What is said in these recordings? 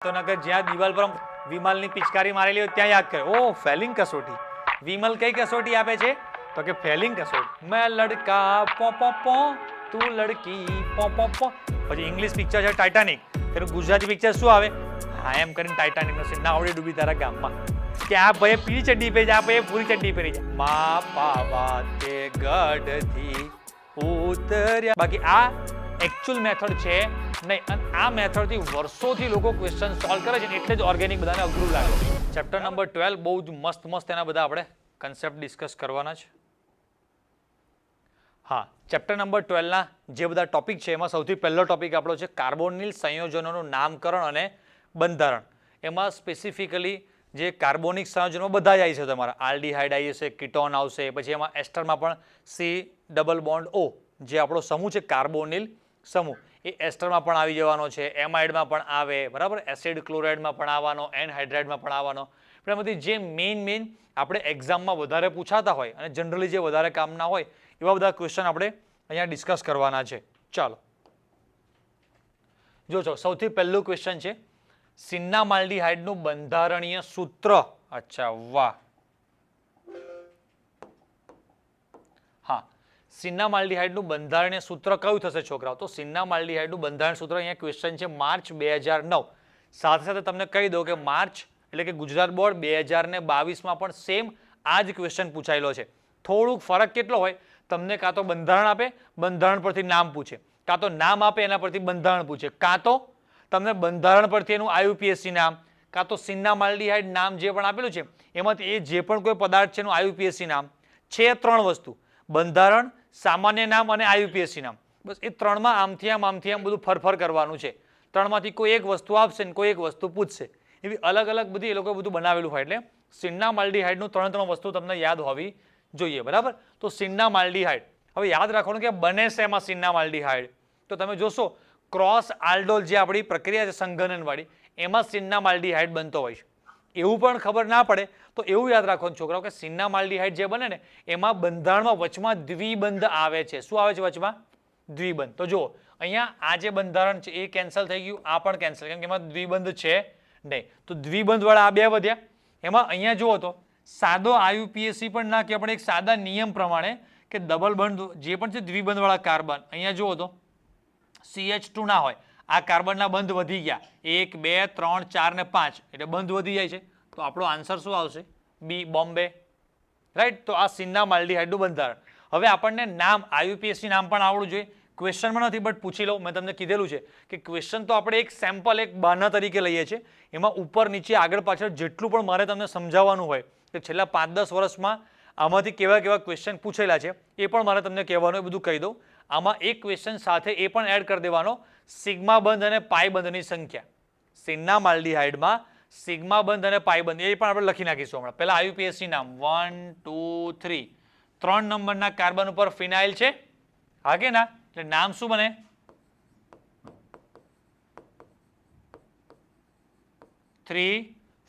તો નકર જ્યાં દિવાલ પર વિમલની પિચકારી મારેલી હોય ત્યાં યાદ કરે. ઓ ફેલિંગ કસોટી. વિમલ કઈ કસોટી આપે છે? તો કે ફેલિંગ કસોટી. મેં લડકા પો પો પો, તું લડકી પો પો પો. પછી ઇંગ્લિશ પિક્ચર છે ટાઇટાનિક. તેનું ગુજરાતી પિક્ચર શું આવે? હા એમ કરીને ટાઇટાનિકનો સીન. નાવડી ડૂબી તારા ગામમાં. કે આ ભાઈ પીળી ચડ્ડી પહેરી જાય, આ ભાઈ પૂરી ચડ્ડી પહેરી જાય. મા પાવા તે ગઢથી ઉતર્યા. બાકી આ એકચ્યુઅલ મેથડ છે નહીં. અને આ મેથડથી વર્ષોથી લોકો ક્વેશ્ચન સોલ્વ કરે છે એટલે જ ઓર્ગેનિક બધાને અઘરું લાગે. ચેપ્ટર નંબર 12 બહુ જ મસ્ત એના બધા આપણે કન્સેપ્ટ ડિસ્કસ કરવાના છે. હા, ચેપ્ટર નંબર 12 ના જે બધા ટોપિક છે એમાં સૌથી પહેલો ટોપિક આપણો છે કાર્બોનિલ સંયોજનોનું નામકરણ અને બંધારણ. એમાં સ્પેસિફિકલી જે કાર્બોનિક સંયોજનો બધા જ આવી છે તમારા. આલ્ડીહાઇડ આવી જશે, કીટોન આવશે, પછી એમાં એસ્ટરમાં પણ C+O જે આપણો સમૂહ છે કાર્બોનિલ સમૂહ એ એસ્ટરમાં પણ આવી જવાનો છે, એમાઇડમાં પણ આવે, બરાબર, એસિડ ક્લોરાઇડમાં પણ આવવાનો, એનહાઇડ્રાઇડમાં પણ આવવાનો. પણ એમાંથી જે મેઇન આપણે એક્ઝામમાં વધારે પૂછાતા હોય અને જનરલી જે વધારે કામના હોય એવા બધા ક્વેશ્ચન આપણે અહીંયા ડિસ્કસ કરવાના છે. ચાલો જોજો, સૌથી પહેલું ક્વેશ્ચન છે સિન્નામાલ્ડીહાઇડનું બંધારણીય સૂત્ર. અચ્છા, વાહ. હા, સિન્નામાલ્ડીહાઇડનું બંધારણીય સૂત્ર કયું થશે છોકરાઓ? તો સિન્નામાલ્ડીહાઇડનું બંધારણ સૂત્ર અહીંયા ક્વેશ્ચન છે માર્ચ 2009. સાથે સાથે તમને કહી દઉં કે માર્ચ એટલે કે ગુજરાત બોર્ડ 2022માં પણ સેમ આ જ ક્વેશ્ચન પૂછાયેલો છે. થોડુંક ફરક કેટલો હોય? તમને કાં તો બંધારણ આપે, બંધારણ પરથી નામ પૂછે, કાં તો નામ આપે એના પરથી બંધારણ પૂછે, કાં તો તમને બંધારણ પરથી એનું IUPAC નામ, કાં તો સિન્નામાલ્ડીહાઇડ નામ જે પણ આપેલું છે એમાંથી એ જે પણ કોઈ પદાર્થ છે એનું IUPAC નામ છે. ત્રણ વસ્તુ: બંધારણ, સામાન્ય નામ અને IUPAC નામ. બસ એ ત્રણમાં આમથી આમ બધું ફરફર કરવાનું છે. ત્રણમાંથી કોઈ એક વસ્તુ આપશે ને કોઈ એક વસ્તુ પૂછશે. એવી અલગ અલગ બધી એ લોકોએ બધું બનાવેલું હોય. એટલે સિન્નામાલ્ડીહાઇડનું ત્રણ વસ્તુ તમને યાદ હોવી જોઈએ, બરાબર. તો સિન્નામાલ્ડીહાઇડ હવે યાદ રાખવાનું કે બને છે એમાં સિન્નામાલ્ડીહાઇડ. તો તમે જોશો ક્રોસ આલ્ડોલ જે આપણી પ્રક્રિયા છે સંઘનનવાળી એમાં સિન્નામાલ્ડીહાઇડ બનતો હોય છે. એવું પણ ખબર ના પડે તો એવું યાદ રાખવાનું છોકરાઓ કે સિન્નામાલ્ડીહાઇડ જે બને ને એમાં બંધારણમાં વચમાં દ્વિબંધ આવે છે. શું આવે છે વચમાં? દ્વિબંધ. તો જુઓ અહીંયા આ જે બંધારણ છે એ કેન્સલ થઈ ગયું, આ પણ કેન્સલ, કેમ કે એમાં દ્વિબંધ છે નહીં. તો દ્વિબંધ વાળા આ બે વધ્યા. એમાં અહીંયા જુઓ તો સાદો IUPAC પણ ના કે પણ એક સાદા નિયમ પ્રમાણે કે ડબલ બંધ જે પણ છે દ્વિબંધ વાળા કાર્બન, અહીંયા જુઓ તો CH2 ના હોય. આ કાર્બનના બંધ વધી ગયા 1 2 3 4 ને 5 એટલે બંધ વધી જાય છે. તો આપણો આન્સર શું આવશે? બી, બોમ્બે, રાઈટ. તો આ સિન્નામાલ્ડીહાઇડનું બંધારણ. હવે આપણને નામ IUPAC નામ પણ આવડવું જોઈએ. ક્વેશ્ચનમાં નથી બટ પૂછી લઉં. મેં તમને કીધેલું છે કે ક્વેશ્ચન તો આપણે એક સેમ્પલ, એક બહાના તરીકે લઈએ છીએ. એમાં ઉપર નીચે આગળ પાછળ જેટલું પણ મારે તમને સમજાવવાનું હોય કે છેલ્લા 5-10 વર્ષમાં આમાંથી કેવા કેવા ક્વેશ્ચન પૂછેલા છે એ પણ મારે તમને કહેવાનું, એ બધું કહી દઉં. આમાં એક ક્વેશ્ચન સાથે એ પણ એડ કરી દેવાનો, સિગ્મા બંધ અને પાઈ બંધની સંખ્યા. સિન્નામાલ્ડીહાઇડમાં સિગ્મા બંધ અને પાઈ બંધ એ પણ આપણે લખી નાખીશું હમણાં. પહેલા IUPAC નામ 1 2 3. 3 નંબરના કાર્બન ઉપર ફિનાઇલ છે, હા કે ના? એટલે નામ શું બને?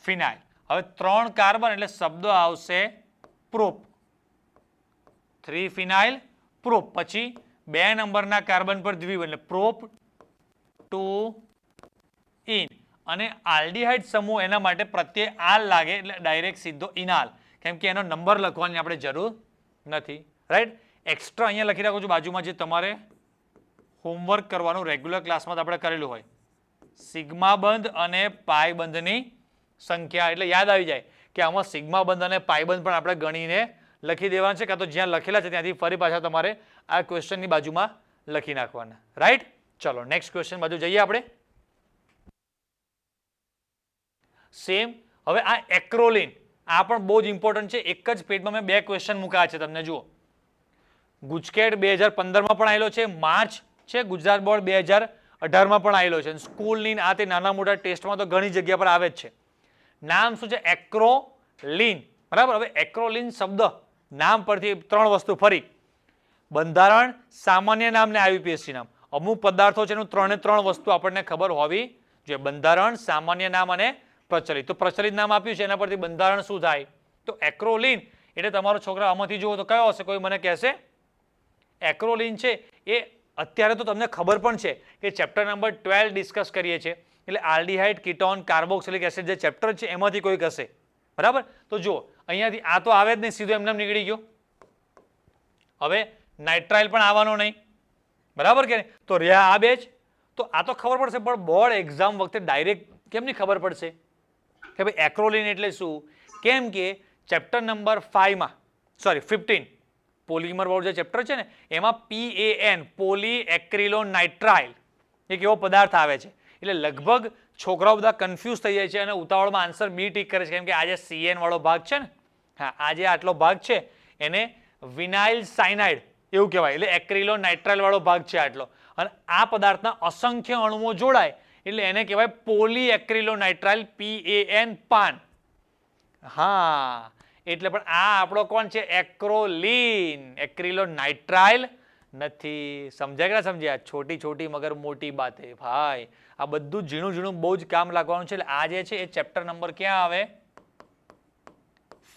ફિનાઇલ. હવે 3 કાર્બન એટલે શબ્દ આવશે પ્રોપ. 3 ફિનાઇલ પ્રોપ. પછી 2 નંબરના કાર્બન પર દ્વિબંધ એટલે પ્રોપ 2 ઇન. અને આલ્ડીહાઇડ સમૂહ એના માટે પ્રત્યય આલ લાગે એટલે ડાયરેક્ટ સીધો ઇનાલ, કેમ કે એનો નંબર લખવાની આપણે જરૂર નથી, રાઈટ. એક્સ્ટ્રા અહીંયા લખી રાખું છું બાજુમાં જે તમારે હોમવર્ક કરવાનું રેગ્યુલર ક્લાસમાં આપણે કરેલું હોય. સિગ્મા બંધ અને પાઈ બંધની સંખ્યા એટલે યાદ આવી જાય કે આમાં સિગ્મા બંધ અને પાઈ બંધ પણ આપણે ગણીને લખી દેવાના છે, કાં તો જ્યાં લખેલા છે ત્યાંથી ફરી પાછા તમારે આ ક્વેશ્ચનની બાજુમાં લખી નાખવાના, રાઈટ. ચલો નેક્સ્ટ ક્વેશ્ચન બાજુ જઈએ આપણે. સેમ. હવે આ એક્રોલિન, આ પણ બહુ જ ઇમ્પોર્ટન્ટ છે. એક જ પેજમાં મેં 2 ક્વેશ્ચન મૂક્યા છે. તમને જુઓ, ગુજકેટ 2015માં પણ આવેલો છે, માર્ચ છે ગુજરાત બોર્ડ 2018માં પણ આવેલો છે. સ્કૂલની આ તે નાના મોટા ટેસ્ટમાં તો ઘણી જગ્યા પર આવે જ છે. નામ શું છે? એક્રોલિન, બરાબર. હવે એક્રોલિન શબ્દ નામ પરથી 3 વસ્તુ ફરી: બંધારણ, સામાન્ય નામ ને IUPAC નામ. અમુક પદાર્થો છે એનું 3 વસ્તુ આપણને ખબર હોવી જોઈએ: બંધારણ, સામાન્ય નામ અને પ્રચલિત. તો પ્રચલિત નામ આપ્યું છે એના પરથી બંધારણ શું થાય? તો એક્રોલિન. એટલે તમારો છોકરા આમાંથી જુઓ તો કયો હશે? કોઈ મને કહેશે? એક્રોલિન છે એ અત્યારે તો તમને ખબર પણ છે કે ચેપ્ટર નંબર 12 ડિસ્કસ કરીએ છીએ એટલે આલ્ડીહાઇડ, કીટોન, કાર્બોક્સિલિક એસિડ જે ચેપ્ટર છે એમાંથી કોઈક હશે. બરાબર? તો જુઓ અહીંયાથી આ તો આવે જ નહીં, સીધો એમને નીકળી ગયો. હવે નાઇટ્રાઇલ પણ આવવાનો નહીં. બરાબર કે નહીં? તો રહ્યા આ બે જ. તો આ તો ખબર પડશે, પણ બોર્ડ એક્ઝામ વખતે ડાયરેક્ટ કેમ નહીં ખબર પડશે કે ભાઈ એક્રોલિન એટલે શું? કેમ કે ચેપ્ટર નંબર 5માં સોરી 15 પોલિમર બોર્ડ જે ચેપ્ટર છે ને એમાં PAN પોલી એક્રિલોનાઇટ્રાઇલ એક એવો પદાર્થ આવે છે. એટલે લગભગ છોકરાઓ બધા કન્ફ્યુઝ થઈ જાય છે અને ઉતાવળમાં આન્સર બી ટીક કરે છે, કેમ કે આ જે CN વાળો ભાગ છે ને, હા આ જે આટલો ભાગ છે એને વિનાઇલ સાયનાઇડ એવું કહેવાય. એટલે એક્રિલોનાઇટ્રાઇલ વાળો ભાગ છે આટલો, અને આ પદાર્થના અસંખ્ય અણુઓ જોડાય એટલે એને કહેવાય પોલી એક્રિલોનાઇટ્રાઇલ, PAN. હા એટલે પણ આ આપણો કોણ છે? એક્રોલિન. એક્રિલોનાઇટ્રાઇલ નથી. સમજાય કે ના સમજ્યા? છોટી છોટી મગર મોટી બાતે ભાઈ. આ બધું ઝીણું ઝીણું બહુ જ કામ લાગવાનું છે. એટલે આ જે છે એ ચેપ્ટર નંબર ક્યાં આવે?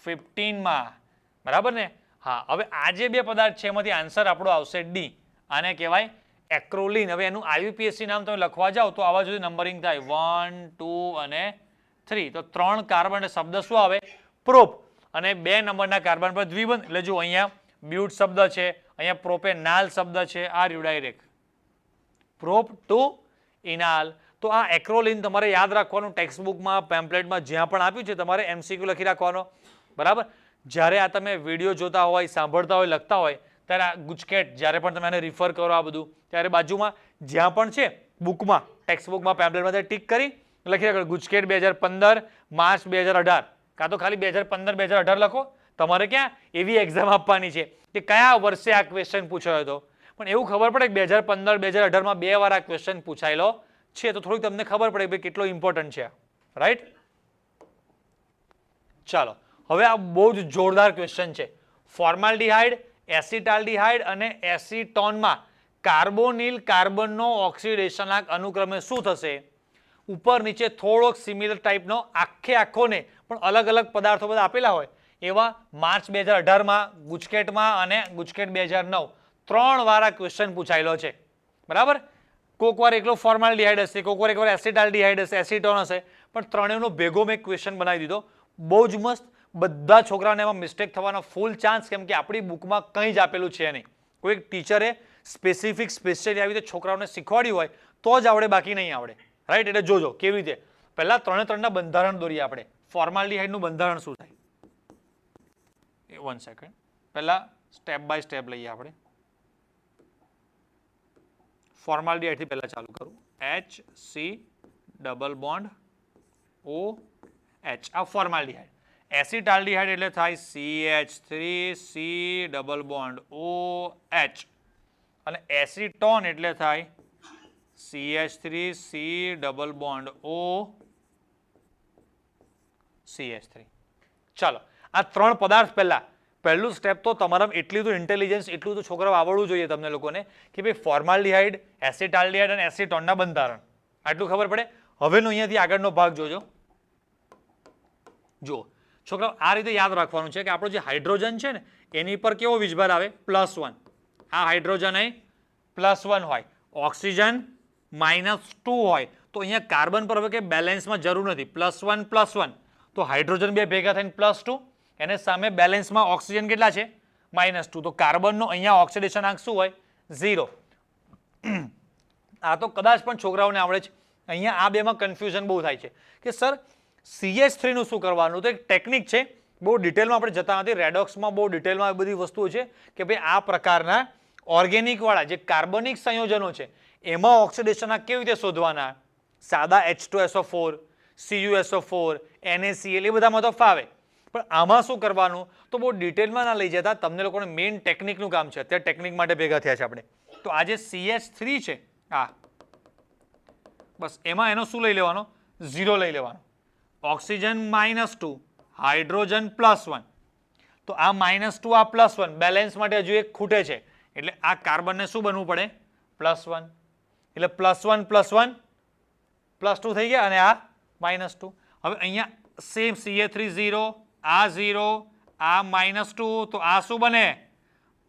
15માં. બરાબર ને? હા હવે આ જે બે પદાર્થ છે એમાંથી આન્સર આપણો આવશે ડી. આને કહેવાય એક્રોલિન. હવે એનું IUPAC નામ તમે લખવા જાઓ તો આવા સુધી નંબરિંગ થાય 1, 2 અને 3. તો 3 કાર્બન શબ્દ શું આવે? પ્રોપ. અને 2 નંબરના કાર્બન પર દ્વિબંધ. એટલે જો અહીંયા બ્યુટ શબ્દ છે, અહીંયા પ્રોપેનાલ શબ્દ છે, આ રહ્યું ડાયરેક્ટ પ્રોપ ટુ ઇનાલ. તો આ એક્રોલિન તમારે યાદ રાખવાનું. ટેક્સ્ટબુકમાં, પેમ્પલેટમાં જ્યાં પણ આપ્યું છે તમારે MCQ લખી રાખવાનો. બરાબર? જ્યારે આ તમે વિડીયો જોતા હોય, સાંભળતા હોય, લખતા હોય ત્યારે આ ગુજકેટ જ્યારે પણ તમે આને રિફર કરો આ બધું ત્યારે બાજુમાં જ્યાં પણ છે બુકમાં, ટેક્સ્ટબુકમાં, પેમ્પલેટમાં ટિક કરી લખી રાખો ગુજકેટ 2015 માર્ચ 2018, કાં તો ખાલી 2015 2018 લખો. તમારે ક્યાં એવી એક્ઝામ આપવાની છે કે કયા વર્ષે આ ક્વેશ્ચન પૂછાયો હતો, પણ એવું ખબર પડે કે 2015 2018માં 2 વાર આ ક્વેશ્ચન પૂછાયેલો છે, તો થોડીક તમને ખબર પડે કે કેટલો ઇમ્પોર્ટન્ટ છે. રાઈટ? ચાલો હવે આ બહુ જ જોરદાર ક્વેશ્ચન છે. ફોર્માલ્ડિહાઇડ, એસિટાલ્ડિહાઇડ અને એસિટોનમાં કાર્બોનિલ કાર્બનનો ઓક્સિડેશનાંક અનુક્રમે શું થશે? ઉપર નીચે થોડોક સિમિલર ટાઈપનો આખો ને પણ અલગ અલગ પદાર્થો બધા આપેલા હોય એવા માર્ચ 2018માં, ગુજકેટમાં અને ગુજકેટ 2009 3 વાર આ ક્વેશ્ચન પૂછાયેલો છે. બરાબર? કોક વાર એકલો ફોર્માલ્ડિહાઇડ હશે, કોક વાર એકવાર એસિટાલ્ડિહાઇડ હશે, એસિટોન હશે, પણ ત્રણેયનો ભેગો મેં ક્વેશ્ચન બનાવી દીધો. બહુ જ મસ્ત. બધા છોકરાઓને એમાં મિસ્ટેક થવાનો ફૂલ ચાન્સ, કેમ કે આપણી બુકમાં કંઈ જ આપેલું છે નહીં. કોઈ ટીચરે સ્પેશિયલી આવી રીતે છોકરાઓને શીખવાડ્યું હોય તો જ આવડે, બાકી નહીં આવડે. રાઈટ? એટલે જોજો કેવી રીતે. પહેલા ત્રણના બંધારણ દોરીએ આપણે. ફોર્માલ્ડિહાઇડનું બંધારણ શું થાય? 1 સેકન્ડ. પહેલા સ્ટેપ બાય સ્ટેપ લઈએ આપણે. ફોર્માલ્ડિહાઇડથી પહેલા ચાલુ કરું. HC double bond OH. આ ફોર્માલ્ડિહાઇડ. એસિટાલ્ડિહાઇડ એટલે થાય CH3C ડબલ બોન્ડ OH. અને એસિટોન એટલે થાય CH3C ડબલ બોન્ડ OCH3. ચાલો આ 3 પદાર્થ પહેલું સ્ટેપ તો તમારા એટલું તો ઇન્ટેલિજન્સ, એટલું તો છોકરાઓ આવડવું જોઈએ તમને લોકોને કે ભાઈ ફોર્માલ્ડિહાઇડ, એસિટાલ્ડિહાઇડ અને એસિટોનના બંધારણ આટલું ખબર પડે. હવેનો અહીંયાથી આગળનો ભાગ જોજો. જુઓ છોકરાઓ આ રીતે યાદ રાખવાનું છે કે આપણો જે હાઇડ્રોજન છે ને એની પર કેવો વીજભાર આવે? +1. આ હાઇડ્રોજન અહીં +1 હોય, ઓક્સિજન -2 હોય. તો અહીંયા કાર્બન પર હવે કે બેલેન્સમાં જરૂર નથી. +1 તો હાઇડ્રોજન બે ભેગા થઈને +2, એને સામે બેલેન્સમાં ઓક્સિજન કેટલા છે? -2. તો કાર્બનનો અહીંયા ઓક્સિડેશન આંક શું હોય? 0. આ તો કદાચ પણ છોકરાઓને આવડે છે. અહીંયા આ બેમાં કન્ફ્યુઝન બહુ થાય છે કે સર CH3 નું શું કરવાનું? તો એક ટેકનિક છે, બહુ ડિટેલમાં આપણે જતા નથી. રેડોક્સમાં બહુ ડિટેલમાં આ બધી વસ્તુઓ છે કે ભાઈ આ પ્રકારના ઓર્ગેનિક વાળા જે કાર્બનિક સંયોજનો છે એમાં ઓક્સિડેશનના કેવી રીતે શોધવાના? સાદા H2SO4, CuSO4, NaCl એ બધામાં તો ફાવે, પણ આમાં શું કરવાનું? તો બહુ ડિટેલમાં ના લઈ જતા, તમને લોકોને મેઇન ટેકનિકનું કામ છે. અત્યારે ટેકનિક માટે ભેગા થયા છે આપણે. તો આ જે CH3 છે આ બસ એમાં એનો શું લઈ લેવાનો? 0 લઈ લેવાનો. Oxygen -2, hydrogen +1. તો આ -2 આ +1 બેલેન્સ માટે હજુ એક ખૂટે છે, એટલે આ કાર્બનને શું બનવું પડે? +1. એટલે +1 +2 થઈ ગયા અને આ -2. હવે અહીંયા સેમ CH3 0, આ 0, આ -2, તો આ શું બને?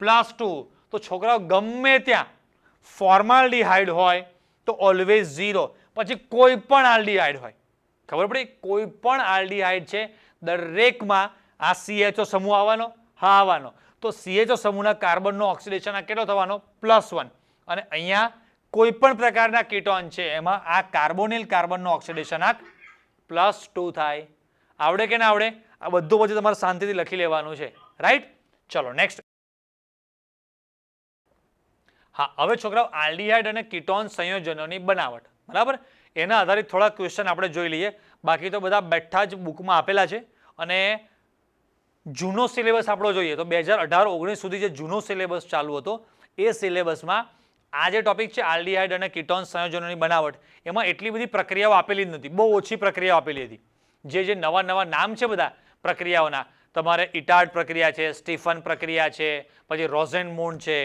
+2. તો છોકરાઓ ગમે ત્યાં ફોર્માલ્ડિહાઇડ હોય તો ઓલવેઝ 0, પછી કોઈ પણ આલ્ડીહાઇડ હોય, ખબર પડી? કોઈ પણ આલ્ડીહાઇડ છે દરેકમાં આ CHO સમૂહ આવવાનો, હા આવવાનો. તો CHO સમૂહના કાર્બનનો ઓક્સિડેશન કેટલો થવાનો? +1. અને અહીંયા કોઈ પણ પ્રકારના કીટોન છે એમાં આ કાર્બોનિલ કાર્બનનો ઓક્સિડેશન +2 થાય. આવડે કે ના આવડે? આ બધું પછી તમારે શાંતિથી લખી લેવાનું છે, રાઈટ? ચલો નેક્સ્ટ. હા, હવે છોકરાઓ આલ્ડીહાઇડ અને કીટોન સંયોજનોની બનાવટ, બરાબર? એના આધારિત થોડા ક્વેશ્ચન આપણે જોઈ લઈએ. બાકી તો બધા બેઠા જ બુકમાં આપેલા છે. અને જૂનો સિલેબસ આપણો જોઈએ તો 2018-19 સુધી જે જૂનો સિલેબસ ચાલુ હતો એ સિલેબસમાં આ જે ટોપિક છે આલ્ડીહાઇડ અને કીટોન સંયોજનોની બનાવટ, એમાં એટલી બધી પ્રક્રિયાઓ આપેલી જ નથી, બહુ ઓછી પ્રક્રિયાઓ આપેલી હતી. જે નવા નામ છે બધા પ્રક્રિયાઓના, તમારે ઇટાર્ડ પ્રક્રિયા છે, સ્ટીફન પ્રક્રિયા છે, પછી રોઝેનમૂન્ડ છે,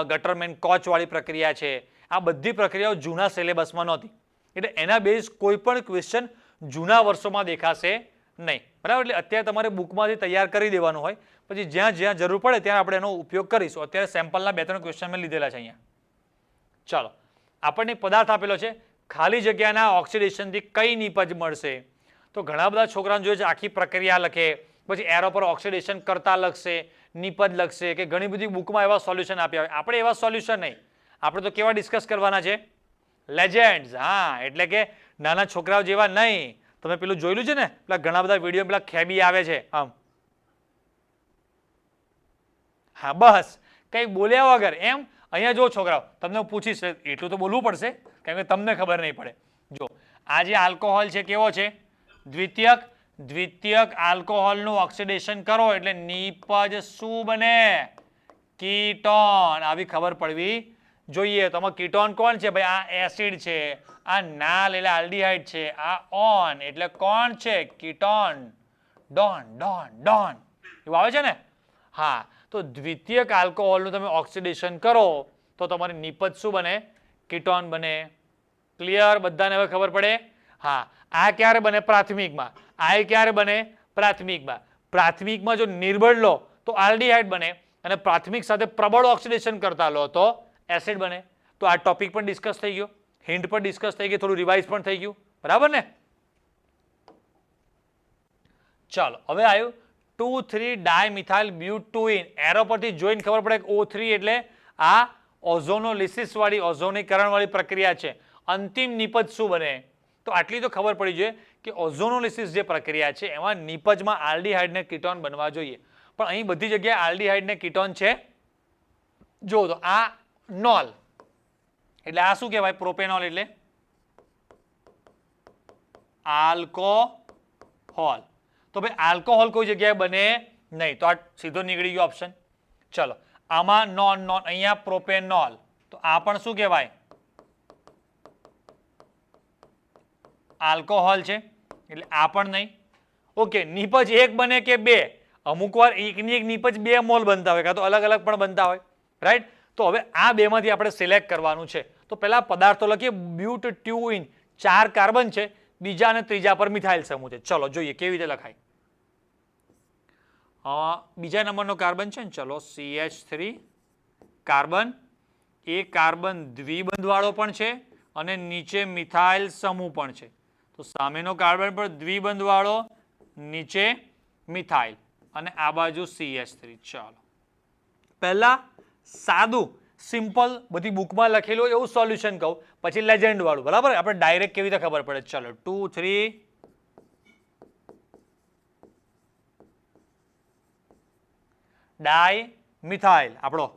ગટરમેન કોચ વાળી પ્રક્રિયા છે, આ બધી પ્રક્રિયાઓ જૂના સિલેબસમાં નહોતી. એટલે એના બેઝ કોઈ પણ ક્વેશ્ચન જૂના વર્ષોમાં દેખાશે નહીં, બરાબર? એટલે અત્યારે તમારે બુકમાંથી તૈયાર કરી દેવાનું હોય, પછી જ્યાં જ્યાં જરૂર પડે ત્યાં આપણે એનો ઉપયોગ કરીશું. અત્યારે સેમ્પલના 2-3 ક્વેશ્ચન મેં લીધેલા છે અહીંયા. ચાલો, આપણને પદાર્થ આપેલો છે, ખાલી જગ્યાના ઓક્સિડેશનથી કઈ નિપજ મળશે? તો ઘણા બધા છોકરાઓને જોઈએ છે આખી પ્રક્રિયા લખે, પછી એરો પર ઓક્સિડેશન કરતા લખશે, નિપજ લખશે, કે ઘણી બધી બુકમાં એવા સોલ્યુશન આપ્યા હોય. આપણે એવા સોલ્યુશન નહીં, આપણે તો કેવા ડિસ્કસ કરવાના છે? લેજેન્ડ્સ. હા, એટલે કે નાના છોકરાઓ જેવા નહીં. તમે પેલું જોયેલું છે ને, પેલા ઘણા બધા વિડીયો પેલા ખેબી આવે છે આમ, હા બસ કંઈ બોલ્યા વગર એમ. અહીંયા જો છોકરાઓ, તમને હું પૂછીશ એટલું તો બોલવું પડશે કેમ કે તમને ખબર નહીં પડે. જો આ જે આલ્કોહોલ છે કેવો છે? દ્વિતીયક. દ્વિતીયક આલ્કોહોલનું ઓક્સિડેશન કરો એટલે નિપજ શું બને? કીટોન. આવી ખબર પડવી જોઈએ. તો આમાં કીટોન કોણ છે ભાઈ? આ એસિડ છે, આ નાલ એટલે આલ્ડીહાઇડ છે, આ ઓન એટલે કોણ છે? કીટોન. ડોન ડોન ડોન એવું આવે છે ને? હા, તો દ્વિતીયક આલ્કોહોલનું તમે ઓક્સિડેશન કરો તો તમારી નિપજ શું બને? કીટોન બને. ક્લિયર? બધાને હવે ખબર પડે? હા, આ ક્યારે બને? પ્રાથમિકમાં. આ ક્યારે બને? પ્રાથમિકમાં. પ્રાથમિકમાં જો નિર્બળ લો તો આલ્ડીહાઇડ બને, અને પ્રાથમિક સાથે પ્રબળ ઓક્સિડેશન કરતા લો તો એસિડ બને. તો આ ટોપિક પણ ડિસ્કસ થઈ ગયો, હિન્ટ પણ ડિસ્કસ થઈ ગઈ, થોડું રિવાઇઝ પણ થઈ ગયું, બરાબર ને? ચાલો, હવે આવ્યું 2,3-ડાયમિથાઇલ બ્યુટુઇન. એરો પરથી જોઈને ખબર પડે કે O3 એટલે આ ઓઝોનોલિસિસ વાળી, ઓઝોનીકરણ વાળી પ્રક્રિયા છે. અંતિમ નિપજ શું બને? તો આટલી તો ખબર પડી જોઈએ કે ઓઝોનોલિસિસ જે પ્રક્રિયા છે એમાં નિપજમાં આલ્ડીહાઇડ ને કીટોન બનવા જોઈએ. પણ અહીં બધી જગ્યાએ આલ્ડીહાઇડ ને કીટોન છે. જો તો આ નોલ એટલે આ શું કહેવાય? પ્રોપેનોલ એટલે આલ્કોહોલ. તો ભાઈ આલ્કોહોલ કોઈ જગ્યાએ બને નહીં, તો આ સીધો નીકળી ગયો ઓપ્શન. ચલો, આમાં નોન નોન, અહીંયા પ્રોપેનોલ, તો આ પણ શું કહેવાય? આલ્કોહોલ છે એટલે આ પણ નહીં. ઓકે, નિપજ એક બને કે બે? અમુક વાર એકની એક નિપજ 2 મોલ બનતા હોય, કાં તો અલગ અલગ પણ બનતા હોય, રાઈટ? તો હવે આ બેમાંથી આપણે સિલેક્ટ કરવાનું છે. તો પહેલા પદાર્થો લખીએ. બ્યુટટ્યુઇન, 4 કાર્બન છે, બીજા અને ત્રીજા પર મિથાઇલ સમૂહ છે. ચલો જોઈએ કેવી રીતે લખાય. બીજા નંબરનો કાર્બન છે ને, ચલો CH3 કાર્બન. એ કાર્બન દ્વિબંધ વાળો પણ છે અને નીચે મિથાઇલ સમૂહ પણ છે. તો સામેનો કાર્બન પર દ્વિબંધ વાળો, નીચે મિથાઇલ, અને આ બાજુ CH3. ચાલો, પહેલા સાદું સિમ્પલ બધી બુકમાં લખેલું એવું સોલ્યુશન કહું, પછી લેજેન્ડ વાળું, બરાબર? આપણે ડાયરેક્ટ કેવી રીતે ખબર પડે? ચલો, 2,3 ડાયમિથાઇલ આપણો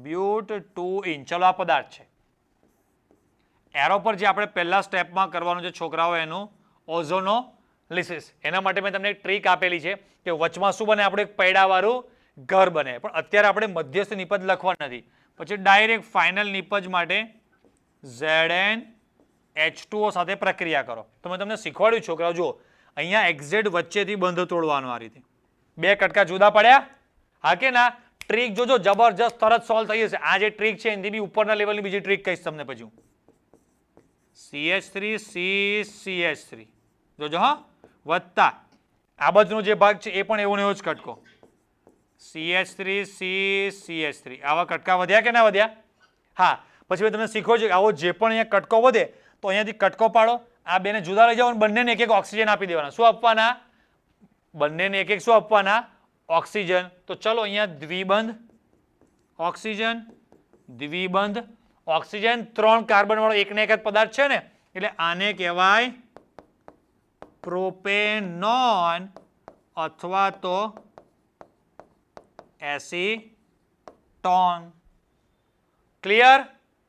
બ્યુટટુઇન. ચલો, આ પદાર્થ છે. એરો પર જે આપણે પહેલા સ્ટેપમાં કરવાનું છે છોકરાઓ, એનું ઓઝોનોલિસિસ. એના માટે મેં તમને એક ટ્રીક આપેલી છે કે વચમાં શું બને? આપણે એક પૈડાવાળું ઘર બને. પણ અત્યારે આપણે મધ્યસ્થ નિપજ લખવા નથી, પછી ડાયરેક્ટ ફાઇનલ નિપજ માટે ZnH2O સાથે પ્રક્રિયા કરો. તો મેં તમને શીખવાડ્યું છોકરાઓ, જુઓ અહીંયા એક્ઝેટ વચ્ચેથી બંધ તોડવાનો. આ રીતે 2 કટકા જુદા પડ્યા, હા કે ના? ટ્રીક જોજો, જબરજસ્ત તરત સોલ્વ થઈ જશે. આ જે ટ્રીક છે એની બી ઉપરના લેવલની બીજી ટ્રીક કહીશ તમને પછી હું. CH3 CH3 જોજો હા, વત્તા આ બાજુનો જે ભાગ છે એ પણ એવો ને એવો જ કટકો, CH3 CH3. આવા કટકા વધ્યા કે ના વધ્યા? હા, પછી મેં તમને શીખવો છે કે આવો જે પણ અહીંયા કટકો વધે તો અહીંયાથી કટકો પાડો, આ બેને જુદા લઈ જાઓ અને બંનેને એક એક ઓક્સિજન આપી દેવાના. શું આપવાના? બંનેને એક એક શું આપવાના? ઓક્સિજન. તો ચલો અહીંયા દ્વિબંધ ઓક્સિજન, દ્વિબંધ ઓક્સિજન, 3 કાર્બન વાળો એકને એક જ પદાર્થ છે ને, એટલે આને કહેવાય પ્રોપેનોન અથવા તો એસીટોન. ક્લિયર?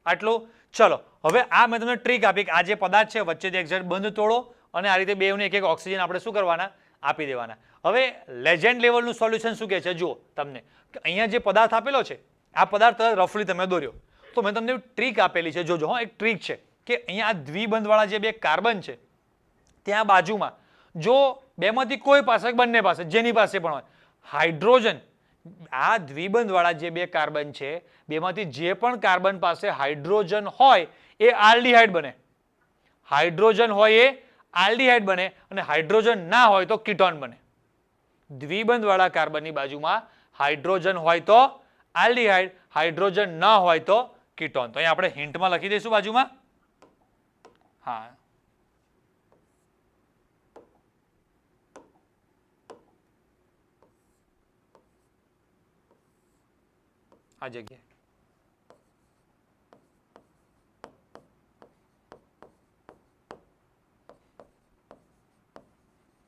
આટલું. ચલો હવે આ મેં તમને ટ્રીક આપી કે આ જે પદાર્થ છે વચ્ચેથી એક્ઝેક્ટ બંધ તોડો અને આ રીતે બેને એક એક ઓક્સિજન આપણે શું કરવાના? આપી દેવાના. હવે લેજેન્ડ લેવલનું સોલ્યુશન શું કહે છે? જુઓ તમને કે અહીંયા જે પદાર્થ આપેલો છે આ પદાર્થ રફલી તમે દોર્યો તો મેં તમને ટ્રીક આપેલી છે. જોજો એક ટ્રીક છે કે અહીંયા આ દ્વિબંધવાળા જે બે કાર્બન છે ત્યાં બાજુમાં જો બેમાંથી કોઈ પાસે બંને પાસે જેની પાસે પણ હોય હાઇડ્રોજન, આ દ્વિબંધવાળા જે બે કાર્બન છે બેમાંથી જે પણ કાર્બન પાસે હાઇડ્રોજન હોય એ આલ્ડીહાઇડ બને. હાઇડ્રોજન હોય એ આલ્ડીહાઇડ બને અને હાઇડ્રોજન ના હોય તો કીટોન બને. દ્વિબંધવાળા કાર્બનની બાજુમાં હાઇડ્રોજન હોય તો આલ્ડીહાઇડ, હાઇડ્રોજન ના હોય તો કીટોન. તો અહીંયા આપણે હિન્ટમાં લખી દઈશું બાજુમાં. હા, આ જગ્યાએ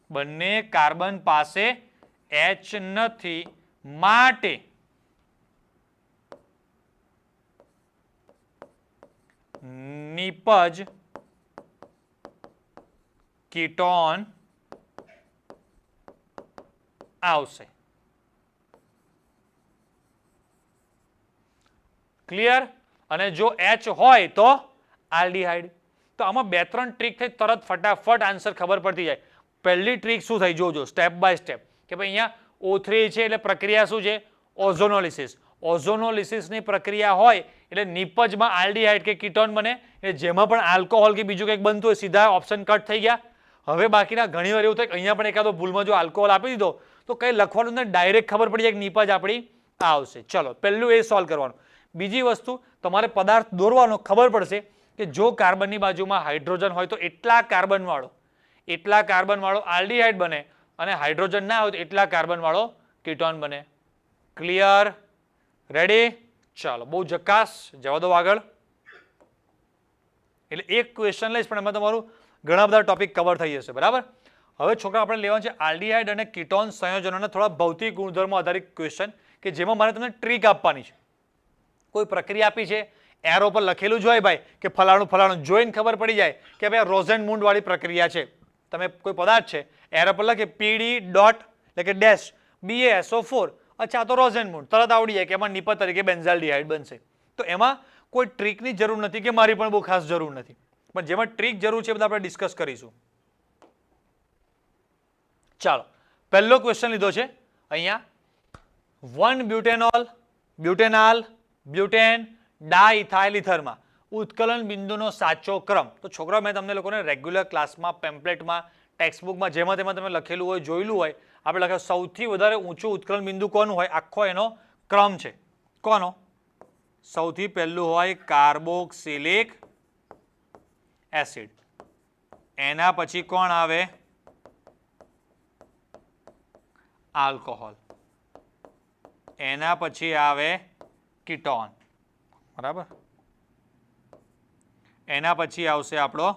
બંને કાર્બન પાસે H નથી માટે નિપજ કીટોન આવશે. ક્લિયર? અને જો H હોય તો આલ્ડીહાઇડ. તો આમાં 2-3 ટ્રીક થઈ તરત ફટાફટ આન્સર ખબર પડતી જાય. પહેલી ટ્રીક શું થઈ જોજો સ્ટેપ બાય સ્ટેપ કે ભાઈ અહીંયા O3 છે એટલે પ્રક્રિયા શું છે? ઓઝોનોલિસિસ. ઓઝોનોલિસિસની પ્રક્રિયા હોય એટલે નિપજમાં આલ્ડીહાઇડ કે કીટોન બને. એટલે જેમાં પણ આલ્કોહોલ કે બીજું કંઈક બનતું હોય સીધા ઓપ્શન કટ થઈ ગયા. હવે બાકીના ઘણી વાર એવું થાય કે અહીંયા પણ એકાદો ભૂલમાં જો આલ્કોહોલ આપી દીધો તો કંઈ લખવાનું ને ડાયરેક્ટ ખબર પડી જાય કે નિપજ આપણી આવશે. ચલો પહેલું એ સોલ્વ કરવાનું. બીજી વસ્તુ તમારે પદાર્થ દોરવાનો ખબર પડશે કે જો કાર્બનની બાજુમાં હાઇડ્રોજન હોય તો એટલા કાર્બન વાળો આલ્ડીહાઇડ બને અને હાઇડ્રોજન ના હોય તો એટલા કાર્બન વાળો કીટોન બને. ક્લિયર? રેડી? ચાલો બહુ જકાસ. જવા દો આગળ. એટલે એક ક્વેશ્ચન લઈશ પણ એમાં તમારું ઘણા બધા ટોપિક કવર થઈ જશે. બરાબર? હવે છોકરા આપણે લેવાનું છે આલ્ડીહાઇડ અને કીટોન સંયોજનોના થોડા ભૌતિક ગુણધર્મો આધારિત ક્વેશ્ચન કે જેમાં મારે તમને ટ્રીક આપવાની છે. કોઈ પ્રક્રિયા આપી છે એરો પર લખેલું જ હોય ભાઈ કે ફલાણું ફલાણું જોઈને ખબર પડી જાય કે ભાઈ રોઝેનમુન્ડ વાળી પ્રક્રિયા છે. તમે કોઈ પદાર્થ છે એરો પર લખે પીડી ડોટ એટલે કે ડેશ BaSO4, અચ્છા તો રોઝેનમુન્ડ તરત આવડી જાય કે એમાં નિપજ તરીકે બેન્ઝાલ્ડીહાઇડ બનશે. તો એમાં કોઈ ટ્રીકની જરૂર નથી કે મારી પણ બહુ ખાસ જરૂર નથી, પણ જેમાં ટ્રીક જરૂર છે એ બધા આપણે ડિસ્કસ કરીશું. ચાલો પહેલો ક્વેશ્ચન લીધો છે અહીંયા 1 બ્યુટેનોલ, બ્યુટેનાલ, બ્યુટેન, ડાઇથાઇલ ઇથરમાં ઉત્કલન બિંદુનો સાચો ક્રમ. તો છોકરાઓ મેં તમને લોકોને રેગ્યુલર ક્લાસમાં પેમ્પલેટમાં ટેક્સ્ટબુકમાં જેમાં તેમાં તમે લખેલું હોય જોયેલું હોય આપણે લખ્યું સૌથી વધારે ઊંચું ઉત્કલન બિંદુ કોનું હોય આખો એનો ક્રમ છે. કોનો? સૌથી પહેલું હોય કાર્બોક્સિલિક એસિડ, એના પછી કોણ આવે? આલ્કોહોલ, એના પછી આવે કીટોન. બરાબર? એના પછી આવશે આપણો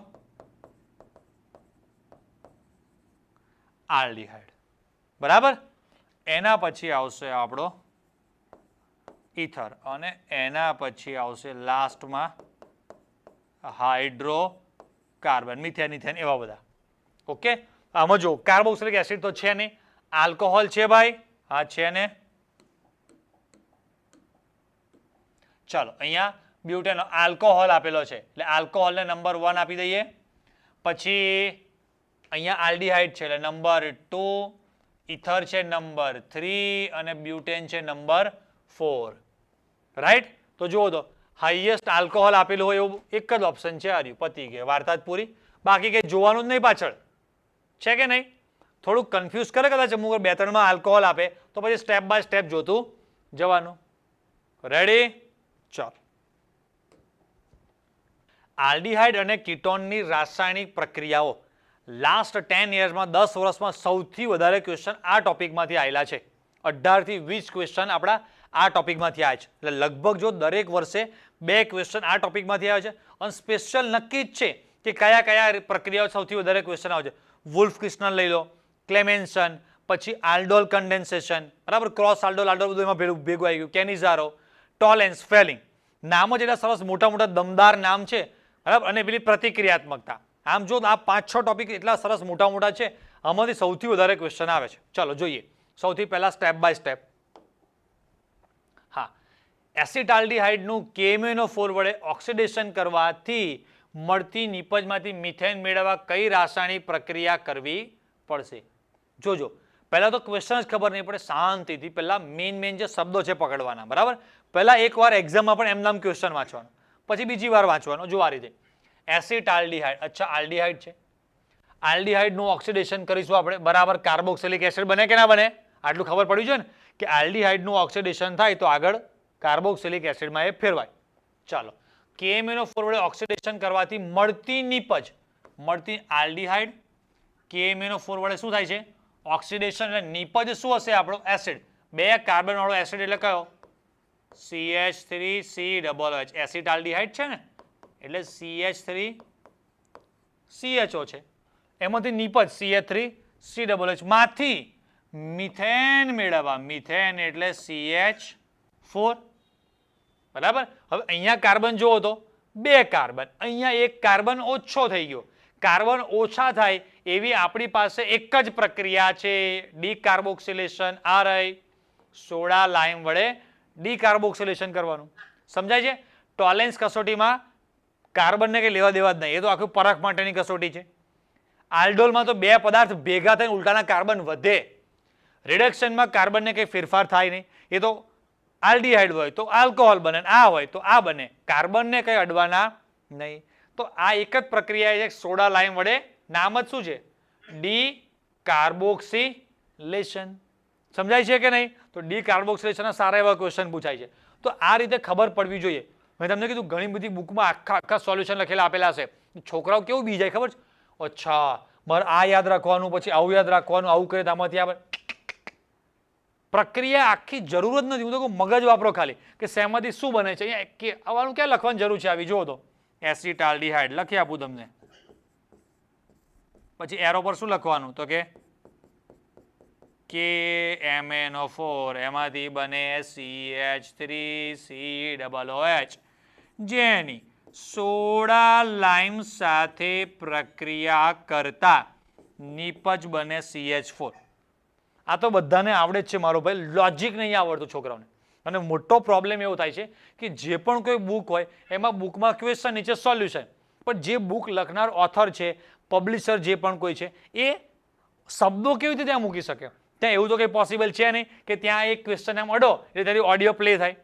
આલ્ડીહાઇડ. બરાબર? એના પછી આવશે આપણો ઇથર અને એના પછી આવશે લાસ્ટમાં હાઇડ્રોકાર્બન, મિથેન, ઇથેન એવા બધા. ઓકે? આમાં જો કાર્બોક્સિલિક એસિડ તો છે નહીં, આલ્કોહોલ છે ભાઈ, હા છે ને. ચાલો અહીંયા બ્યુટેન આલ્કોહોલ આપેલો છે એટલે આલ્કોહોલને નંબર 1 આપી દઈએ. પછી અહીંયા આલ્ડીહાઇડ છે એટલે નંબર 2, ઇથર છે નંબર 3 અને બ્યુટેન છે નંબર 4. રાઈટ? તો જુઓ તો હાઈએસ્ટ આલ્કોહોલ આપેલું હોય એવું એક જ ઓપ્શન છે. આર્યું પતી ગઈ વાર્તા જ પૂરી. બાકી કંઈ જોવાનું જ નહીં પાછળ, છે કે નહીં? થોડુંક કન્ફ્યુઝ કરે કદાચ અમુક 2-3 આલ્કોહોલ આપે તો પછી સ્ટેપ બાય સ્ટેપ જોતું જવાનું. રેડી? ચાલો આલ્ડીહાઇડ અને કીટોનની રાસાયણિક પ્રક્રિયાઓ લાસ્ટ 10 યર્સમાં 10 વર્ષમાં સૌથી વધારે ક્વેશ્ચન આ ટોપિકમાંથી આવેલા છે. 18 થી 20 ક્વેશ્ચન આપણા આ ટોપિકમાંથી આવ્યા છે. એટલે લગભગ જો દરેક વર્ષે 2 ક્વેશ્ચન આ ટોપિકમાંથી આવે છે અને સ્પેશિયલ નક્કી જ છે કે કયા કયા પ્રક્રિયાઓ સૌથી વધારે ક્વેશ્ચન આવે છે. વુલ્ફ ક્રિસ્ટલ લઈ લો, ક્લેમેન્સન, પછી આલ્ડોલ કન્ડેન્સેશન, બરાબર, ક્રોસ આલ્ડોલ આલ્ડોલ બધું એમાં ભેગું આવી ગયું, કેનિઝારો, ટોલેન્સ, ફેલિંગ. નામ જ એટલા સરસ મોટા મોટા દમદાર નામ છે, બરાબર. અને પેલી પ્રતિક્રિયાત્મકતા. આમ જો આ 5-6 ટોપિક એટલા સરસ મોટા મોટા છે, આમાંથી સૌથી વધારે ક્વેશ્ચન આવે છે. ચાલો જોઈએ. સૌથી પહેલા સ્ટેપ બાય સ્ટેપ. હા, એસિટાલ્ડીહાઇડનું KMnO4 વડે ઓક્સિડેશન કરવાથી મળતી નિપજમાંથી મિથેન મેળવવા કઈ રાસાયણિક પ્રક્રિયા કરવી પડશે? જોજો, પહેલા તો ક્વેશ્ચન જ ખબર નહીં પડે, શાંતિથી પહેલા મેઇન જે શબ્દો છે પકડવાના, બરાબર. પહેલા એકવાર એક્ઝામમાં પણ એમ નામ ક્વેશ્ચન વાંચવાનો, પછી બીજી વાર વાંચવાનો. જો આ રીતે એસિટાલ્ડીહાઇડ, અચ્છા આલ્ડીહાઇડ છે, આલ્ડીહાઇડનું ઓક્સિડેશન કરીશું આપણે, બરાબર. કાર્બોક્સિલિક એસિડ બને કે ના બને? આટલું ખબર પડ્યું છે ને કે આલ્ડીહાઇડનું ઓક્સિડેશન થાય તો આગળ કાર્બોક્સિલિક એસિડમાં એ ફેરવાય. ચાલો, KMnO4 વડે ઓક્સિડેશન કરવાથી મળતી નિપજ, મળતી આલ્ડીહાઇડ KMnO4 વડે શું થાય છે? ઓક્સિડેશન. એટલે નિપજ શું હશે આપણો? એસિડ. 2 કાર્બન વાળો એસિડ એટલે કયો? CH3COOH. એસિટાલ્ડીહાઇડ છે ને, એટલે CH3CHO છે. એમાંથી નિપજ CH3COOH માંથી મિથેન મેળવવા, મિથેન એટલે CH4, બરાબર. હવે અહીંયા કાર્બન જોવો તો 2 કાર્બન, અહીંયા 1 કાર્બન ઓછો થઈ ગયો. કાર્બન ઓછા થાય એવી આપણી પાસે એક જ પ્રક્રિયા છે, ડીકાર્બોક્સિલેશન. આ રહી સોડા લાઇમ વડે ડીકાર્બોક્સિલેશન કરવાનું. સમજાય છે? ટોલેન્સ કસોટીમાં કાર્બનને કંઈ લેવા દેવા જ નહીં, એ તો આખું પરખ માટેની કસોટી છે. આલ્ડોલમાં તો 2 પદાર્થ ભેગા થઈને ઉલટાના કાર્બન વધે. રિડક્શનમાં કાર્બનને કંઈ ફેરફાર થાય નહીં. એ તો આલ્ડીહાઇડ હોય તો આલ્કોહોલ બને, આ હોય તો આ બને, કાર્બનને કંઈ અડવાના નહીં. તો આ એક જ પ્રક્રિયા છે સોડા લાઇમ વડે. નામ જ શું છે? ડીકાર્બોક્સિલેશન. સમજાય છે કે નહીં? તો ડીકાર્બોક્સિલેશનના સારા એવા ક્વેશ્ચન પૂછાય છે. તો આ રીતે ખબર પડવી જોઈએ. મેં તમને કીધું ઘણી બધી બુકમાં આખા સોલ્યુશન લખેલા આપેલા છે. છોકરાઓ કેવું બી જાય ખબર છે? અચ્છા, મારે આ યાદ રાખવાનું, પછી આવું યાદ રાખવાનું, આવું કરે તો આમાંથી આપણે પ્રક્રિયા આખી જરૂર જ નથી. હું તો કહું મગજ વાપરો ખાલી કે શેમાંથી શું બને છે. અહીંયા કે આવવાનું ક્યાં લખવાની જરૂર છે? આવી જુઓ તો એસિટાલ્ડીહાઇડ લખી આપું તમને, પછી એરો પર શું લખવાનું? તો કે KMnO4, એમાંથી બને CH3COOH, જેની સોડા લાઇમ સાથે પ્રક્રિયા કરતા નિપજ બને CH4. આ તો બધાને આવડે જ છે મારો ભાઈ, લોજિક નહીં આવડતું છોકરાઓને. અને મોટો પ્રોબ્લેમ એવો થાય છે કે જે પણ કોઈ બુક હોય એમાં બુકમાં ક્વેશ્ચન, નીચે સોલ્યુશન, પણ જે બુક લખનાર ઓથર છે, પબ્લિશર જે પણ કોઈ છે, એ શબ્દો કેવી રીતે ત્યાં મૂકી શકે? ત્યાં એવું તો કંઈ પોસિબલ છે નહીં કે ત્યાં એક ક્વેશ્ચન એમ અડો એટલે ત્યાંથી ઓડિયો પ્લે થાય,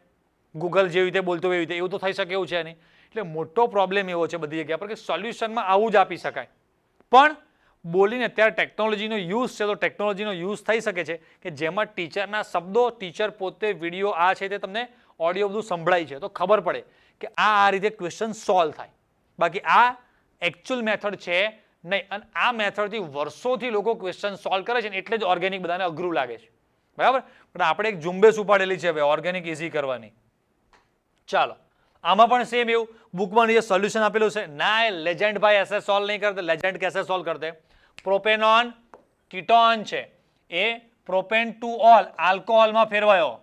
ગૂગલ જેવી રીતે બોલતો એવી રીતે. એવું તો થઈ શકે એવું છે નહીં. એટલે મોટો પ્રોબ્લેમ એવો છે બધી જગ્યા પર કે સોલ્યુશનમાં આવું જ આપી શકાય. પણ બોલીને અત્યારે ટેકનોલોજીનો યુઝ છે, તો ટેકનોલોજીનો યુઝ થઈ શકે છે કે જેમાં ટીચરના શબ્દો, ટીચર પોતે વિડીયો આ છે તે તમને ઓડિયો બધું સંભળાય છે, તો ખબર પડે કે આ રીતે ક્વેશ્ચન સોલ્વ થાય. બાકી આ એકચ્યુઅલ મેથડ છે નહીં. અને આ મેથડથી વર્ષોથી લોકો ક્વેશ્ચન સોલ્વ કરે છે ને, એટલે જ ઓર્ગેનિક બધાને અઘરું લાગે છે, બરાબર. પણ આપણે એક ઝુંબેશ ઉપાડેલી છે હવે ઓર્ગેનિક ઇઝી કરવાની. ચાલો, આમાં પણ સેમ એવું બુકમાં જે સોલ્યુશન આપેલું છે ના, એ લેજેન્ડ ભાઈ એસે સોલ્વ નહીં કરતે. લેજેન્ડ કેસે સોલ્વ કરતે? પ્રોપેનોન કીટોન છે, એ પ્રોપેન ટુ ઓલ આલ્કોહોલમાં ફેરવાયો.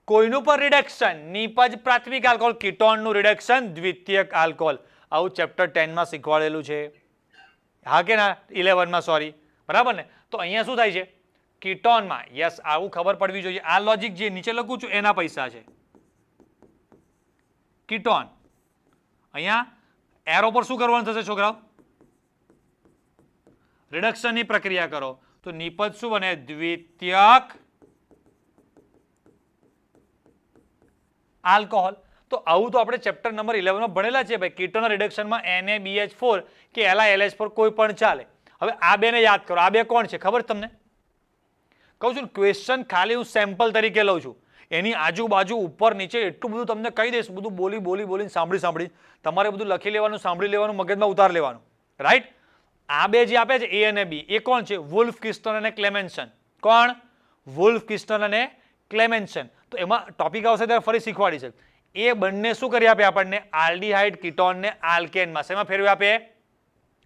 કોઈનું પર રિડક્શન, નિપજ પ્રાથમિક આલ્કોહોલ, કીટોનનું રિડક્શન દ્વિતીયક આલ્કોહોલ. આવું ચેપ્ટર 10 માં શીખવાડેલું છે. હા કે ના? 11 માં, સોરી, બરાબર ને? તો અહીંયા શું થાય છે? કીટોનમાં, યસ, આવું ખબર પડવી જોઈએ. આ લોજિક જે નીચે લખું છું એના પૈસા છે. કીટોન, અહીંયા એરો પર શું કરવાનું થશે છોકરાઓ? રિડક્શનની પ્રક્રિયા કરો તો નિપજ શું બને? દ્વિતીયક આલ્કોહોલ. તો આવું તો આપણે ચેપ્ટર નંબર 11 માં ભણેલા છે ભાઈ. કીટોનના રિડક્શનમાં NaBH4 કે LiLH4 કોઈ પણ ચાલે. હવે આ બેને યાદ કરો. આ બે કોણ છે ખબર તમને? કહું છું ક્વેશ્ચન ખાલી હું સેમ્પલ તરીકે લઉં છું. એની આજુબાજુ ઉપર નીચે એટલું બધું તમને કહી દઈશ, બધું બોલીને સાંભળી તમારે બધું લખી લેવાનું, સાંભળી લેવાનું, મગજમાં ઉતાર લેવાનું, રાઈટ? આ બે જે આપ્યા છે એ અને બી, એ કોણ છે? વુલ્ફ કિસ્ટન અને ક્લેમેન્સન. કોણ? વુલ્ફ કિસ્ટન અને ક્લેમેન્સન. તો એમાં ટોપિક આવશે ત્યારે ફરી શીખવાડી છે. એ બંને શું કરી આપે આપણને? આલ્ડીહાઇડ કીટોનને આલ્કેનમાં. શેમાં ફેરવી આપે?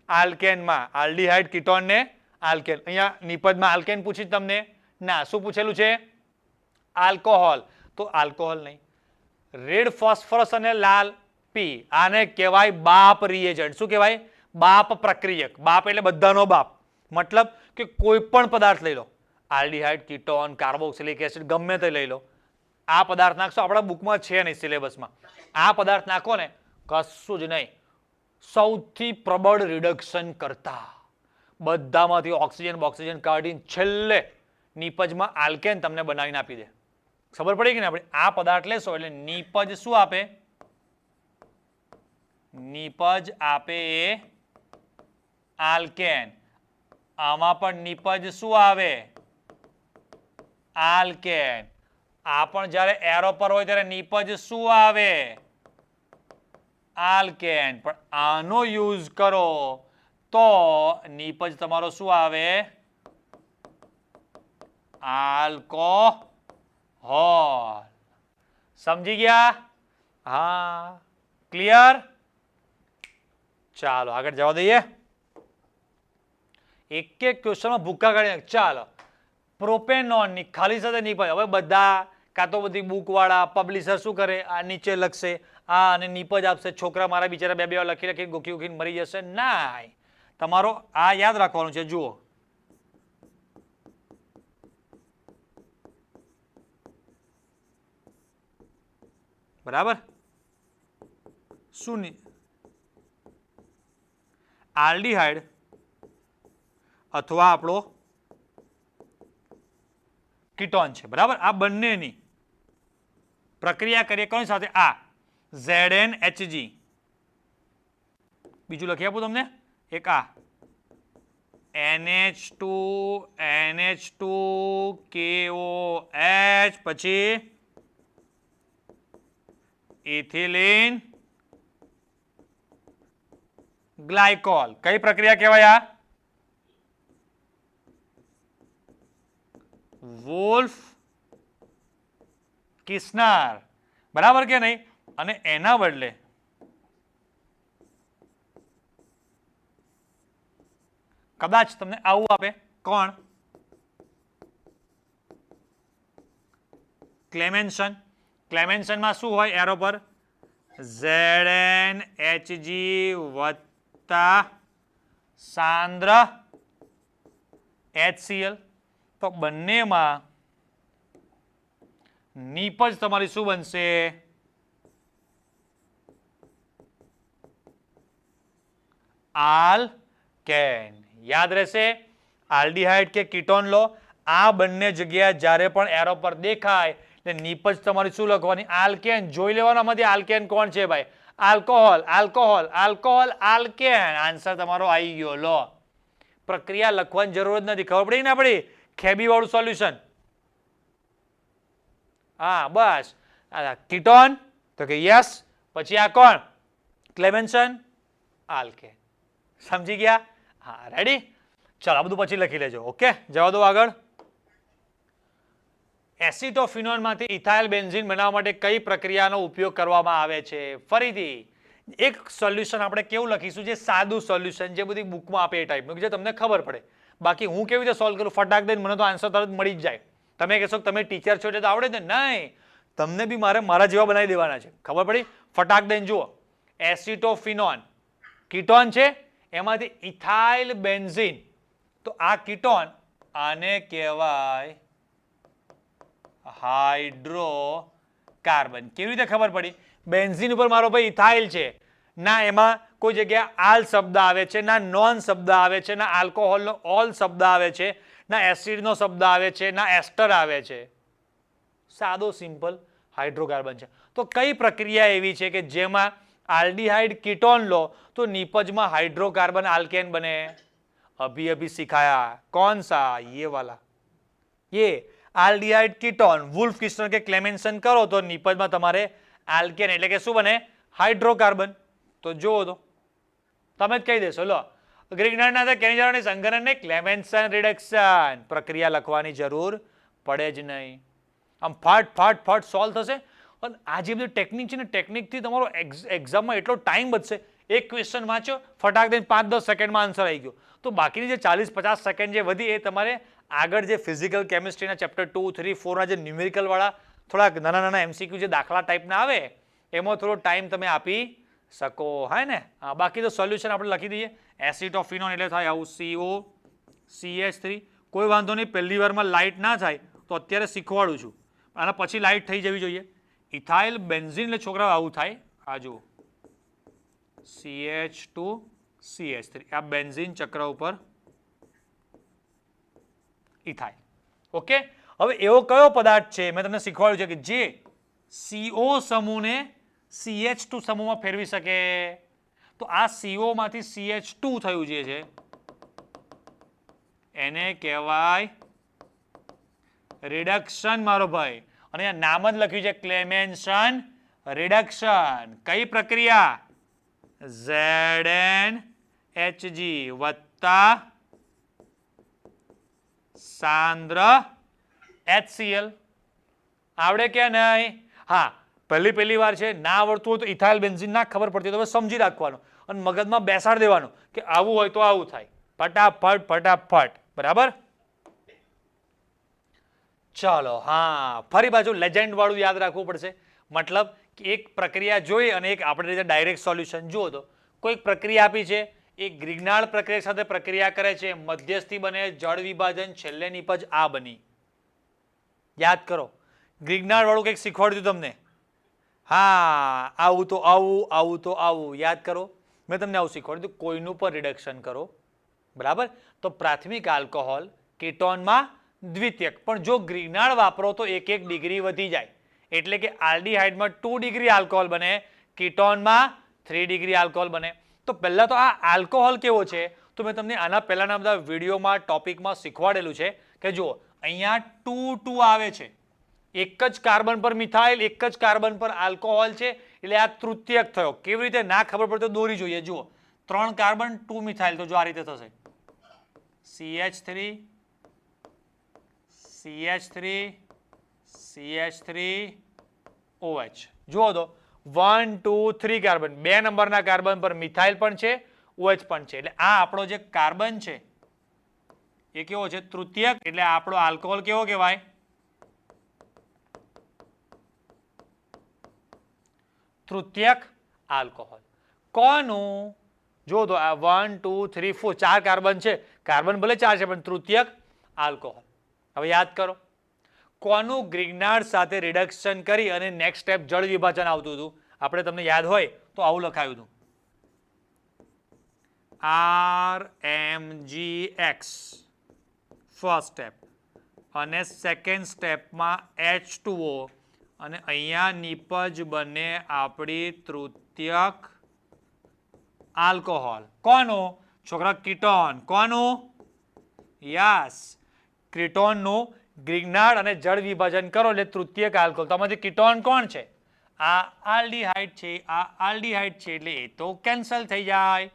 આલ્કેનમાં. આલ્ડીહાઇડ કીટોનને આલ્કેન. અહીંયા નિપજમાં આલ્કેન પૂછી તમને? ના. શું પૂછેલું છે? આલ્કોહોલ. તો આલ્કોહોલ નહીં. રેડ ફોસ્ફરસ અને લાલ પી, આને કહેવાય બાપ રિએજન્ટ. શું કહેવાય? બાપ પ્રક્રિયક. બાપ એટલે બધાનો બાપ. મતલબ કે કોઈ પણ પદાર્થ લઈ લો, આલ્ડીહાઇડ, કીટોન, કાર્બોક્સિલિક એસિડ, ગમે તે લઈ લો. આ પદાર્થ નાખશો, આપણા બુકમાં છે નહીં, સિલેબસમાં. આ પદાર્થ નાખો ને, કશું જ નહીં. સૌથી પ્રબળ રિડક્શન કરતા બધામાંથી ઓક્સિજન કાઢીને છેલ્લે નિપજમાં આલ્કેન તમને બનાવીને આપી દે. ખબર પડી કે ને? આપણે આ પદાર્થ લેશો એટલે નિપજ શું આપે? નિપજ આપે એ આલ્કેન. આમાં પણ નિપજ શું આવે? આલ્કેન. આ પણ જ્યારે એરો પર હોય ત્યારે નિપજ શું આવે? આલ્કેન. પણ આનો યુઝ કરો તો નિપજ તમારો શું આવે? આલ્કોહોલ. સમજી ગયા? હા, ક્લિયર? ચાલો આગળ જવા દઈએ. એક એક ક્વેશ્ચનમાં ભૂક્કા કાઢી. ચાલો, પ્રોપેનોનની ખાલી સાથે નિપજ. હવે બધા કાં તો બધી બુક વાળા પબ્લિશર શું કરે? આ નીચે લખશે, આ અને નિપજ આપશે. છોકરા મારા બિચારા બે વાર લખી ગોખીને મરી જશે. ના, તમારો આ યાદ રાખવાનું છે. જુઓ, બરાબર? શું? આલ્ડીહાઇડ અથવા આપણો કીટોન છે, બરાબર? આ બંનેની પ્રક્રિયા કરીએ કોની સાથે? આ ZnHg. બીજું લખી આપું તમને એક, આ NH2KOH, પછી ઇથિલિન ગ્લાયકોલ. કઈ પ્રક્રિયા કહેવાય? આ વુલ્ફ કિસ્નર, બરાબર કે નહીં? અને એના બદલે કદાચ તમને આવું આપે. કોણ? ક્લેમેન્સન. ક્લેમેન્સનમાં શું હોય એરો પર? ZnHg વત્તા સાંદ્ર HCl. તો બંનેમાં નિપજ તમારી શું બનશે? આલ્કેન. યાદ રહેશે? આલ્ડીહાઇડ કે કીટોન લો, આ બંને જગ્યાએ જ્યારે પણ એરો પર દેખાય એટલે નિપજ તમારી શું લખવાની? આલ્કેન. જોઈ લેવાનું આમાંથી આલ્કેન કોણ છે ભાઈ? Alcohol, alcohol, alcohol, alkane. Answer તમારો આવી ગયો. લો, પ્રક્રિયા લખવાની જરૂર જ નથી. ખબર પડી ને આપણી ખેબી વાળું સોલ્યુશન? હા, બસ. કીટોન તો કે યસ. પછી આ કોણ? ક્લેમેન્સન, આલ્કેન. સમજી ગયા? હા, રેડી? ચાલો, આ બધું પછી લખી લેજો. ઓકે, જવા દો આગળ. એસિટોફિનોનમાંથી ઇથાઇલ બેન્ઝીન બનાવવા માટે કઈ પ્રક્રિયાનો ઉપયોગ કરવામાં આવે છે? ફરીથી એક સોલ્યુશન આપણે કેવું લખીશું? જે સાદું સોલ્યુશન, જે બધી બુકમાં આપે એ ટાઈપનું, જે તમને ખબર પડે. બાકી હું કેવી રીતે સોલ્વ કરું? ફટાક દઈને મને તો આન્સર તરત મળી જ જાય. તમે કહેશો કે તમે ટીચર છો એટલે તો આવડે ને? નહીં, તમને બી મારા જેવા બનાવી દેવાના છે. ખબર પડી? ફટાક દઈને જુઓ. એસિટોફિનોન કીટોન છે, એમાંથી ઇથાઇલ બેન્ઝીન. તો આ કીટોન, આને કહેવાય હાઇડ્રોકાર્બન. કેવી રીતે ખબર પડી? બેન્ઝીન ઉપર મારો ભાઈ ઇથાઇલ છે, ના એમાં કોઈ જગ્યાએ આલ શબ્દ આવે છે, ના નોન શબ્દ આવે છે, ના આલ્કોહોલનો ઓલ શબ્દ આવે છે, ના એસિડનો શબ્દ આવે છે, ના એસ્ટર આવે છે. સાદો સિમ્પલ હાઇડ્રોકાર્બન છે. તો કઈ પ્રક્રિયા એવી છે કે જેમાં આલ્ડીહાઇડ કીટોન લો તો નિપજમાં हाइड्रोकार्बन आल्केन बने? अभी अभी सिखाया. कौन सा? ये वाला. ये આલ્ડિહાઇડ કીટોન વુલ્ફ ક્રિસ્ટલ કે ક્લેમેન્સન કરો તો નિપજમાં તમારે આલ્કેન એટલે કે શું બને હાઇડ્રોકાર્બન. તો જુઓ તો તમે જ કહી દેશો. લો ગ્રિગ્નાર્ડના કેનિઝારોની સંઘનનને ક્લેમેન્સન રિડક્શન પ્રક્રિયા લખવાની જરૂર પડે જ નહીં. આમ ફાટ ફાટ ફાટ સોલ્વ થશે. અને આ જે બધી ટેકનિક છે ને ટેકનિકથી તમારો એક્ઝામમાં એટલો ટાઈમ બચશે. એક ક્વેશ્ચન વાંચો ફટાક દઈને 5-10 સેકન્ડમાં આન્સર આવી ગયો. તો બાકીની જે 40-50 સેકન્ડ જે વધી એ તમારે આગળ જે ફિઝિકલ કેમિસ્ટ્રીના ચેપ્ટર 2, 3, 4ના જે ન્યુમેરિકલ વાળા થોડાક નાના નાના MCQ જે દાખલા ટાઈપના આવે એમાં થોડો ટાઈમ તમે આપી શકો. હા ને. બાકી તો સોલ્યુશન આપણે લખી દઈએ. એસિટોફિનોન એટલે થાય આવું COCH3. કોઈ વાંધો નહીં, પહેલી વારમાં લાઇટ ના થાય તો અત્યારે શીખવાડું છું. આના પછી લાઇટ થઈ જવી જોઈએ. ઇથાઇલ બેન્ઝીન એટલે છોકરાઓ આવું થાય. આ જુઓ CH2CH3 આ બેન્ઝીન ચક્ર ઉપર ઇથાઇલ. ઓકે. હવે એવો કયો પદાર્થ છે મેં તમને શીખવાડ્યું છે કે જે CO સમૂહને CH2 સમૂહમાં ફેરવી શકે. તો આ CO માંથી CH2 થયું જે છે એને કહેવાય રિડક્શન મારો ભાઈ. અને આ નામ જ લખ્યું છે ક્લેમેન્સન રિડક્શન. કઈ પ્રક્રિયા? ZnHG વત્તા સાંદ્ર HCl. આવડે કે નહીં? હા, પહેલી વાર છે. ના આવડતું હોય તો ઇથાઇલ બેન્ઝીન ના ખબર પડતી તો સમજી રાખવાનું અને મગજમાં બેસાડી દેવાનું કે આવું હોય તો આવું થાય. ફટાફટ ફટાફટ. બરાબર. ચાલો. હા, ફરી પાછું લેજેન્ડ વાળું યાદ રાખવું પડશે. મતલબ કે એક પ્રક્રિયા જોઈ અને એક આપણે રીતે ડાયરેક્ટ સોલ્યુશન જુઓ તો કોઈક પ્રક્રિયા આપી છે, એક ગ્રિગ્નાર્ડ પ્રક્રિયા સાથે પ્રક્રિયા કરે છે, મધ્યસ્થી બને જળ વિભાજન, છેલ્લે નિપજ આ બની. યાદ કરો ગ્રિગ્નાર્ડ વાળું કંઈક શીખવાડ્યું તમને. હા, આવું તો આવું, આવું તો આવું. યાદ કરો મેં તમને આવું શીખવાડ્યું કોઈનું પર રિડક્શન કરો. બરાબર. તો પ્રાથમિક આલ્કોહોલ કીટોનમાં દ્વિતીયક, પણ જો ગ્રિગ્નાર્ડ વાપરો તો 1 ડિગ્રી વધી જાય. એટલે કે આલ્ડિહાઇડમાં 2 ડિગ્રી આલ્કોહોલ બને, કીટોનમાં 3 ડિગ્રી આલ્કોહોલ બને. તો પહેલા તો આ આલ્કોહોલ કેવો છે તો મેં તમને આના પહેલાના બધા વિડીયોમાં ટોપિકમાં શીખવાડેલું છે કે જુઓ અહીંયા 2 આવે છે. એક જ કાર્બન પર મિથાઇલ, એક જ કાર્બન પર આલ્કોહોલ છે એટલે આ તૃતીયક થયો. કેવી રીતે ના ખબર પડે તો દોરી જોઈએ. જુઓ 3 કાર્બન 2 મિથાઇલ તો જો આ રીતે થશે CH3 CH3 CH3 OH. જુઓ તો 1 2 3 કાર્બન, 2 નંબરના કાર્બન પર મિથાઇલ પણ છે, OH પણ છે. એટલે આ આપણો જે કાર્બન છે એ કેવો છે? તૃતીયક. એટલે આપણો આલ્કોહોલ કેવો કહેવાય? તૃતીયક આલ્કોહોલ. કોનું? જો તો આ 1 2 3 4 4 કાર્બન છે. કાર્બન ભલે 4 છે પણ તૃતીયક આલ્કોહોલ. હવે યાદ કરો કોનું ગ્રિગ્નાર્ડ સાથે રિડક્શન કરી અને નેક્સ્ટ સ્ટેપ જળ વિભાજન આવતું હતું. આપણે તમને યાદ હોય તો આવું લખાયું હતું RMGX ફર્સ્ટ સ્ટેપ અને સેકન્ડ સ્ટેપમાં H2O અને અહીંયા નિપજ બને આપણી તૃતીયક આલ્કોહોલ. કોનું? છોકરા કીટોન. કોનું? યસ, કીટોનનું ગ્રિગ્નાર્ડ અને જળ વિભાજન કરો એટલે તૃતીયક આલ્કોહોલ. તો આમાંથી કીટોન કોણ છે? આ આલ્ડિહાઇડ છે, આ આલ્ડિહાઇડ છે એટલે એ તો કેન્સલ થઈ જાય.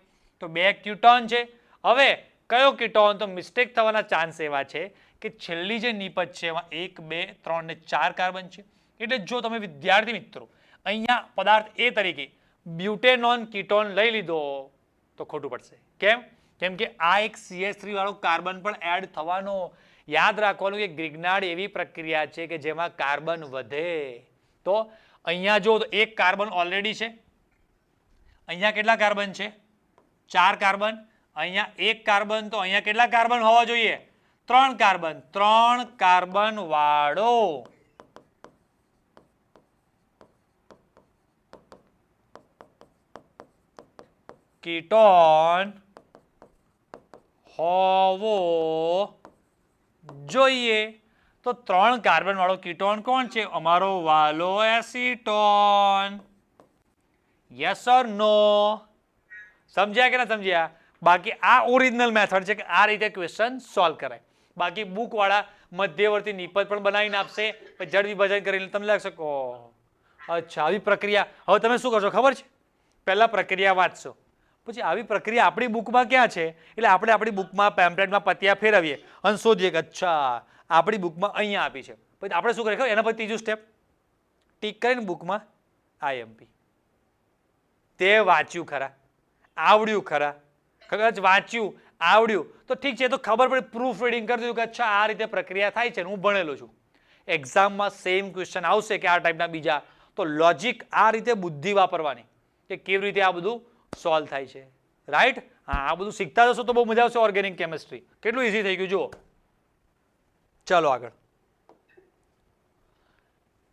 તો 2 કીટોન છે. હવે કયો કીટોન? તો મિસ્ટેક થવાના ચાન્સ એવા છે કે છેલ્લી જે નિપજ છે એમાં 1 2 3 ને 4 કાર્બન છે. એટલે જો તમે વિદ્યાર્થી મિત્રો અહીંયા પદાર્થ એ તરીકે બ્યુટેનોન કીટોન લઈ લીધો તો ખોટું પડશે. કેમ? કેમ કે આ એક CH3 વાળો કાર્બન પણ એડ થવાનો. યાદ રાખવાનું કે ગ્રિગ્નાર્ડ એવી પ્રક્રિયા છે કે જેમાં કાર્બન વધે. તો અહીંયા જો તો 1 કાર્બન ઓલરેડી છે. અહીંયા કેટલા કાર્બન છે? 4 કાર્બન. અહીંયા 1 કાર્બન. તો અહીંયા કેટલા કાર્બન હોવા જોઈએ? 3 કાર્બન. 3 કાર્બન વાળો કીટોન હોવો જોઈએ. તો 3 કાર્બન વાળો કીટોન કોણ છે? અમારો વાલો એસિટોન. યસ ઓર નો? સમજ્યા કે ના સમજ્યા? બાકી આ ઓરિજિનલ મેથડ છે કે આ રીતે ક્વેશ્ચન સોલ્વ કરાય. બાકી બુક વાળા મધ્યવર્તી નિપજ પણ બનાવીને આપશે, જડ વિભાજન કરીને તમને લાગશે ઓહ અચ્છા આવી પ્રક્રિયા. હવે તમે શું કરશો ખબર છે, પહેલા પ્રક્રિયા વાંચશો, પછી આવી પ્રક્રિયા આપણી બુકમાં ક્યાં છે એટલે આપણે આપણી બુકમાં પેમ્પલેટમાં પત્યા ફેરવીએ અને શોધીએ કે અચ્છા આપણી બુકમાં અહીંયા આપી છે. પછી આપણે શું કરીએ એના પછી ત્રીજું સ્ટેપ ટીક કરીને બુકમાં આઈએમપી. તે વાંચ્યું ખરા, આવડ્યું ખરા, કદાચ વાંચ્યું આવડ્યું તો ઠીક છે, તો ખબર પડે પ્રૂફ રીડિંગ કરી દીધું કે અચ્છા આ રીતે પ્રક્રિયા થાય છે, હું ભણેલો છું. એક્ઝામમાં સેમ ક્વેશ્ચન આવશે કે આ ટાઈપના બીજા, તો લોજિક આ રીતે બુદ્ધિ વાપરવાની કે કેવી રીતે આ બધું સોલ્વ થાય છે. રાઈટ? હા, આ બધું શીખતા જશો તો બહુ મજા આવશે. ઓર્ગેનિક કેમિસ્ટ્રી કેટલું ઇઝી થઈ ગયું જુઓ. ચાલો આગળ.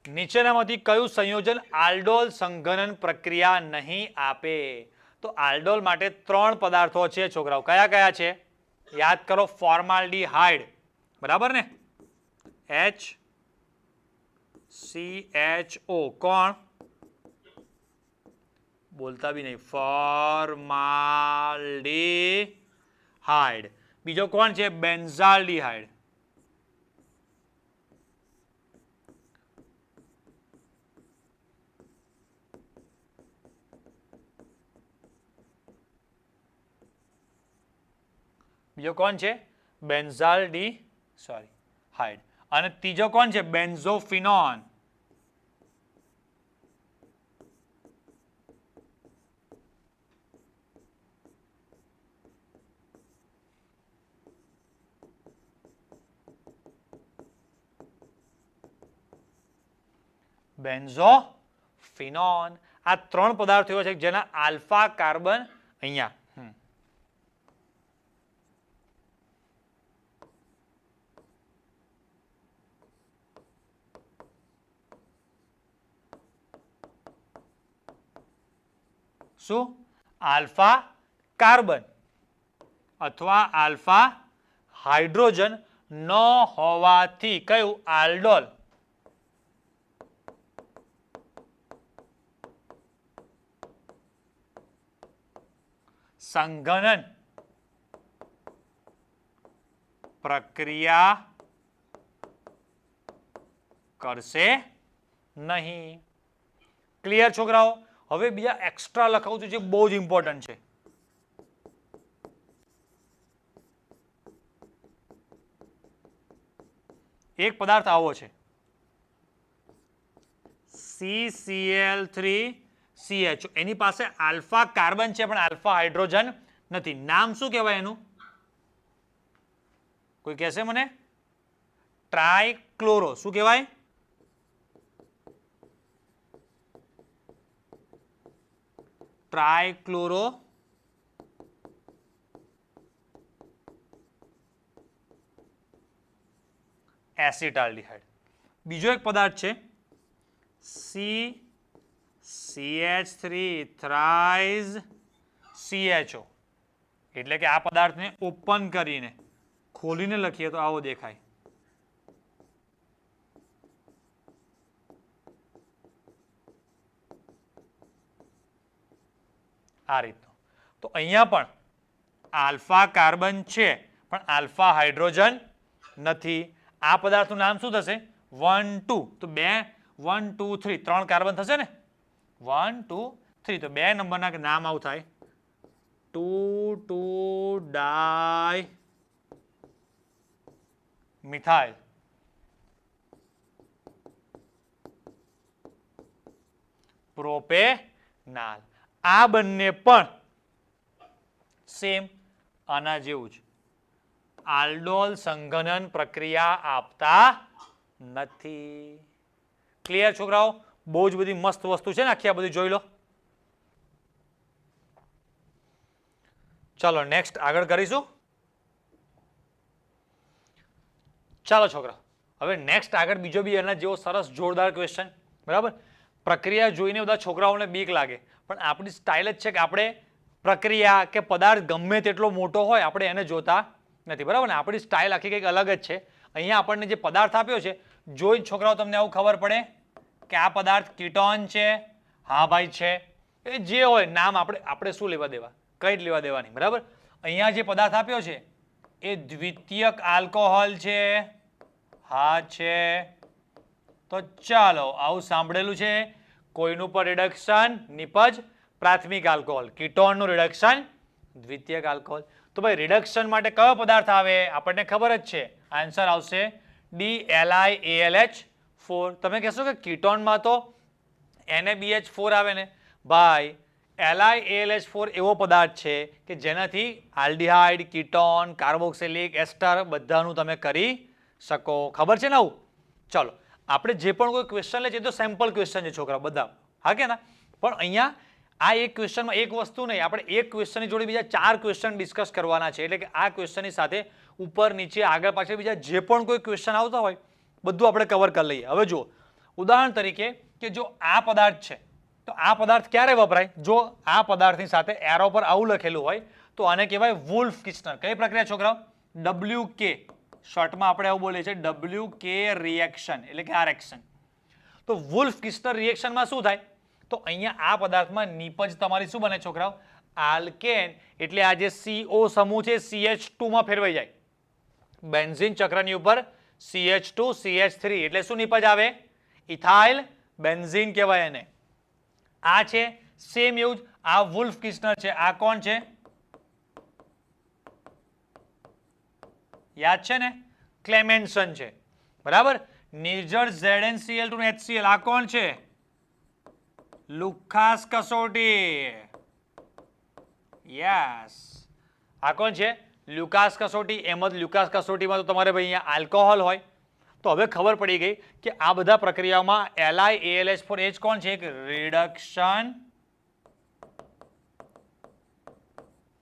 નીચેનામાંથી કયું સંયોજન આલ્ડોલ સંઘનન પ્રક્રિયા નહીં આપે? તો આલ્ડોલ માટે 3 પદાર્થો છે છોકરાઓ. કયા કયા છે યાદ કરો. ફોર્માલ્ડીહાઇડ, બરાબર ને, HCHO. કોણ બોલતા બી નહીં, ફોર્માલ્ડીહાઇડ. બીજો કોણ છે? બેન્ઝાલ્ડીહાઇડ. બીજો કોણ છે? હાઇડ. અને ત્રીજો કોણ છે? બેન્ઝોફિનોન. બેન્ઝોફિનોન. આ 3 પદાર્થો એવા છે જેના આલ્ફા કાર્બન અહીંયા. શું? આલ્ફા કાર્બન અથવા આલ્ફા હાઇડ્રોજન ન હોવાથી કયું? આલ્ડોલ. સંઘનન પ્રક્રિયા કરશે નહીં. ક્લિયર છોકરાઓ? હવે બીજા એક્સ્ટ્રા લખાવું છું જે બહુ જ ઇમ્પોર્ટન્ટ છે. એક પદાર્થ આવો છે CCl3CHO. એની પાસે આલ્ફા કાર્બન છે પણ આલ્ફા હાઇડ્રોજન નથી. નામ શું કહેવાય એનું? કોઈ કહેશે મને? ટ્રાયક્લોરો. શું કહેવાય? ટ્રાયક્લોરો એસિટાલ્ડિહાઇડ. બીજો એક પદાર્થ છે CH3 થ્રાઇઝ CHO. એટલે કે આ પદાર્થને ઓપન કરીને ખોલીને લખીએ તો આવો દેખાય. આ રીતનો. તો અહીંયા પણ આલ્ફા કાર્બન છે પણ આલ્ફા હાઇડ્રોજન નથી. આ પદાર્થનું નામ શું થશે? 1 2. તો 2 1 2 3 3 કાર્બન થશે ને? 1 2 3. તો 2 નંબરના નામ આવું થાય 2 2 ડાય મિથાઇલ. પ્રોપેનાલ. આ બંને પણ સેમ આના જેવું જ આલ્ડોલ સંઘનન પ્રક્રિયા આપતા નથી. ક્લિયર છોકરાઓ? બહુ જ બધી મસ્ત વસ્તુ છે ને આખી, આ બધી જોઈ લો. ચાલો નેક્સ્ટ આગળ કરીશું. ચાલો છોકરા, હવે નેક્સ્ટ આગળ બીજો બી એના જેવો સરસ જોરદાર ક્વેશ્ચન. બરાબર? પ્રક્રિયા જોઈને બધા છોકરાઓને બીક લાગે પણ આપણી સ્ટાઇલ જ છે કે આપણે પ્રક્રિયા કે પદાર્થ ગમે તેટલો મોટો હોય આપણે એને જોતા નથી. બરાબર ને? આપણી સ્ટાઇલ આખી કંઈક અલગ જ છે. અહીંયા આપણને જે પદાર્થ આપ્યો છે જોઈ છોકરાઓ તમને આવું ખબર પડે કે આ પદાર્થ કીટોન છે. હા ભાઈ છે. એ જે હોય નામ આપણે શું લેવા દેવા? કંઈ જ લેવા દેવા નહીં. બરાબર? અહીંયા જે પદાર્થ આપ્યો છે એ દ્વિતીયક આલ્કોહોલ છે? હા છે. તો ચાલો, આવું સાંભળેલું છે કોઈનું પર રિડક્શન નિપજ પ્રાથમિક આલ્કોહોલ, કીટોનનું રિડક્શન દ્વિતીયક આલ્કોહોલ. તો ભાઈ રિડક્શન માટે કયો પદાર્થ આવે? આપણને ખબર જ છે, આન્સર આવશે DLiAlH4. તમે કહેશો કે કીટોનમાં તો NaBH4 આવે ને? ભાઈ LiAlH4 એવો પદાર્થ છે કે જેનાથી આલ્ડિહાઇડ, કીટોન, કાર્બોક્સિલિક એસ્ટર બધાનું તમે કરી શકો. ખબર છે ને આવું? ચાલો, આપણે જે પણ કોઈ ક્વેશ્ચન લે છે તો સેમ્પલ ક્વેશ્ચન છે છોકરા બધા, હા કે ના? પણ અહીંયા આ એક ક્વેશ્ચનમાં એક વસ્તુ નહીં, આપણે એક ક્વેશ્ચનની જોડે બીજા 4 ક્વેશ્ચન ડિસ્કસ કરવાના છે. એટલે કે આ ક્વેશ્ચનની સાથે ઉપર નીચે આગળ પાછળ બીજા જે પણ કોઈ ક્વેશ્ચન આવતા હોય બધું આપણે કવર કરી લઈએ. હવે જુઓ, ઉદાહરણ તરીકે કે જો આ પદાર્થ છે તો આ પદાર્થ ક્યારે વપરાય? જો આ પદાર્થની સાથે એરો પર આવું લખેલું હોય તો આને કહેવાય વુલ્ફ કિસ્નર. કઈ પ્રક્રિયા છોકરાઓ? WK, શોર્ટમાં આપણે આવું બોલીએ છીએ WK રિએક્શન, એટલે કે આ રિએક્શન. તો વુલ્ફ કિસ્નર રિએક્શનમાં શું થાય? તો અહીંયા આ પદાર્થમાં નિપજ તમારી શું બને છોકરાઓ? આલ્કેન. એટલે આ જે CO સમૂહ છે CH2 માં ફેરવાઈ જાય. બેન્ઝીન ચક્રની ઉપર CH2 CH3 એટલે શું નિપજ આવે? ઇથાઇલ બેન્ઝીન કહેવાય એને. આ છે સેમ એવું જ, આ વુલ્ફ કિસ્નર છે. આ કોણ છે? યાદ છે ને? ક્લેમેન્સન છે, બરાબર. નિર્જળ ZnCl2 ને HCl, આ કોણ છે? લુકાસ કસોટી. યસ, આ કોણ છે? લ્યુકાસ કસોટી. એમ જ લ્યુકાસ કસોટીમાં તો તમારે ભાઈ અહીંયા આલ્કોહોલ હોય. તો હવે ખબર પડી ગઈ કે આ બધા પ્રક્રિયાઓમાં LiAlH4 કોણ છે? એક રિડક્શન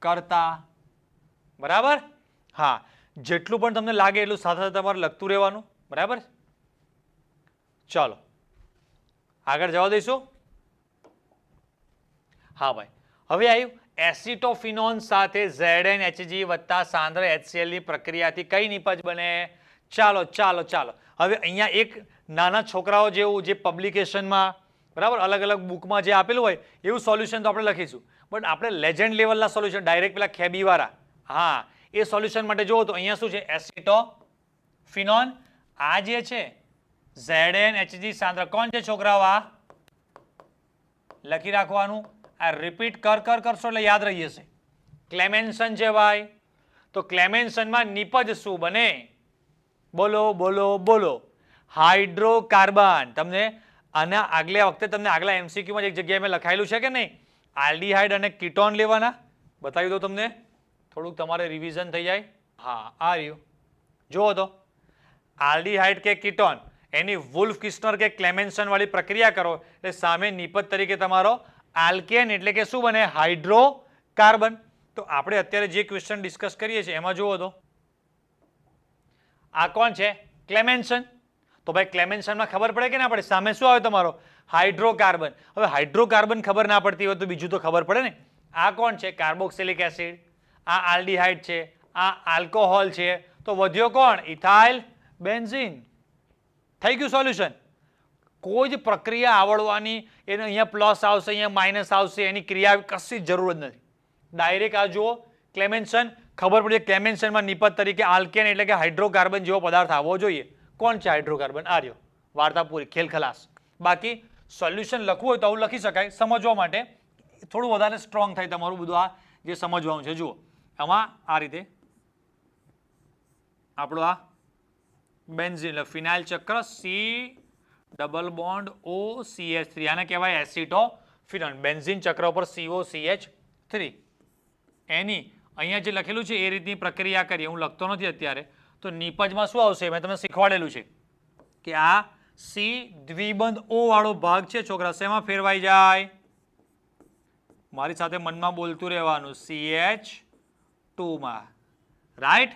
કરતા, બરાબર. હા, જેટલું પણ તમને લાગે એટલું સાથે સાથે તમારે લખતું રહેવાનું, બરાબર. ચાલો આગળ જવા દઈશું. હા ભાઈ, હવે આવ્યું એસિટોફિનોન સાથે ZnHg વત્તા સાંદ્ર HCl ની પ્રક્રિયાથી કઈ નિપજ બને? ચાલો ચાલો ચાલો, હવે અહીંયા એક નાના છોકરાઓ જેવું જે પબ્લિકેશનમાં, બરાબર, અલગ અલગ બુકમાં જે આપેલું હોય એવું સોલ્યુશન તો આપણે લખીશું. બટ આપણે લેજન્ડ લેવલના સોલ્યુશન ડાયરેક્ટ પેલા ખેબીવાળા, હા, એ સોલ્યુશન માટે જુઓ તો અહીંયા શું છે? એસિટોફિનોન. આ જે છે ZnHg સાંદ્ર કોણ છે છોકરાઓ? આ લખી રાખવાનું. આ રિપીટ કરશો એટલે યાદ રહી જશે. ક્લેમેન્સન છે ભાઈ. તો ક્લેમેન્સનમાં નિપજ શું બને? બોલો બોલો બોલો. હાઇડ્રોકાર્બન. તમને આના આગલા વખતે તમને આગલા MCQ માં એક જગ્યાએ મેં લખાયેલું છે કે નહીં? આલ્ડિહાઇડ અને કીટોન લેવાના. બતાવી દો તમને, થોડુંક તમારે રિવિઝન થઈ જાય. હા, આ રહ્યું, જુઓ તો. આલ્ડિહાઇડ કે કીટોન એની વુલ્ફ કિસ્નર કે ક્લેમેન્સન વાળી પ્રક્રિયા કરો એટલે સામે નિપજ તરીકે તમારો આલ્કેન એટલે કે શું બને? હાઇડ્રોકાર્બન. તો આપણે અત્યારે જે ક્વેશ્ચન ડિસ્કસ કરીએ છીએ એમાં જુઓ તો આ કોણ છે? ક્લેમેન્સન. તો ભાઈ ક્લેમેન્સનમાં ખબર પડે કે ના પડે? સામે શું આવે તમારો? હાઇડ્રોકાર્બન. હવે હાઇડ્રોકાર્બન ખબર ના પડતી હોય તો બીજું તો ખબર પડે ને. આ કોણ છે? Carboxylic acid. આ આલ્ડિહાઇડ છે, આ આલ્કોહોલ છે. તો વધ્યો કોણ? Ethyl benzene. થઈ ગયું સોલ્યુશન. કોઈ જ પ્રક્રિયા આવડવાની, એને અહીંયા પ્લસ આવશે, અહીંયા માઇનસ આવશે, એની ક્રિયા કશી જ જરૂર જ નથી. ડાયરેક્ટ આ જુઓ, ક્લેમેન્સન ખબર પડી. ક્લેમેન્સનમાં નિપજ તરીકે આલ્કેન એટલે કે હાઇડ્રોકાર્બન જેવો પદાર્થ આવવો જોઈએ. કોણ છે હાઇડ્રોકાર્બન? આ રહ્યો. વાર્તા પૂરી, ખેલ ખલાસ. બાકી સોલ્યુશન લખવું હોય તો આવું લખી શકાય. સમજવા માટે થોડું વધારે સ્ટ્રોંગ થાય તમારું બધું આ જે સમજવાનું છે. જુઓ, આમાં આ રીતે આપણું આ બેન્ઝીન એટલે ફિનાઇલ ચક્ર, C ડબલ બોન્ડ OCH3, આને કહેવાય એસિટોફિનોન. બેન્ઝીન ચક્ર ઉપર COCH3. એની અહીંયા જે લખેલું છે એ રીતની પ્રક્રિયા કરીએ. હું લખતો નથી અત્યારે. તો નિપજમાં શું આવશે? મેં તમને શીખવાડેલું છે કે આ C દ્વિબંધ O વાળો ભાગ છે છોકરા, શેમાં ફેરવાઈ જાય? મારી સાથે મનમાં બોલતું રહેવાનું, CH2 માં, રાઈટ?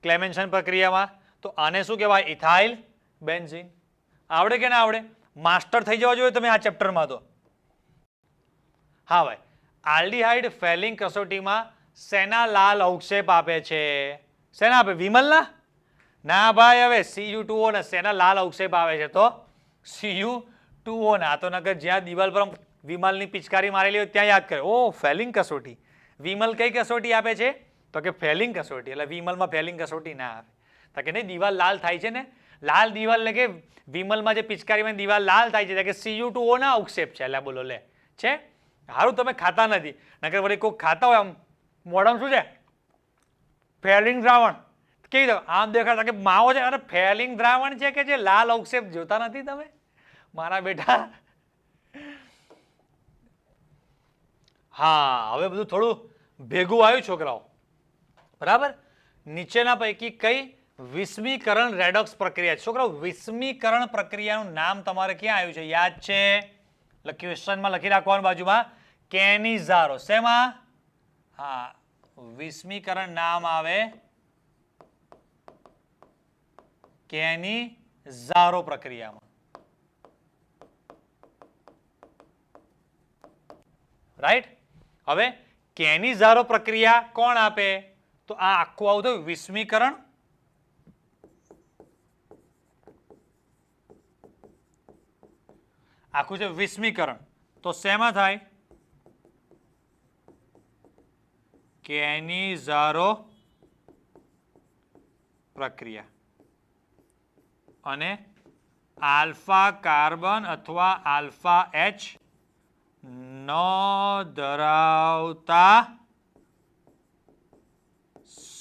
ક્લેમેન્સન પ્રક્રિયામાં. તો આને શું કહેવાય? Ethyl benzene. આવડે કે ના આવડે? માસ્ટર થઈ જવા જોઈએ તમે આ ચેપ્ટરમાં તો. હા ભાઈ, આલ્ડિહાઇડ ફેલિંગ કસોટીમાં શેના લાલ અવક્ષેપ આપે છે? શેના આપે? વિમલના? ના ભાઈ, હવે Cu2O ના. શેના લાલ અવક્ષેપ આવે છે? તો Cu2O ના. તો નકર જ્યાં દિવાલ પર વિમલની પિચકારી મારેલી હોય ત્યાં યાદ કરે. ઓ, ફેલિંગ કસોટી. વિમલ કઈ કસોટી આપે છે? તો કે ફેલિંગ કસોટી, એટલે વિમલમાં ફેલિંગ કસોટી ના આવે. તો કે નહીં દિવાલ લાલ થાય છે ને, લાલ દિવાલ એટલે કે વિમલમાં જે પિચકારીમાં દિવાલ લાલ થાય છે કે Cu2O ના અવક્ષેપ છે. એટલે બોલો લે છે સારું તમે ખાતા નથી, નકર વળી કોઈ ખાતા હોય આમ મોઢામાં શું છે ફેલિંગ દ્રાવણ કેવી દો આમ દેખાતા કે માવો છે, અરે ફેલિંગ દ્રાવણ છે કે જે લાલ અવક્ષેપ જોતા નથી તમે મારા બેટા. હા હવે બધું થોડું ભેગું આવ્યું છોકરાઓ, બરાબર. નીચેના પૈકી કઈ વિસ્મીકરણ રેડોક્સ પ્રક્રિયા છે? છોકરાઓ વિસ્મીકરણ પ્રક્રિયાનું નામ તમારે ક્યાં આવ્યું છે? યાદ છે? ક્વેશ્ચનમાં લખી રાખવાનું બાજુમાં કેનિઝારો. શેમાં? હા વિસ્મીકરણ નામ આવે કેનિઝારો પ્રક્રિયામાં, રાઈટ. હવે કેનિઝારો પ્રક્રિયા કોણ આપે? તો આ આખું આવતું વિસ્મીકરણ, આખું છે વિસ્મીકરણ. તો શેમાં થાય? કેનિઝારો પ્રક્રિયા. અને આલ્ફા કાર્બન અથવા આલ્ફા H ન ધરાવતા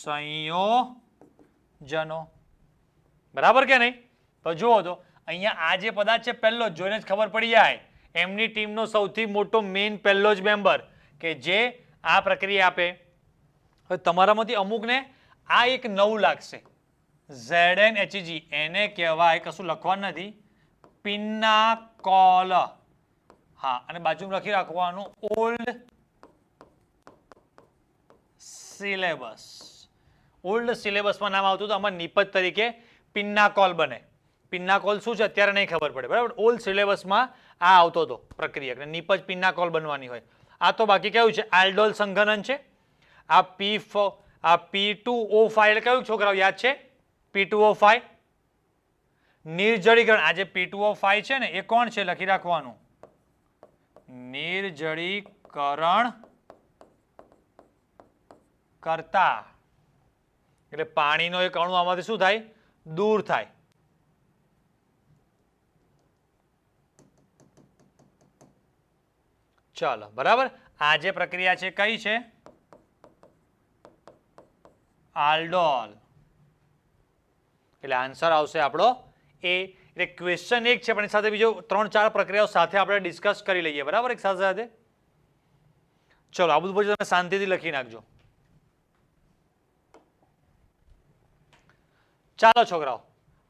સંયોજનો, બરાબર કે નહીં? તો જુઓ તો અહીંયા આ જે પદાર્થ છે પહેલો જોઈને જ ખબર પડી જાય એમની ટીમનો સૌથી મોટો મેઇન પહેલો જ મેમ્બર કે જે આ પ્રક્રિયા આપે. હવે તમારામાંથી અમુકને આ એક નવું લાગશે ZnHg, એને કહેવાય કશું લખવાનું નથી પિન્નાકોલ. હા અને બાજુમાં લખી રાખવાનું ઓલ્ડ સિલેબસ. ઓલ્ડ સિલેબસમાં નામ આવતું તો આમાં નિપજ તરીકે પિન્નાકોલ બને. પિન્નાકોલ શું છે અત્યારે નહીં ખબર પડે, બરાબર. ઓલ્ડ સિલેબસમાં આ આવતો હતો પ્રક્રિયા, નિપજ પિન્નાકોલ બનવાની હોય. આ તો બાકી કયું છે? આલ્ડોલ સંઘનન છે. આ P2O5 એટલે કયું છોકરાઓ યાદ છે? P2O5 નિર્જળીકરણ. આ જે P2O5 છે ને એ કોણ છે? લખી રાખવાનું નિર્જળીકરણ કરતા, એટલે પાણીનો એક અણુ આમાંથી શું થાય? દૂર થાય. ચાલો બરાબર. આ જે પ્રક્રિયા છે કઈ છે? આલ્ડોલ. એટલે આન્સર આવશે આપણો એ. એટલે ક્વેશ્ચન એક છે પણ સાથે બીજો 3-4 પ્રક્રિયાઓ સાથે આપણે ડિસ્કસ કરી લઈએ, બરાબર એક સાથે સાથે. ચલો આ બધું પછી તમે શાંતિથી લખી નાખજો. ચાલો છોકરાઓ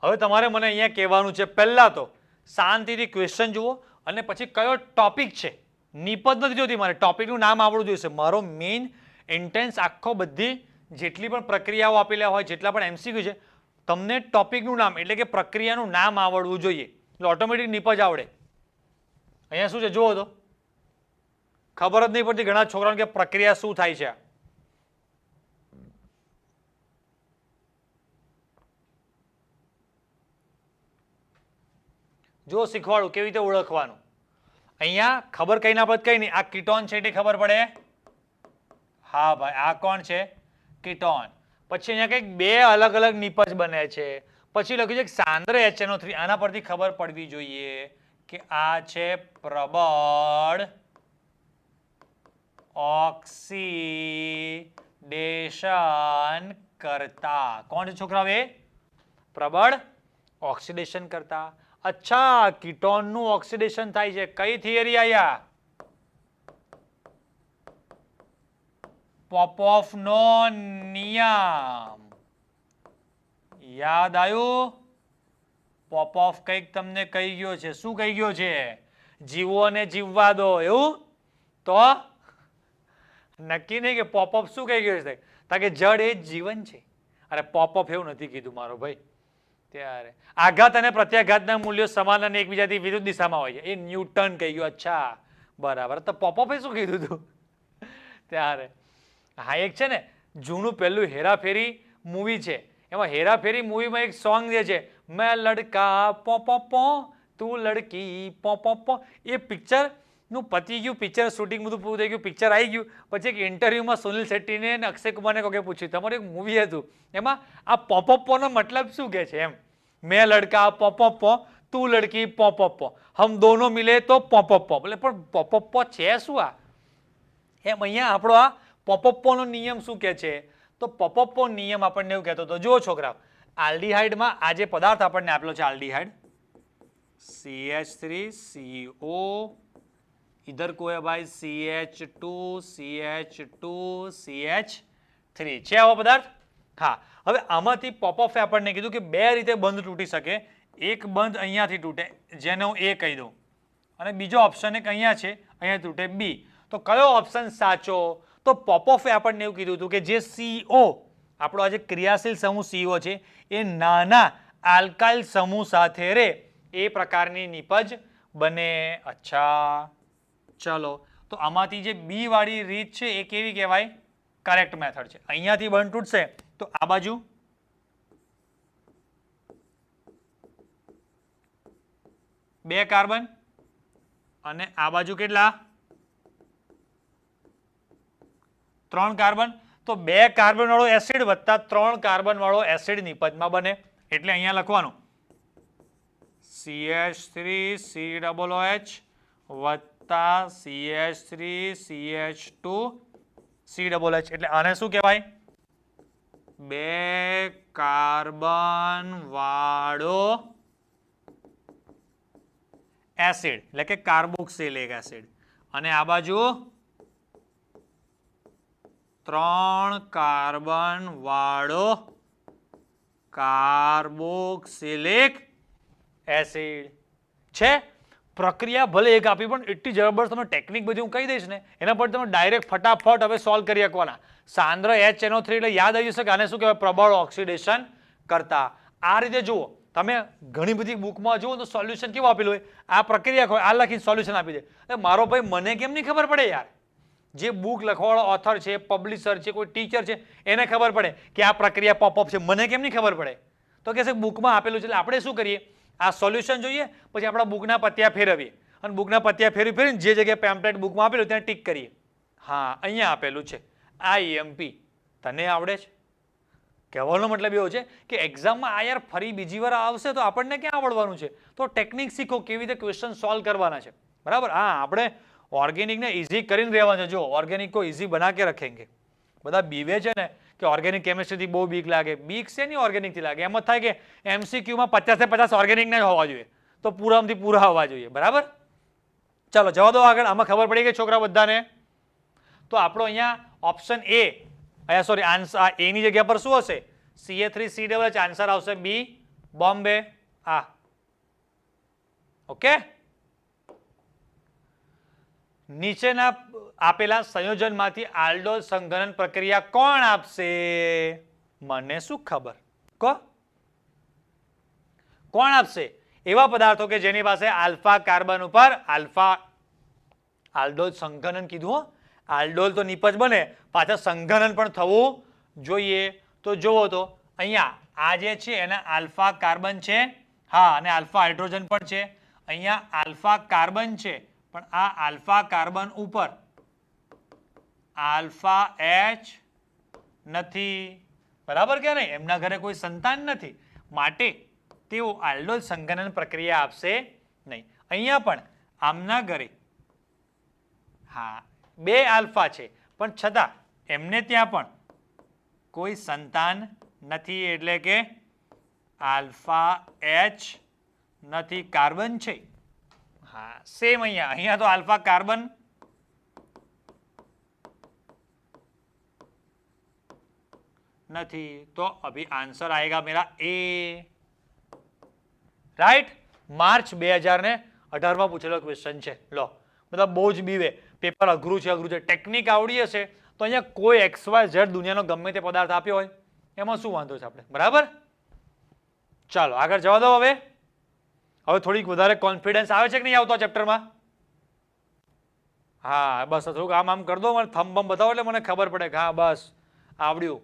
હવે તમારે મને અહીંયા કહેવાનું છે પહેલા તો શાંતિથી ક્વેશ્ચન જુઓ અને પછી કયો ટોપિક છે. નિપજ નથી જોતી મારે, ટોપિકનું નામ આવડવું જોઈશે. મારો મેઇન ઇન્ટેન્સ આખો બધી જેટલી પણ પ્રક્રિયાઓ આપેલા હોય, જેટલા પણ MCQ છે, તમને ટોપિકનું નામ એટલે કે પ્રક્રિયાનું નામ આવડવું જોઈએ એટલે ઓટોમેટિક નિપજ આવડે. અહીંયા શું છે જુઓ તો ખબર જ નહીં પડતી ઘણા છોકરાઓને કે પ્રક્રિયા શું થાય છે. જો શીખવાડું કેવી રીતે ઓળખવાનું. અહીંયા ખબર કઈ ના પડે કઈ નહીં. આ કીટોન છે એટલે ખબર પડે. હા ભાઈ આ કોણ છે? કીટોન. પછી અહીંયા કંઈક બે અલગ અલગ નિપજ બને છે. પછી લખ્યું છે સાંદ્ર HNO3. આના પરથી ખબર પડવી જોઈએ કે આ છે પ્રબળ ઓક્સિડેશન કરતા. કોણ છે છોકરાઓ? એ પ્રબળ ઓક્સિડેશન કરતા. અચ્છા કીટોનનું ઓક્સિડેશન થાય છે. કઈ થિયરી આયા? પોપોફનો નિયમ. યાદ આવ્યું? પોપોફ કંઈક તમને કહી ગયો છે. શું કહી ગયો છે? જીવો અને જીવવા દો, એવું? તો નક્કી નહીં કે પોપોફ શું કહી ગયો છે? કે જડ એ જીવન છે. અરે પોપોફ એવું નથી કીધું મારો ભાઈ. ત્યારે આઘાત અને પ્રત્યાઘાતના મૂલ્યો સમાન અને એકબીજાથી વિરુદ્ધ દિશામાં હોય છે. એ ન્યૂટન કહી ગયો. અચ્છા બરાબર. તો પોપોફે શું કીધું હતું? ત્યારે હા એક છે ને જૂનું પહેલું હેરાફેરી મૂવી છે, એમાં હેરાફેરી મૂવીમાં એક સોંગ જે છે મેં લડકા પો પો પો તું લડકી પો પો પો, એ પિક્ચર નું પતી ગયું, પિક્ચર શૂટિંગ બધું પૂરું થઈ ગયું, પિક્ચર આવી ગયું, પછી એક ઇન્ટરવ્યુમાં સુનિલ શેટ્ટીને અને અક્ષય કુમારને કોકે પૂછ્યું તમારું એક મૂવી હતું એમાં આ પોપોપ્પોનો મતલબ શું કે છે એમ, મેં લડકા પોપોપ્પો, તું લડકી પોપોપ્પો, હમ દોનો મિલે તો પોપોપ્પો, એટલે પણ પોપોપ્પો છે શું આ એમ. અહીંયા આપણો આ પોપોપ્પોનો નિયમ શું કે છે, તો પોપોપ્પો નિયમ આપણને એવું કહેતો હતો. જુઓ છોકરા, આલ્ડીહાઇડમાં આ જે પદાર્થ આપણને આપેલો છે આલ્ડીહાઇડ CH3CO, इधर को है भाई CH2 CH2 CH3 છે આવો પદાર્થ. હા, હવે આમાંથી પોપોફે આપણને કીધું કે બે રીતે બંધ તૂટી શકે. એક બંધ અહીંયાથી તૂટે જેને હું A કહી દઉં, અને બીજો ઓપ્શન એક અહીંયા છે, અહીંયા તૂટે B. તો કયો ઓપ્શન સાચો, તો પોપોફે આપણને એવું કીધું હતું કે જે CO આપણો આ જે ક્રિયાશીલ સમૂહ CO છે એ નાના આલ્કાઇલ સમૂહ સાથે રે એ પ્રકારની નિપજ બને. અચ્છા ચલો, તો આમાંથી જે બી વાળી રીત છે એ કેવી કહેવાય, કરેક્ટ મેથડ છે. અહીંયાથી બંધ તૂટશે તો આ બાજુ બે કાર્બન અને આ બાજુ કેટલા, 3 કાર્બન. તો 2 કાર્બન વાળો એસિડ વત્તા 3 કાર્બન વાળો એસિડ નિપજમાં બને. એટલે અહીંયા લખવાનું CH3COOH વત્તા CH3CH2COOH. એટલે આને શું કહેવાય, 2 કાર્બન વાળો એસિડ એટલે કે કાર્બોક્સિલિક એસિડ, અને આ બાજુ 3 કાર્બન વાળો કાર્બોક્સિલિક એસિડ છે. પ્રક્રિયા ભલે એક આપી પણ એટલી જબરદસ્ત તમે ટેકનિક બધી હું કહી દઈશ ને એના પર તમે ડાયરેક્ટ ફટાફટ હવે સોલ્વ કરી શકવાના. સાંદ્ર HNO3 એટલે યાદ આવી જશે કે આને શું કહેવાય, પ્રબળ ઓક્સિડેશન કરતા. આ રીતે જુઓ, તમે ઘણી બધી બુકમાં જુઓ તો સોલ્યુશન કેવું આપેલું હોય, આ પ્રક્રિયા હોય આ લખીને સોલ્યુશન આપી દે. મારો ભાઈ મને કેમ નહીં ખબર પડે યાર, જે બુક લખવાવાળો ઓથર છે, પબ્લિશર છે, કોઈ ટીચર છે એને ખબર પડે કે આ પ્રક્રિયા પોપઅપ છે, મને કેમ નહીં ખબર પડે. તો કહેશે બુકમાં આપેલું છે. એટલે આપણે શું કરીએ, આ સોલ્યુશન જોઈએ પછી આપણા બુકના પત્યા ફેરવીએ અને બુકના પત્યા ફેરવીને જે જગ્યાએ પેમ્પલેટ બુકમાં આપેલું ત્યાં ટીક કરીએ. હા અહીંયા આપેલું છે IMP. તને આવડે છે, કહેવાનો મતલબ એવો છે કે એક્ઝામમાં આ યાર ફરી બીજી વાર આવશે તો આપણને ક્યાં આવડવાનું છે. તો ટેકનિક શીખો કેવી રીતે ક્વેશ્ચન સોલ્વ કરવાના છે, બરાબર. હા, આપણે ઓર્ગેનિકને ઇઝી કરીને રહેવાના છે. જો ઓર્ગેનિક કો ઇઝી બના કે રखेंगे. બધા બીવે છે ને કે ઓર્ગેનિક કેમિસ્ટ્રીથી બહુ બીક લાગે. બીક છે નહીં ઓર્ગેનિકથી લાગે, એમ જ થાય કે MCQમાં 50 ઓર્ગેનિકના જ હોવા જોઈએ, તો પૂરામાંથી પૂરા હોવા જોઈએ, બરાબર. ચાલો જવા દો આગળ. આમાં ખબર પડી ગઈ છોકરા બધાને. તો આપણો અહીંયા ઓપ્શન A, અહીંયા સોરી આન્સર A ની જગ્યા પર શું હશે, CH3COOH. આન્સર આવશે B બોમ્બે. આ ઓકે. નીચેના આપેલા સંયોજનમાંથી આલ્ડોલ સંઘનન પ્રક્રિયા કોણ આપશે, મને શું ખબર, કોણ આપશે. એવા પદાર્થો કે જેની પાસે આલ્ફા કાર્બન ઉપર આલ્ફા આલ્ડોલ સંઘનન કીધું. આલ્ડોલ તો નિપજ બને, પાછા સંઘનન પણ થવું જોઈએ. તો જુઓ તો અહીંયા આ જે છે એના આલ્ફા કાર્બન છે, હા, અને આલ્ફા હાઇડ્રોજન પણ છે. અહીંયા આલ્ફા કાર્બન છે પણ આ આલ્ફા કાર્બન ઉપર આલ્ફા H નથી, બરાબર કે નહીં. એમના ઘરે કોઈ સંતાન નથી માટે તેઓ આલ્ડોલ સંઘનન પ્રક્રિયા આપશે નહીં. અહીંયા પણ આમના ઘરે હા 2 આલ્ફા છે પણ છતાં એમને ત્યાં પણ કોઈ સંતાન નથી એટલે કે આલ્ફા H નથી, કાર્બન છે. હા સેમ અહીંયા તો આલ્ફા કાર્બન નથી. तो अभी आंसर आएगा मेरा A, राइट. मार्च 2018 માં પૂછેલો ક્વેશ્ચન છે. લો બધા બહુ જ બીવે, પેપર અઘરું છે. ટેકનિક આવડી હશે તો અહીંયા કોઈ XYZ દુનિયાનો ગમે તે પદાર્થ આપ્યો હોય એમાં શું વાંધો છે આપણે, બરાબર. ચાલો આગળ જવા દો. હવે થોડીક વધારે કોન્ફિડન્સ આવે છે કે નહીં આવતો ચેપ્ટરમાં? હા બસ થોડુંક આમ કરી દો, મને થંબ બમ બતાવો એટલે મને ખબર પડે કે હા બસ આવડ્યું.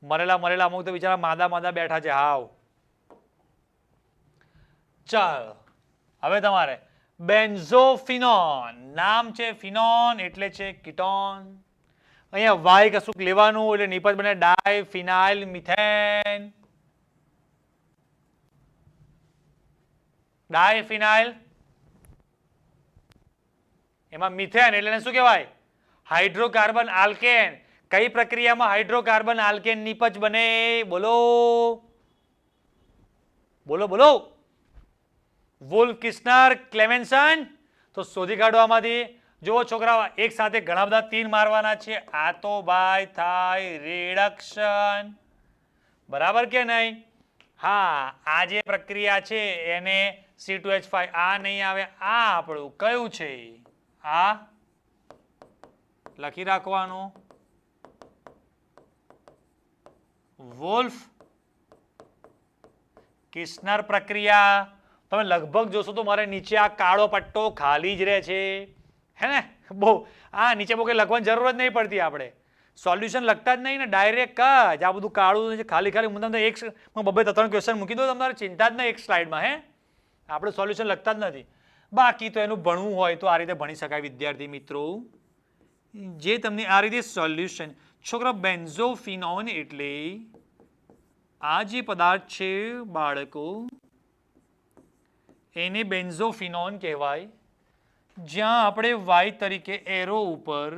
મરેલા અમુક તો બિચારા માદા બેઠા છે. હાવ ચાલો હવે તમારે બેન્ઝોફિનોન, નામ છે ફિનોન એટલે છે કીટોન. અહીંયા વાય કશુંક લેવાનું એટલે નિપજ બને ડાયફિનાઇલ મિથેન. ડાયફિનાઇલ એમાં મિથેન એટલે એને શું કહેવાય? Hydrocarbon alkane. કઈ પ્રક્રિયામાં હાઇડ્રોકાર્બન આલ્કેન નિપજ બને? બોલો બોલો બોલો. વુલ્ફ-કિસ્નર ક્લેમેન્સન. તો શોધી કાઢવામાંથી જો છોકરાઓ એક સાથે ઘણા બધા તીર મારવાના છે. આ તો ભાઈ થાય રિડક્શન. બરાબર કે નહીં? હા, આ જે પ્રક્રિયા છે એને C2H5 આ નહીં આવે. આ આપણું કયું છે? આ લખી રાખવાનું વુલ્ફ કિસ્નર પ્રક્રિયા. તમે લગભગ જોશો તો મારે નીચે આ કાળો પટ્ટો ખાલી જ રહે છે, હે ને? બહુ આ નીચે બહુ કંઈ લખવાની જરૂર જ નહીં પડતી. આપણે સોલ્યુશન લખતા જ નહીં ને, ડાયરેક્ટ જ આ બધું કાળું ખાલી ખાલી હું તમને એક બબે ત્રણ ક્વેશ્ચન મૂકી દઉં, તમારે ચિંતા જ નહીં એક સ્લાઇડમાં. હે, આપણે સોલ્યુશન લખતા જ નથી. બાકી તો એનું ભણવું હોય તો આ રીતે ભણી શકાય વિદ્યાર્થી મિત્રો. જે તમને આ રીતે સોલ્યુશન છોકરા બેન્ઝોફિનોન એટલે આ જે પદાર્થ છે બાળકો એને બેન્ઝોફિનોન કહેવાય. જ્યાં આપણે વાય તરીકે એરો ઉપર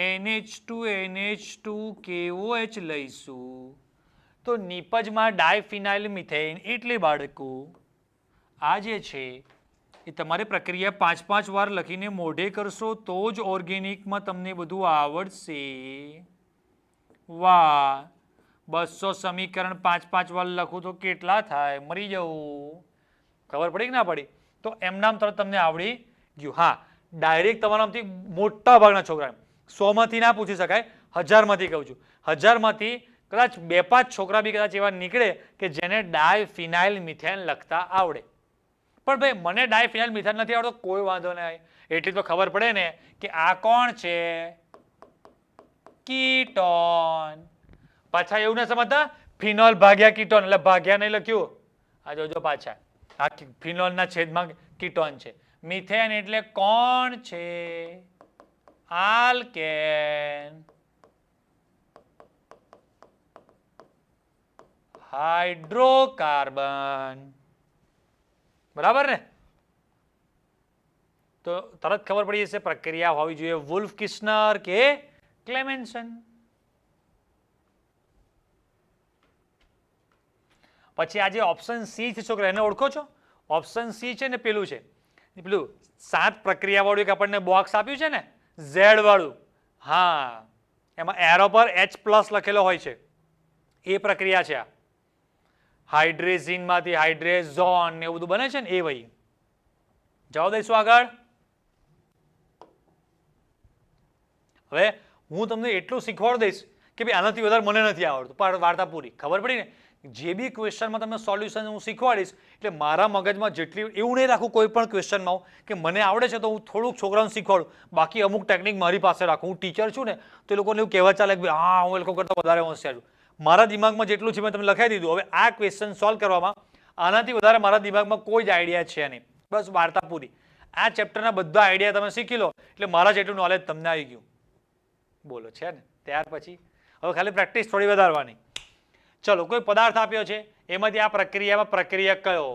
NH2NH2KOH લઈશું તો નિપજમાં ડાયફિનાઇલ મિથેન એટલે બાળકો આ જે છે એ તમારે પ્રક્રિયા 5-5 વાર લખીને મોઢે કરશો તો જ ઓર્ગેનિકમાં તમને બધું આવડશે. વાહ, 200 સમીકરણ 5-5 વાર લખું તો કેટલા થાય? મરી જવું. ખબર પડી કે ના પડી? તો એમનામ તરત તમને આવડી ગયું. હા, ડાયરેક્ટ તમારામાંથી મોટા ભાગના છોકરા 100 માંથી ના પૂછી શકાય, 1000 માંથી કહું છું. 1000 માંથી કદાચ 2-5 છોકરા બી કદાચ એવા નીકળે કે જેને ડાયફિનાઇલ મિથેન લખતા આવડે. પણ ભાઈ મને ડાયફિનાઇલ મિથેન નથી આવડતો, કોઈ વાંધો નહીં. એટલી તો ખબર પડે ને કે આ કોણ છે? કીટોન. પાછા એવું ના સમજતા ફિનોલ ભાગ્યા કીટોન એટલે ભાગ્યા નહીં લખ્યું. આ જોજો પાછા આ ફિનોલના છેદમાં કીટોન છે. મિથેન એટલે કોણ છે? આલ્કેન. હાઇડ્રોકાર્બન. બરાબર ને? તો તરત ખબર પડી જશે પ્રક્રિયા હોવી જોઈએ વુલ્ફ-કિસ્નર કે ક્લેમેન્સન. પછી આ જે ઓપ્શન સી છે છોકરા એને ઓળખો છો? ઓપ્શન સી છે ને પેલું છે પેલું 7 પ્રક્રિયા વાળું એક આપણને બોક્સ આપ્યું છે ને ઝેડ વાળું. હા, એમાં એરો પર H+ લખેલો હોય છે. એ પ્રક્રિયા છે આ. હાઇડ્રેઝિનમાંથી હાઇડ્રેઝોન ને એવું બધું બને છે ને એ વહી. જવાબ દઈશું આગળ. હવે હું તમને એટલું શીખવાડી દઈશ કે ભાઈ આનાથી વધારે મને નથી આવડતું, પણ વાર્તા પૂરી. ખબર પડી ને? જે બી ક્વેશ્ચનમાં તમને સોલ્યુશન હું શીખવાડીશ એટલે મારા મગજમાં જેટલી એવું નહીં રાખું કોઈ પણ ક્વેશ્ચનમાં કે મને આવડે છે તો હું થોડુંક છોકરાઓને શીખવાડું, બાકી અમુક ટેકનિક મારી પાસે રાખું. હું ટીચર છું ને તો એ લોકોને એવું કહેવા ચાલે કે હા હું એ લોકો કરતાં વધારે હોશિયાર છું. મારા દિમાગમાં જેટલું છે મેં તમને લખાઈ દીધું. હવે આ ક્વેશ્ચન સોલ્વ કરવામાં આનાથી વધારે મારા દિમાગમાં કોઈ જ આઈડિયા છે નહીં. બસ વાર્તા પૂરી. આ ચેપ્ટરના બધા આઈડિયા તમે શીખી લો એટલે મારા જેટલું નોલેજ તમને આવી ગયું. બોલો છે ને? ત્યાર પછી હવે ખાલી પ્રેક્ટિસ થોડી વધારવાની. ચલો, કોઈ પદાર્થ આપ્યો છે એમાંથી આ પ્રક્રિયામાં પ્રક્રિયા કયો?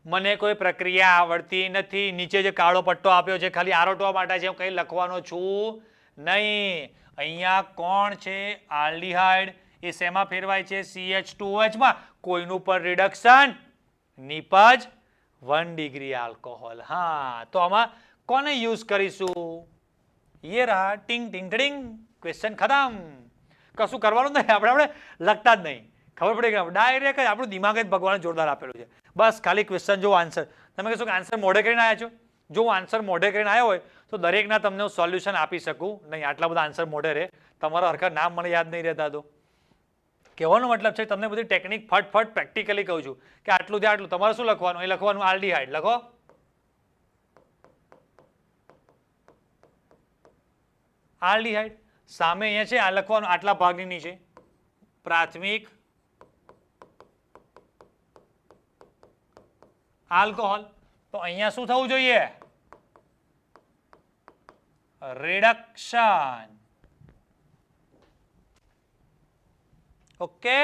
મને કોઈ પ્રક્રિયા આવડતી નથી. નીચે જે કાળો પટ્ટો આપ્યો છે ખાલી આરોટવા માટે છે, હું કંઈ લખવાનો છું નહીં. અહીંયા કોણ છે? આલ્ડીહાઇડ. એ શેમાં ફેરવાય છે? CH2OH માં. કોઈનું પર રિડક્શન નિપજ 1 ડિગ્રી આલ્કોહોલ. હા, તો આમાં કોને યુઝ કરીશું? ये रहा टिंग टिंग टिंग. क्वेश्चन खत्म. કશું કરવાનું નહીં, આપણે લખતા જ નહીં. ખબર પડી કે ડાયરેક્ટ જ આપણું દિમાગ જ ભગવાને જોરદાર આપેલું છે. બસ ખાલી ક્વેશ્ચન જો આન્સર તમે કહેશો કે આન્સર મોઢે કરીને આવ્યા છો. જો હું આન્સર મોઢે કરીને આવ્યો હોય તો દરેકના તમને હું સોલ્યુશન આપી શકું નહીં. આટલા બધા આન્સર મોઢે રહે, તમારા હરખા નામ મને યાદ નહીં રહેતા. તો કહેવાનો મતલબ છે તમને બધી ટેકનિક ફટફટ પ્રેક્ટિકલી કહું છું કે આટલું થી આટલું તમારે શું લખવાનું? એ લખવાનું આલ્ડીહાઇડ લખો. આલ્ડીહાઇડ સામે અહીંયા છે આ લખવાનું આટલા ભાગની નીચે પ્રાથમિક આલ્કોહોલ. તો અહીંયા શું થવું જોઈએ? રિડક્શન. ઓકે.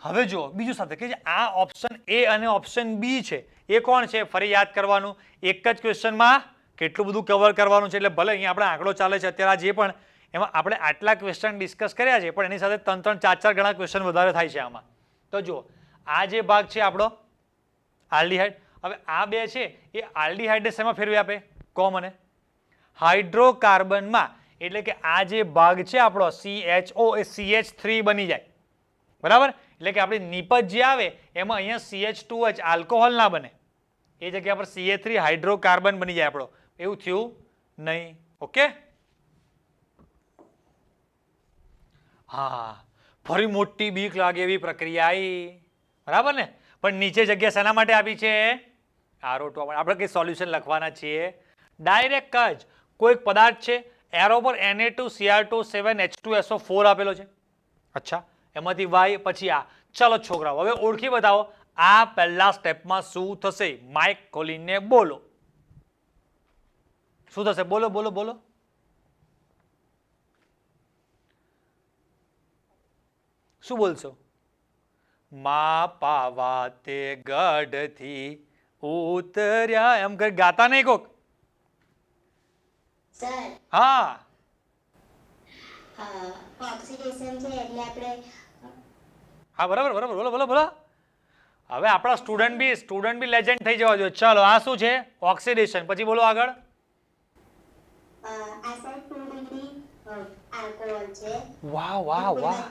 હવે જો બીજું સાથે કે આ ઓપ્શન એ અને ઓપ્શન બી છે એ કોણ છે? ફરી યાદ કરવાનું, એક જ ક્વેશ્ચનમાં કેટલું બધું કવર કરવાનું છે. એટલે ભલે અહીંયા આપણે આંકડો ચાલે છે અત્યારે જે પણ એમાં આપણે આટલા ક્વેશ્ચન ડિસ્કસ કર્યા છે, પણ એની સાથે 3-3, 4-4 ગણા ક્વેશ્ચન વધારે થાય છે આમાં. તો જો આ જે ભાગ છે આપણો આલ્ડીહાઇડ, હવે આ બે છે એ આલ્ડીહાઇડને શેમાં ફેરવી આપે? કોમન હાઇડ્રોકાર્બનમાં. એટલે કે આ જે ભાગ છે આપણો CHO એ CH3 બની જાય. બરાબર? એટલે કે આપણી નિપજ જે આવે એમાં અહીંયા CH2H આલ્કોહોલ ના બને, એ જગ્યા પર CH3 હાઇડ્રોકાર્બન બની જાય આપણો. એવું થયું નહીં. ઓકે. હા, ફરી મોટી બીક લાગે એવી પ્રક્રિયા આવી. બરાબર ને? પણ નીચે જગ્યા શેના માટે આપી છે? RO2. આપણે કઈ સોલ્યુશન લખવાના છીએ ડાયરેક્ટ જ. કોઈક પદાર્થ છે એરો પર Na2Cr2 7H2SO4 આપેલો છે. અચ્છા, એમાંથી Y પછી આ. ચલો છોકરાઓ હવે ઓળખી બતાવો આ પહેલા સ્ટેપમાં શું થશે? માઇક ખોલીને બોલો. શું થશે? બોલો બોલો બોલો. શું બોલશો? મા પાવા તે ગઢથી ઉતર્યા એમ કઈ ગાતા નહીં કોક? સર હા, ઓક્સિડેશન છે એટલે આપણે હા, બરાબર બરાબર. બોલો બોલો બોલો. હવે આપણા સ્ટુડન્ટ બી લેજેન્ડ થઈ જવા જોઈએ. ચાલો આ શું છે? ઓક્સિડેશન. પછી બોલો આગળ. આ સર 2 ડિગ્રી આલ્કોહોલ છે. વાહ વાહ વાહ.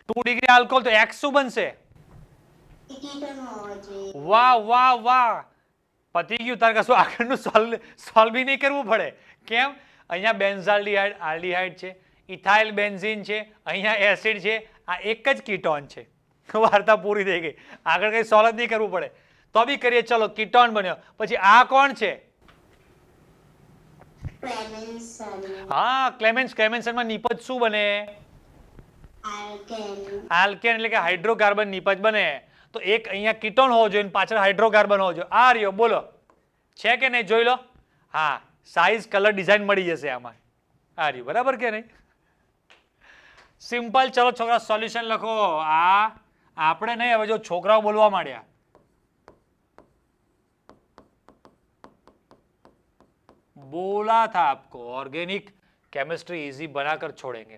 2 ડિગ્રી આલ્કોહોલ તો X શું બનશે? કીટોન હોવો જોઈએ. વાહ વાહ વાહ. પતી ગયું. તારે કશું આગળનું સોલ્વ બી નહીં કરવું પડે. કેમ? અહીંયા બેન્ઝાલ્ડિહાઇડ આલ્ડીહાઇડ છે, ઇથાઇલ બેન્ઝીન છે, અહીંયા એસિડ છે, આ એક જ કીટોન છે. વાર્તા પૂરી થઈ ગઈ. આગળ કંઈ સોલ્વ જ નહીં કરવું પડે. તો બી કરીએ. ચલો કીટોન બન્યો. પછી આ કોણ છે? ક્લેમેન્સન. હા, ક્લેમેન્સનમાં નિપજ શું બને? આલ્કેન. આલ્કેન એટલે કે હાઇડ્રોકાર્બન નિપજ બને. તો એક અહીંયા કીટોન હોવો જોઈએ, પાછળ હાઇડ્રોકાર્બન હોવો જોઈએ. આ રહ્યો. બોલો છે કે નહીં? જોઈ લો. હા, સાઇઝ કલર ડિઝાઇન મળી જશે આમાં. આ રહ્યું. બરાબર કે નહીં? સિમ્પલ. ચલો છોકરા સોલ્યુશન લખો. આ આપણે નહીં, હવે જો છોકરાઓ બોલવા માંડ્યા. बोला था आपको ऑर्गेनिक केमिस्ट्री इजी बनाकर छोड़ेंगे.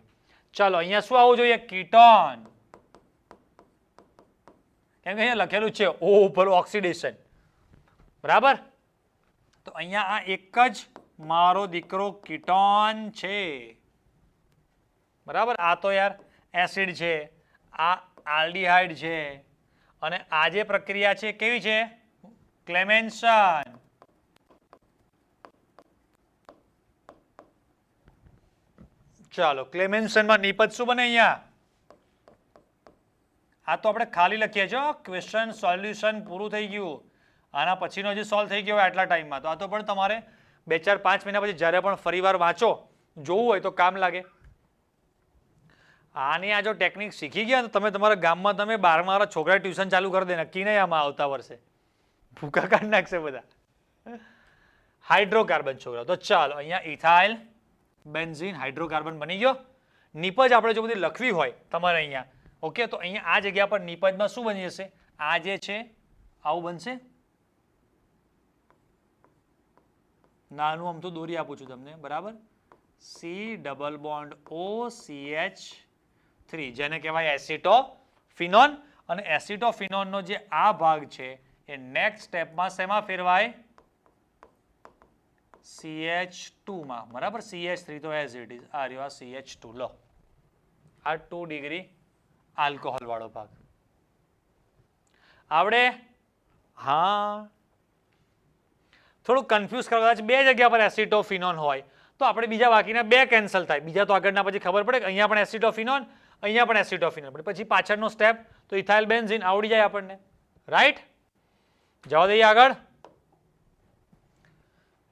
चलो અહીંયા શું આવવું જોઈએ? કીટોન. કેમ કે અહીંયા લખેલું છે O ઉપર ઓક્સિડેશન. બરાબર? તો અહીંયા આ એક જ મારો દીકરો કીટોન છે. બરાબર? આ તો યાર એસિડ છે, આ આલ્ડીહાઇડ છે, અને આ જે પ્રક્રિયા છે કેવી છે? ક્લેમેન્સન. ચાલો ક્લેમેન્સનમાં નિપજ શું બને અહીંયા? આ તો આપણે ખાલી લખીએ છો. ક્વેશ્ચન સોલ્યુશન પૂરું થઈ ગયું. આના પછીનો જે સોલ્વ થઈ ગયો આટલા ટાઈમમાં, તો આ તો પણ તમારે 2, 4, 5 મહિના પછી જ્યારે પણ ફરીવાર વાંચો, જોવું હોય તો કામ લાગે. આની આ જો ટેકનિક શીખી ગયા તો તમે તમારા ગામમાં તમે 12મા વાળા છોકરા ટ્યુશન ચાલુ કરી દે. નક્કી નહીં આમાં આવતા વર્ષે ભૂકા કાઢી નાખશે બધા. હાઇડ્રોકાર્બન છોકરા. તો ચાલો અહીંયા ઇથાઇલ બેન્ઝીન હાઇડ્રોકાર્બન બની ગયો. નિપજ આપણે જો બધી લખવી હોય તમારે અહીંયા, ઓકે, તો અહીંયા આ જગ્યા પર નિપજમાં શું બની જશે? આ જે છે આવું બનશે. નાનું આમ તો દોરી આપું છું તમને. બરાબર? C++OCH3 જેને કહેવાય એસિટોફિનોન. અને એસિટોફિનોનનો જે આ ભાગ છે એ નેક્સ્ટ સ્ટેપમાં શેમાં ફેરવાય? CH2 માં. બરાબર? CH3 તો એઝ ઇટ ઇઝ. આ રહ્યો CH2. લો આ 2 ડિગ્રી આલ્કોહોલ વાળો ભાગ આવડે? હા, થોડું કન્ફ્યુઝ કરવા. કદાચ 2 જગ્યા પર એસિટોફિનોન હોય તો આપણે બીજા બાકીના 2 કેન્સલ થાય. બીજા તો આગળના પછી ખબર પડે કે અહીંયા પણ એસિટોફિનોન, અહીંયા પણ એસિટોફિનોન. પછી પાછળનો સ્ટેપ તો ઇથાઇલ બેન્ઝીન આવડી જાય આપણને. રાઈટ? જવા દઈએ આગળ.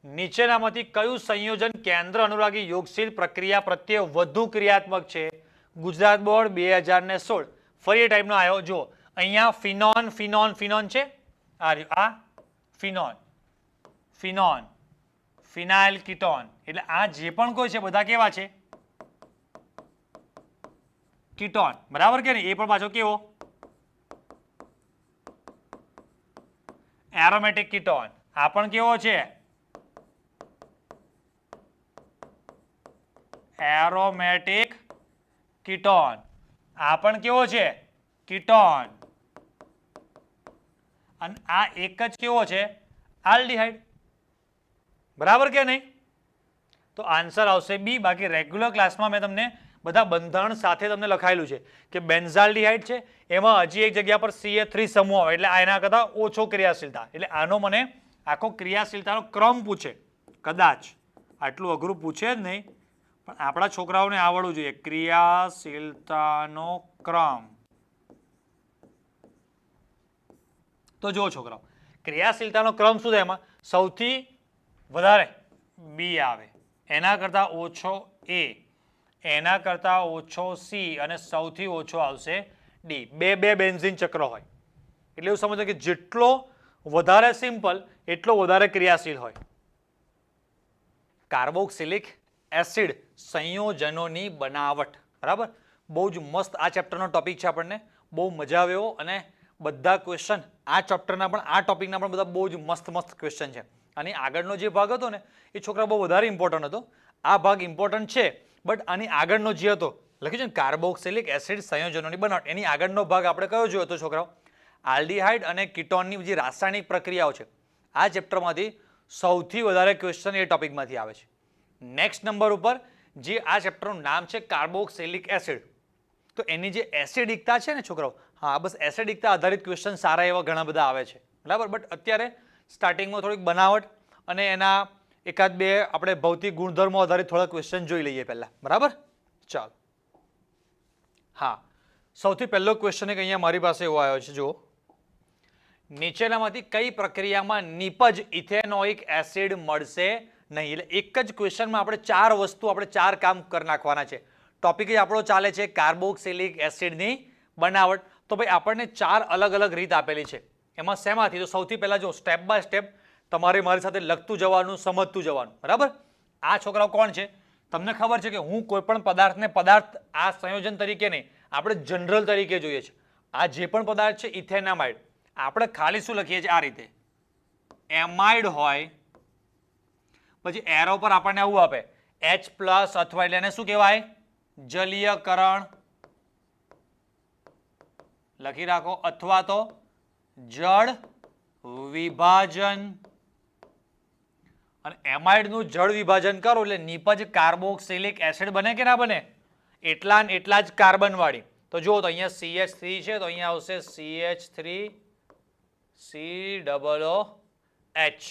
નીચેનામાંથી કયું સંયોજન કેન્દ્ર અનુરાગી યોગશીલ પ્રક્રિયા પ્રત્યે વધુ ક્રિયાત્મક છે? ગુજરાત બોર્ડ 2016. ફરી એ ટાઈપનો આવ્યો. જો અહીંયા ફિનોન ફિનોન ફિનોન છે, આ ફિનોન ફિનોન ફિનાઇલ કીટોન, એટલે આ જે પણ કોઈ છે બધા કેવા છે? કીટોન, બરાબર કે નહીં? એ પણ પાછો કેવો? Aromatic ketone. આ પણ કેવો છે? Aromatic ketone. આ પણ કેવો છે? કીટોન. અને આ એક જ કેવો છે? આલ્ડીહાઇડ, બરાબર કે નહીં? તો આન્સર આવશે બી. બાકી રેગ્યુલર ક્લાસમાં મેં તમને બધા બંધારણ સાથે તમને લખાયેલું છે કે બેન્ઝાલ્ડીહાઇડ છે, એમાં હજી એક જગ્યા પર CH3 સમૂહ આવે એટલે એના કરતાં ઓછો ક્રિયાશીલતા, એટલે આનો મને આખો ક્રિયાશીલતાનો ક્રમ પૂછે, કદાચ આટલું અઘરું પૂછે જ નહીં, પણ આપણા છોકરાઓને આવડવું જોઈએ ક્રિયાશીલતાનો ક્રમ. તો જો છોકરાઓ, ક્રિયાશીલતાનો ક્રમ શું થાય? એમાં સૌથી વધારે બી આવે, એના કરતાં ઓછો એ, એના કરતાં ઓછો સી, અને સૌથી ઓછો આવશે ડી. બે બે બેન્ઝીન ચક્ર હોય એટલે એવું સમજો કે જેટલો વધારે સિમ્પલ એટલો વધારે ક્રિયાશીલ હોય. કાર્બોક્સિલિક એસિડ સંયોજનોની બનાવટ, બરાબર? બહુ જ મસ્ત આ ચેપ્ટરનો ટોપિક છે, આપણને બહુ મજા આવે એવો, અને બધા ક્વેશ્ચન આ ચેપ્ટરના પણ આ ટોપિકના પણ બધા બહુ જ મસ્ત મસ્ત ક્વેશ્ચન છે. અને આગળનો જે ભાગ હતો ને એ છોકરા બહુ વધારે ઇમ્પોર્ટન્ટ હતો. આ ભાગ ઇમ્પોર્ટન્ટ છે, બટ આની આગળનો જે હતો લખ્યું છે ને કાર્બોક્સિલિક એસિડ સંયોજનોની બનાવટ, એની આગળનો ભાગ આપણે કયો જોયો હતો છોકરાઓ? આલ્ડીહાઇડ અને કીટોનની જે રાસાયણિક પ્રક્રિયાઓ છે, આ ચેપ્ટરમાંથી સૌથી વધારે ક્વેશ્ચન એ ટોપિકમાંથી આવે છે. નેક્સ્ટ નંબર ઉપર જે આ ચેપ્ટરનું નામ છે કાર્બોક્સિલિક એસિડ, તો એની જે એસિડિકતા છે ને છોકરાઓ, હા બસ એસિડિકતા આધારિત ક્વેશ્ચન સારા એવા ઘણા બધા આવે છે, બરાબર? બટ અત્યારે સ્ટાર્ટિંગમાં થોડીક બનાવટ અને એના એકાદ બે આપણે ભૌતિક ગુણધર્મો આધારિત થોડા ક્વેશ્ચન જોઈ લઈએ પહેલા, બરાબર? ચાલો. હા, સૌથી પહેલો ક્વેશ્ચન એક અહીંયા મારી પાસે એવો આવ્યો છે, જુઓ. નીચેનામાંથી કઈ પ્રક્રિયામાં નિપજ ઇથેનોઇક એસિડ મળશે નહીં? એટલે એક જ ક્વેશ્ચનમાં આપણે ચાર વસ્તુ, આપણે ચાર કામ કરી નાખવાના છે. ટોપિક જ આપણો ચાલે છે કાર્બોક્સિલિક એસિડની બનાવટ. તો ભાઈ આપણને ચાર અલગ અલગ રીત આપેલી છે, એમાં શેમાંથી? તો સૌથી પહેલા જો સ્ટેપ બાય સ્ટેપ તમારે મારી સાથે લખતું જવાનું, સમજતું જવાનું, બરાબર? આ છોકરાઓ કોણ છે? તમને ખબર છે કે હું કોઈ પણ પદાર્થને પદાર્થ આ સંયોજન તરીકે નહીં, આપણે જનરલ તરીકે જોઈએ છે. આ જે પણ પદાર્થ છે ઇથેનામાઇડ, આપણે ખાલી શું લખીએ છીએ? આ રીતે એમાઇડ હોય, પછી એરો પર આપણને આવું આપે H+ અથવા એટલે એને શું કહેવાય? જલીયકરણ લખી રાખો, અથવા તો જળ વિભાજન. અને એમાઇડનું જળ વિભાજન કરો એટલે નિપજ કાર્બોક્સિલિક એસિડ બને કે ના બને? એટલા ને એટલા જ કાર્બન વાળી. તો જુઓ, તો અહીંયા CH3 છે, તો અહીંયા આવશે CH3 COOH,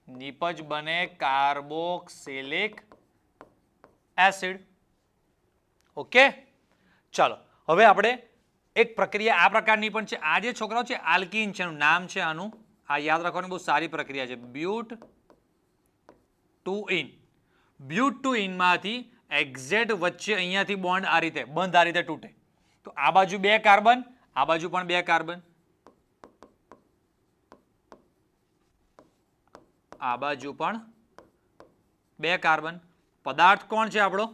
નિપજ બને કાર્બોક્સિલિક એસિડ. ઓકે, ચાલો હવે આપણે એક પ્રક્રિયા આ પ્રકારની પણ છે. આ જે છોકરાઓ છે આલ્કીન છે, એનું નામ છે આનું, આ યાદ રાખવાની બહુ સારી પ્રક્રિયા છે, but two ene. But two ઇનમાંથી એક્ઝેટ વચ્ચે અહીંયાથી બોન્ડ આ રીતે બંધ આ રીતે તૂટે, તો આ બાજુ બે કાર્બન, આ બાજુ પણ બે કાર્બન, આ બાજુ પણ બે કાર્બન. પદાર્થ કોણ છે આપણો?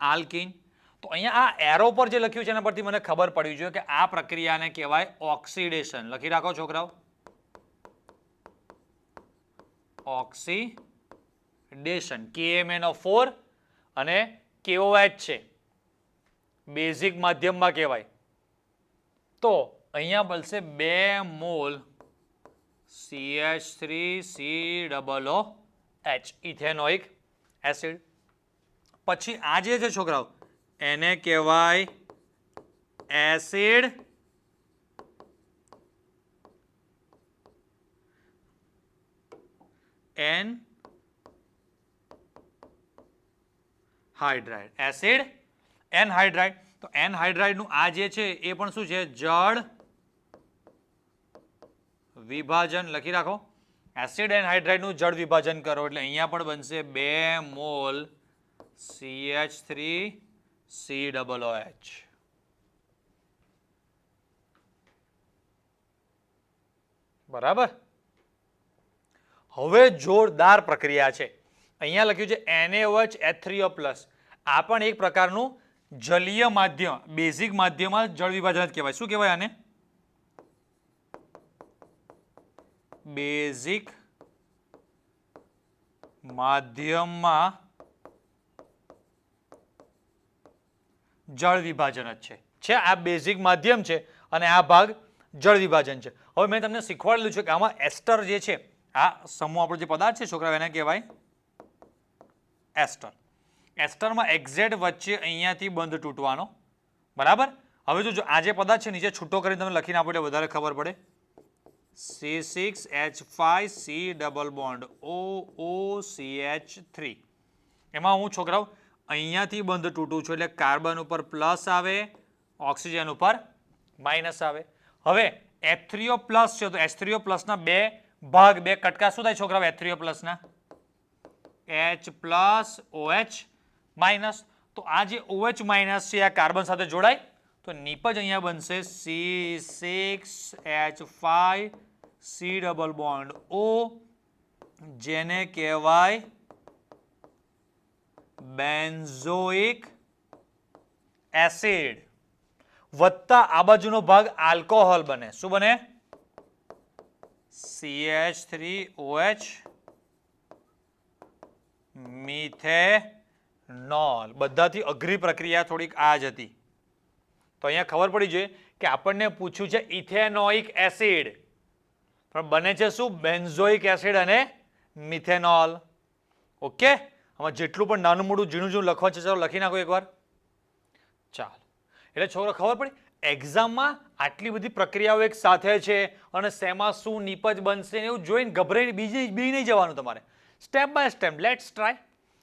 આલ્કીન. તો અહીંયા આ એરો પર જે લખ્યું છે એના પરથી મને ખબર પડવી જોઈએ કે આ પ્રક્રિયાને કહેવાય ઓક્સિડેશન. લખી રાખો છોકરાઓ, ઓક્સિડેશન. KMnO4 અને KOH છે, બેઝિક માધ્યમમાં કહેવાય. તો અહીંયા મળશે 2 મોલ CH3COOH, ઇથેનોઇક એસિડ. પછી આ જે છે છોકરાઓ એને કહેવાય એસિડ એનહાઇડ્રાઇડ. Acid anhydride. તો એનહાઇડ્રાઇડનું આ જે છે એ પણ શું છે? જળ વિભાજન. લખી રાખો, એસિડ એનહાઇડ્રાઇડનું જળ વિભાજન કરો એટલે અહીંયા પણ બનશે 2 મોલ CH3COOH. બરાબર. હવે જોરદાર પ્રક્રિયા છે. અહીંયા લખ્યું છે NaOH H3O+. આ પણ એક પ્રકારનું જલીય માધ્યમ, બેઝિક માધ્યમમાં જળ વિભાજન જ કહેવાય. શું કહેવાય આને? બેઝિક માધ્યમમાં જળ વિભાજન જ છે. આ બેઝિક માધ્યમ છે અને આ ભાગ જળ વિભાજન છે. હવે મેં તમને શીખવાડેલું છે કે આમાં એસ્ટર જે છે, આ સમૂહ આપણો જે પદાર્થ છે છોકરાઓ એને કહેવાય એસ્ટર. એસ્ટરમાં એક્ઝેક્ટ વચ્ચે અહીંયાથી બંધ તૂટવાનો. બરાબર. હવે જો આ જે પદાર્થ છે નીચે છૂટો કરીને તમે લખીને આપો એટલે વધારે ખબર પડે. C6H5C double bond OOCH3. એમાં હું છોકરાઓ અહીંયાથી બંધ તૂટું છું એટલે કાર્બન ઉપર પ્લસ આવે, ઓક્સિજન ઉપર માઇનસ આવે. હવે H3O+ છે તો H3O+ ના બે ભાગ, બે કટકા શું થાય છોકરાઓ H3O+ ના? H+ OH-. તો આ જે OH- છે આ કાર્બન સાથે જોડાય તો નિપજ અહીંયા બનશે C6H5C ડબલ બોન્ડ O, જેને કહેવાય બેન્ઝોઇક એસિડ, વત્તા આ બાજુનો ભાગ આલ્કોહોલ બને. શું બને? CH3OH methanol. બધાથી અઘરી પ્રક્રિયા થોડીક આ જ હતી. તો અહીંયા ખબર પડી જોઈએ કે આપણને પૂછ્યું છે ઇથેનોઇક એસિડ, પણ બને છે શું? બેન્ઝોઇક એસિડ અને મિથેનોલ. ઓકે. આમાં જેટલું પણ નાનું મોટું ઝીણું ઝીણું લખવા છે ચાલો લખી નાખો એકવાર. ચાલો. એટલે છોકરો ખબર પડી એક્ઝામમાં આટલી બધી પ્રક્રિયાઓ એક સાથે છે અને શેમાં શું નિપજ બનશે એવું જોઈને ગભરાઈને બી નહીં જવાનું તમારે. Step by step let's try.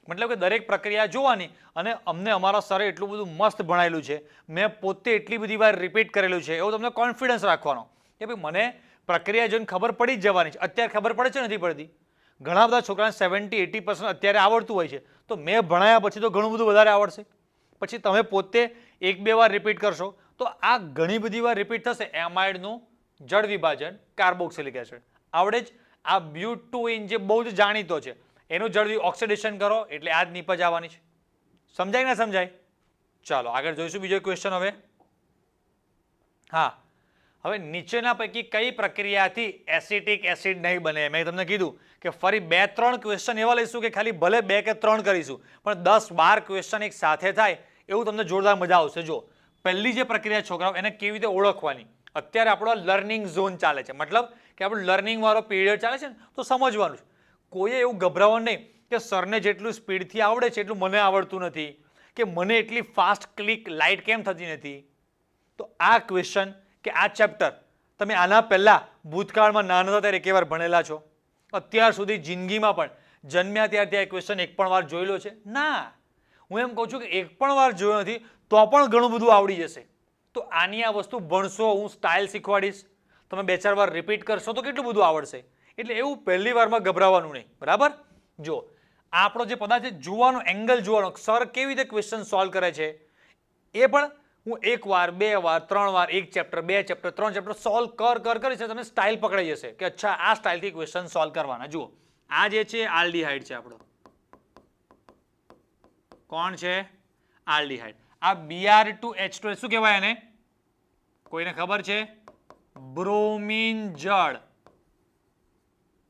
મતલબ કે દરેક પ્રક્રિયા જોવાની. અને અમને અમારા સરે એટલું બધું મસ્ત ભણાયેલું છે, મેં પોતે એટલી બધી વાર રિપીટ કરેલું છે, એવો તમને કોન્ફિડન્સ રાખવાનો કે ભાઈ મને પ્રક્રિયા જોઈને ખબર પડી જ જવાની છે. અત્યારે ખબર પડે છે નથી પડતી? ઘણા બધા છોકરાને 70-80% અત્યારે આવડતું હોય છે, તો મેં ભણાયા પછી તો ઘણું બધું વધારે આવડશે. પછી તમે પોતે 1-2 વાર રિપીટ કરશો તો આ ઘણી બધી વાર રિપીટ થશે. એમાઇડનું જળ વિભાજન કાર્બોક્સિલિક એસિડ આવડે જ. આ બ્યુટુઇન જે બહુ જ જાણીતો છે એનું જળ ઓક્સિડેશન કરો એટલે આ જ નિપજ આવવાની છે. સમજાય ના સમજાય? ચાલો આગળ જોઈશું બીજો ક્વેશ્ચન. હવે હા, હવે નીચેના પૈકી કઈ પ્રક્રિયાથી એસિટિક એસિડ નહીં બને? મેં તમને કીધું કે ફરી 2-3 ક્વેશ્ચન એવા લઈશું કે ખાલી ભલે 2 કે 3 કરીશું પણ 10-12 ક્વેશ્ચન એક સાથે થાય એવું તમને જોરદાર મજા આવશે. જો પહેલી જે પ્રક્રિયા છોકરાઓ એને કેવી રીતે ઓળખવાની. અત્યારે આપણો લર્નિંગ ઝોન ચાલે છે, મતલબ કે આપણું લર્નિંગ વાળો પીરિયડ ચાલે છે ને, તો સમજવાનું છે. કોઈએ એવું ગભરાવાનું નહીં કે સરને જેટલું સ્પીડથી આવડે છે એટલું મને આવડતું નથી, કે મને એટલી ફાસ્ટ ક્લિક લાઇટ કેમ થતી નથી. તો આ ક્વેશ્ચન કે આ ચેપ્ટર તમે આના પહેલા ભૂતકાળમાં નાના હતા ત્યારે એકે વાર ભણેલા છો? અત્યાર સુધી જિંદગીમાં પણ જન્મ્યા ત્યારથી આ ક્વેશ્ચન એક પણ વાર જોયેલો છે? ના. હું એમ કહું છું કે એક પણ વાર જોયો નથી તો પણ ઘણું બધું આવડી જશે. તો આની આ વસ્તુ ભણશો, હું સ્ટાઇલ શીખવાડીશ, તમે 2-4 વાર રિપીટ કરશો તો કેટલું બધું આવડશે. એટલે એવું પહેલી વારમાં ગભરાવાનું નહીં. બરાબર. જો આ આપણો જે પદાર્થ છે જોવાનો એંગલ જોવાનો, સર કેવી રીતે ક્વેશ્ચન સોલ્વ કરે છે એ પણ હું 1 વાર 2 વાર 3 વાર 1 ચેપ્ટર 2 ચેપ્ટર 3 ચેપ્ટર સોલ્વ કરીશ તમને સ્ટાઇલ પકડાઈ જશે કે અચ્છા આ સ્ટાઇલથી ક્વેશ્ચન સોલ્વ કરવાના. જુઓ આ જે છે આલ્ડીહાઇડ છે આપણો. કોણ છે? આલ્ડીહાઇડ. આ Br2H2 શું કહેવાય એને? કોઈને ખબર છે? બ્રોમિન જળ.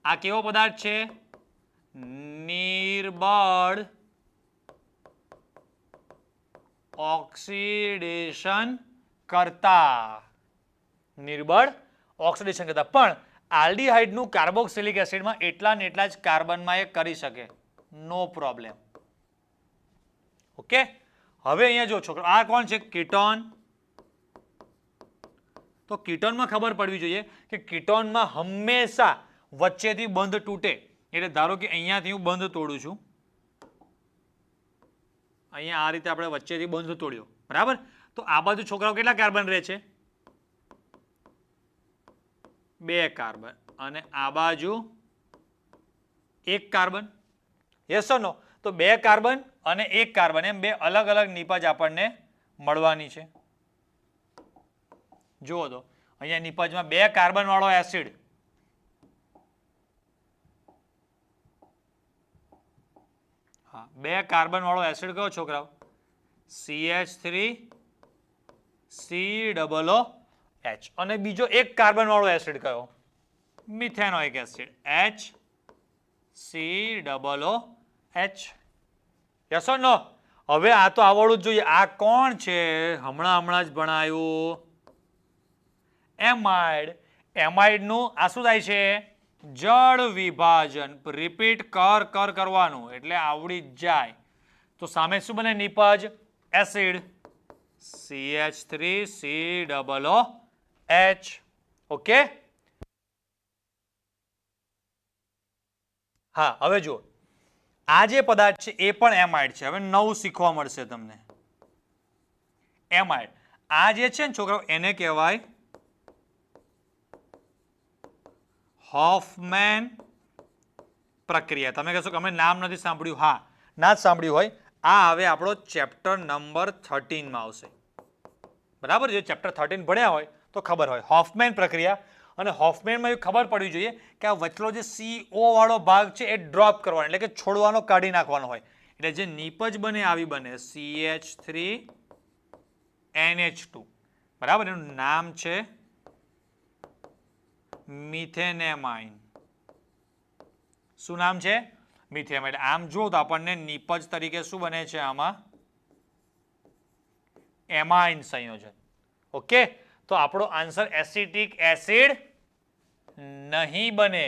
આ કેવો પદાર્થ છે? નિર્બળ ઓક્સિડેશન કરતા. નિર્બળ ઓક્સિડેશન કરતા. પણ આલ્ડીહાઇડનું કાર્બોક્સિલિક એસિડમાં એટલા ને એટલા જ કાર્બનમાં એ કરી શકે, નો પ્રોબ્લેમ. ઓકે. હવે અહીંયા જો છોકરો આ કોણ છે? કીટોન. તો કીટોનમાં ખબર પડવી જોઈએ કે કીટોનમાં હંમેશા વચ્ચેથી બંધ તૂટે. એટલે ધારો કે અહીંયાથી હું બંધ તોડું છું, અહીંયા આ રીતે આપણે વચ્ચેથી બંધ તોડ્યો. બરાબર. તો આ બાજુ છોકરાઓ કેટલા કાર્બન રહે છે? 2 કાર્બન. અને આ બાજુ 1 કાર્બન. યસ ઓર નો? તો 2 કાર્બન અને 1 કાર્બન એમ 2 અલગ અલગ નિપજ આપણને મળવાની છે. જુઓ તો અહીંયા નિપજમાં 2 કાર્બન વાળો એસિડ હા, 2 કાર્બન વાળો એસિડ કયો છોકરાઓ? CH3COOH. અને બીજો એક કાર્બન વાળો એસિડ કયો? Methanoic acid HCOOH. Yes or no? હવે આ તો આવડવું જ જોઈએ. આ કોણ છે? હમણાં જ ભણાયું એમાઇડ. એમાઇડનું આ શું થાય છે? જળ વિભાજન. રિપીટ કરવાનું એટલે આવડી જ જાય. તો સામે શું બને? નિપજ એસિડ CH3COOH. ઓકે. હા, હવે જુઓ, આ જે પદાર્થ છે એ પણ એમાઇડ છે. હવે નવું શીખવા મળશે તમને. એમાઇડ આ જે છે ને છોકરાઓ, એને કહેવાય હોફમેન પ્રક્રિયા. તમે કહેશો કે અમે નામ નથી સાંભળ્યું. હા, ના જ સાંભળ્યું હોય. આ હવે આપણો ચેપ્ટર નંબર 13 માં આવશે. બરાબર? જે ચેપ્ટર 13 ભણ્યા હોય તો ખબર હોય હોફમેન પ્રક્રિયા. અને હોફમેનમાં એ ખબર પડવી જોઈએ કે આ વચલો જે CO વાળો ભાગ છે એ ડ્રોપ કરવાનો, એટલે કે છોડવાનો, કાઢી નાખવાનો હોય. એટલે જે નિપજ બને આવી બને CH3NH2. બરાબર? એનું નામ છે મિથેનેમાઇન. શું નામ છે? મિથેનેમાઇન. આમ જો તો આપણને નિપજ તરીકે શું બને છે આમાં? એમાઇન સંયોજન. ઓકે. તો આપણો આન્સર એસિટિક એસિડ નહીં બને.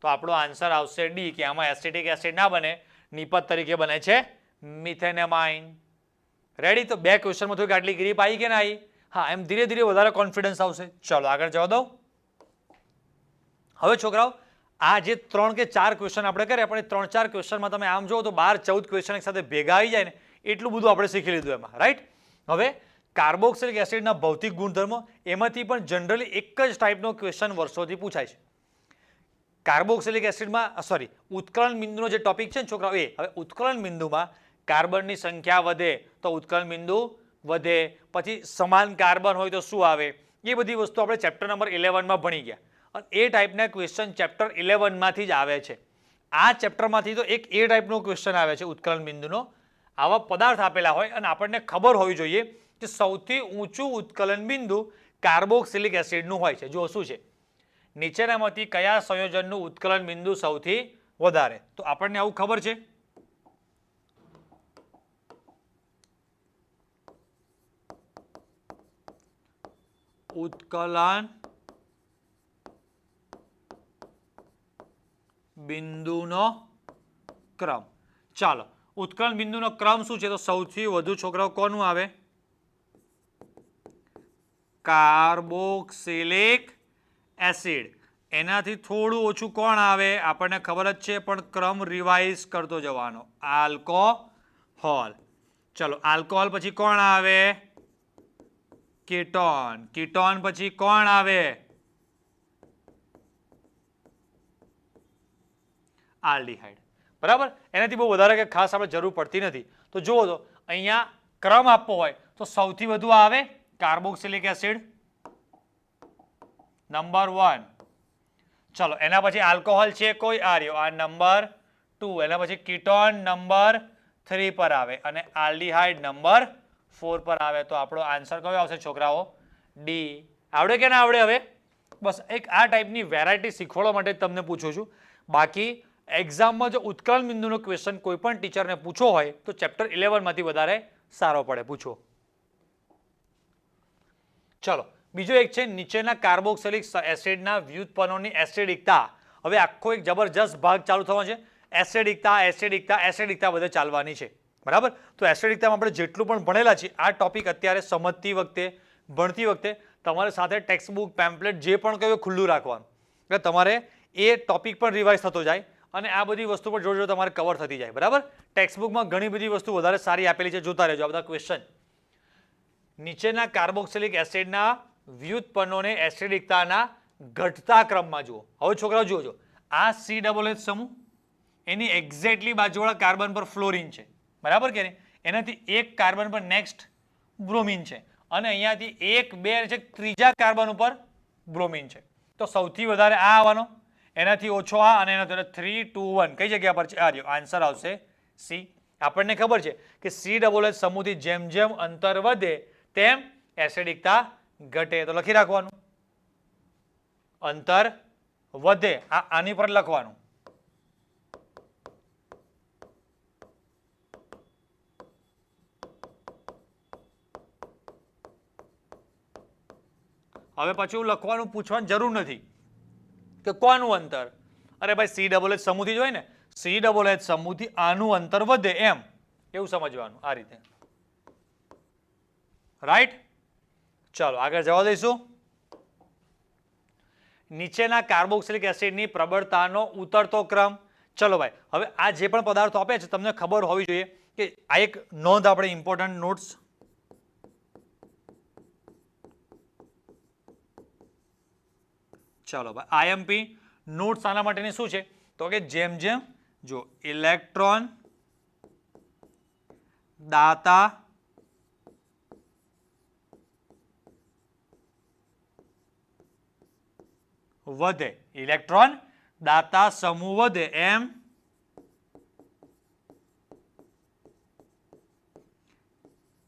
તો આપણો આન્સર આવશે ડી, કે આમાં એસિટિક એસિડ ના બને, નિપજ તરીકે બને છે મિથેનેમાઇન. રેડી? તો 2 ક્વેશ્ચનમાં થોડીક આટલી ગ્રીપ આવી કે ના આવી? હા, એમ ધીરે ધીરે વધારે કોન્ફિડન્સ આવશે. ચલો આગળ જવા દો. હવે છોકરાઓ, આ જે 3 કે 4 ક્વેશ્ચન આપણે કર્યા, પણ 3-4 ક્વેશ્ચનમાં તમે આમ જુઓ તો 12-14 ક્વેશ્ચન એક સાથે ભેગા આવી જાય ને, એટલું બધું આપણે શીખી લીધું એમાં. રાઈટ? હવે કાર્બોક્સિલિક એસિડના ભૌતિક ગુણધર્મો, એમાંથી પણ જનરલી એક જ ટાઈપનો ક્વેશ્ચન વર્ષોથી પૂછાય છે. કાર્બોક્સિલિક એસિડમાં ઉત્કલન બિંદુનો જે ટોપિક છે ને છોકરાઓ, એ હવે ઉત્કલન બિંદુમાં કાર્બનની સંખ્યા વધે તો ઉત્કલન બિંદુ વધે. પછી સમાન કાર્બન હોય તો શું આવે? એ બધી વસ્તુ આપણે ચેપ્ટર નંબર 11માં ભણી ગયા. અને એ ટાઈપના ક્વેશ્ચન ચેપ્ટર 11માંથી જ આવે છે. આ ચેપ્ટરમાંથી તો એક એ ટાઈપનો ક્વેશ્ચન આવે છે ઉત્કલન બિંદુનો. આવા પદાર્થ આપેલા હોય અને આપણને ખબર હોવી જોઈએ કે સૌથી ઊંચું ઉત્કલન બિંદુ કાર્બોક્સિલિક એસિડનું હોય છે. જો શું છે? નીચેનામાંથી કયા સંયોજનનું ઉત્કલન બિંદુ સૌથી વધારે? તો આપણને આવું ખબર છે. ઉત્કલન બિંદુનો ક્રમ. ચાલો, ઉત્કલન બિંદુનો ક્રમ શું છે? તો સૌથી વધુ છોકરાઓ કોનું આવે? Carboxylic acid. એનાથી થોડું ઓછું કોણ આવે? આપણને ખબર જ છે, પણ ક્રમ રિવાઇઝ કરતો જવાનો. આલ્કોહોલ. ચલો, આલ્કોહોલ પછી કોણ આવે? કીટોન. કીટોન પછી કોણ આવે? આલ્ડીહાઇડ. બરાબર? એનાથી બહુ વધારે કે ખાસ આપણે જરૂર પડતી નથી. તો જુઓ, તો અહીંયા ક્રમ આપવો હોય તો સૌથી વધુ આવે કાર્બોક્સિલિક એસિડ નંબર 1. ચલો, એના પછી આલ્કોહોલ છે કોઈ, આ રહ્યો, આ નંબર 2. એના પછી કીટોન નંબર 3 પર આવે અને આલ્ડીહાઇડ નંબર 4 પર આવે. તો આપણો આન્સર કયો આવશે છોકરાઓ? ડી. આવડે કે ના આવડે? હવે બસ એક આ ટાઈપની વેરાયટી શીખવાડવા માટે તમને પૂછું છું. બાકી એક્ઝામમાં જો ઉત્કલન બિંદુનો ક્વેશ્ચન કોઈ પણ ટીચરને પૂછવો હોય તો ચેપ્ટર 11માંથી વધારે સારો પડે. પૂછો. ચલો, બીજો એક છે નીચેના કાર્બોક્સિલિક એસિડના વ્યુત્પન્નોની એસિડિકતા. હવે આખો એક જબરજસ્ત ભાગ ચાલુ થવાનો છે. એસિડિકતા બધે ચાલવાની છે. બરાબર? તો એસિડિકતામાં આપણે જેટલું પણ ભણેલા છીએ, આ ટોપિક અત્યારે સમજતી વખતે, ભણતી વખતે તમારે સાથે ટેક્સ્ટ બુક, પેમ્પલેટ જે પણ કહ્યું ખુલ્લું રાખવાનું. એટલે તમારે એ ટોપિક પણ રિવાઇઝ થતો જાય અને આ બધી વસ્તુ પણ જોડે જોડે તમારે કવર થતી જાય. બરાબર? ટેક્સ્ટ બુકમાં ઘણી બધી વસ્તુ વધારે સારી આપેલી છે, જોતા રહેજો આ બધા ક્વેશ્ચન. નીચેના કાર્બોક્સિલિક એસિડના વ્યુત્પન્નોને એસિડિકતાના ઘટતા ક્રમમાં જુઓ. હવે છોકરાઓ જોજો, આ COOH સમૂહ, એની એક્ઝેક્ટલી બાજુવાળા કાર્બન પર ફ્લોરિન છે. બરાબર કે નહીં? એનાથી એક કાર્બન પર નેક્સ્ટ બ્રોમિન છે અને અહીંયાથી 1, 2 છે, ત્રીજા કાર્બન ઉપર બ્રોમિન છે. તો સૌથી વધારે આ આવવાનો, એનાથી ઓછો આ અને એનાથી 3, 2, 1 કઈ જગ્યા પર છે? આ રહ્યો, આન્સર આવશે સી. આપણને ખબર છે કે COH સમૂહથી જેમ જેમ અંતર વધે તેમ એસિડિકતા ઘટે. તો લખી રાખવાનું અંતર વધે, આની પર લખવાનું. હવે પછી લખવાનું પૂછવાની જરૂર નથી કે કોનું અંતર. અરે ભાઈ COH સમૂહથી જ હોય ને, COH સમૂહથી આનું અંતર વધે એમ એવું સમજવાનું આ રીતે. રાઈટ. ચાલો આગળ જવા દઈશું. નીચેના કાર્બોક્સિલિક એસિડની પ્રબળતાનો ઉતરતો ક્રમ. ચલો ભાઈ, હવે આ જે પણ પદાર્થો આપે છે તમને ખબર હોવી જોઈએ કે આ એક નોંધ આપણે ઇમ્પોર્ટન્ટ નોટ્સ. ચાલો ભાઈ, IMP નોટ્સ આના માટેની શું છે તો કે જેમ જેમ જો ઇલેક્ટ્રોન દાતા વધે, ઇલેક્ટ્રોન દાતા સમૂહ વધે એમ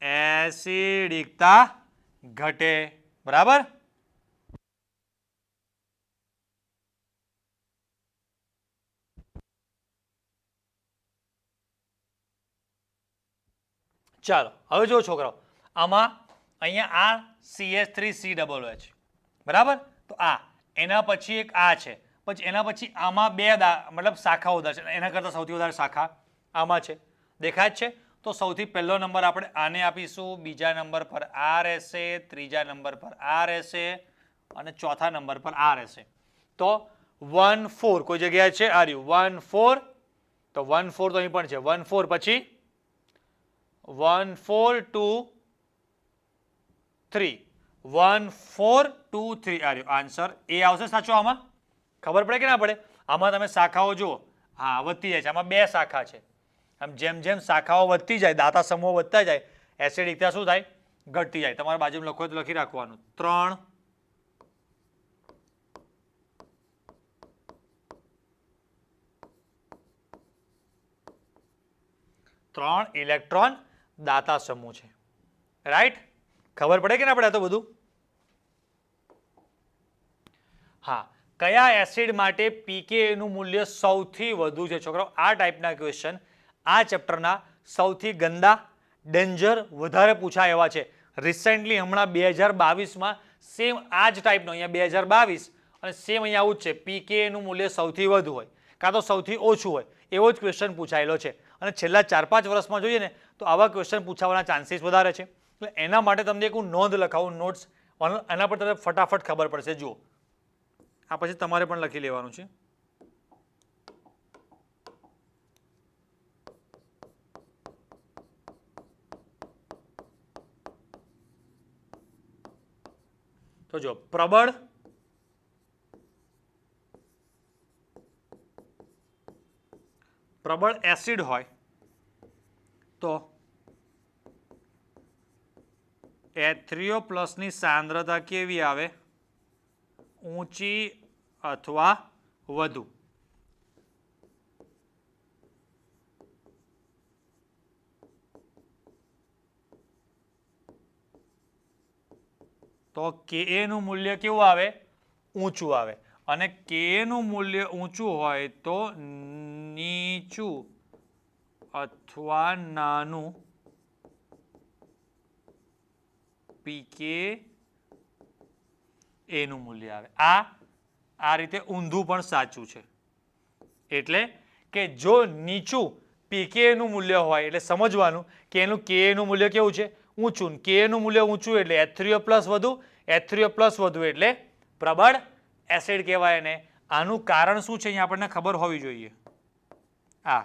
એસિડિકતા ઘટે. બરાબર. ચાલો હવે જો છોકરાઓ, આમાં અહીંયા આ CH3COH બરાબર. તો આ એના પછી એક આ છે, પછી એના પછી આમાં બે મતલબ શાખાઓ વધારે છે, એના કરતાં સૌથી વધારે શાખા આમાં છે. દેખાય જ છે. તો સૌથી પહેલો નંબર આપણે આને આપીશું, બીજા નંબર પર આ રહેશે, ત્રીજા નંબર પર આ રહેશે અને ચોથા નંબર પર આ રહેશે. તો 1,4 કોઈ જગ્યાએ છે આ રહ્યું 1,4. તો 1,4 તો અહીં પણ છે 1,4 પછી 1, 4, 2, 3. 1, 4, 2, 3 આ રહ્યો આન્સર એ આવશે સાચો. આમાં ખબર પડે કે ના પડે? આમાં તમે શાખાઓ જુઓ, હા વધતી જાય છે. આમાં બે શાખા છે. આમ જેમ જેમ શાખાઓ વધતી જાય, દાતા સમૂહો વધતા જાય, એસિડિકતા શું થાય? ઘટતી જાય. તમારે બાજુમાં લખો તો લખી રાખવાનું 3. 3 ઇલેક્ટ્રોન દાતા સમૂહ છે. રાઈટ. ખબર પડે કે ના પડે તો બધું? હા. કયા એસિડ માટે pKa નું મૂલ્ય સૌથી વધુ છે છોકરાઓ? આ ટાઈપના ક્વેશ્ચન આ ચેપ્ટરના સૌથી ગંદા, ડેન્જર, વધારે પૂછાય એવા છે. રિસેન્ટલી હમણાં 2022માં સેમ આ જ ટાઈપનો, અહીંયા 2022 અને સેમ અહીંયા આવું જ છે. pKa નું મૂલ્ય સૌથી વધુ હોય કાં તો સૌથી ઓછું હોય એવો જ ક્વેશ્ચન પૂછાયેલો છે. અને છેલ્લા 4-5 વર્ષમાં જોઈએ ને તો આવા ક્વેશ્ચન પૂછાવાના ચાન્સીસ વધારે છે. એટલે એના માટે તમને એક હું નોંધ લખાવું, નોટ્સ, એના પર તમને ફટાફટ ખબર પડશે. જુઓ, આ પછી તમારે પણ લખી લેવાનું છે. તો જો પ્રબળ એસિડ હોય તો H3O+ ની સાંદ્રતા કેવી આવે? ઊંચી અથવા વધુ. તો Ka નું મૂલ્ય કેવું આવે? ઊંચું આવે. અને Ka નું મૂલ્ય ઊંચું હોય તો નીચું અથવા નાનું pKa નું મૂલ્ય આવે. આ રીતે ઊંધું પણ સાચું છે. એટલે કે જો નીચું pKa નું મૂલ્ય હોય એટલે સમજવાનું કે એનું Ka નું મૂલ્ય કેવું છે? ઊંચું. Ka નું મૂલ્ય ઊંચું એટલે H3O+ વધુ, H3O+ વધુ એટલે પ્રબળ એસિડ કહેવાય એને. આનું કારણ શું છે અહીંયા આપણને ખબર હોવી જોઈએ. આ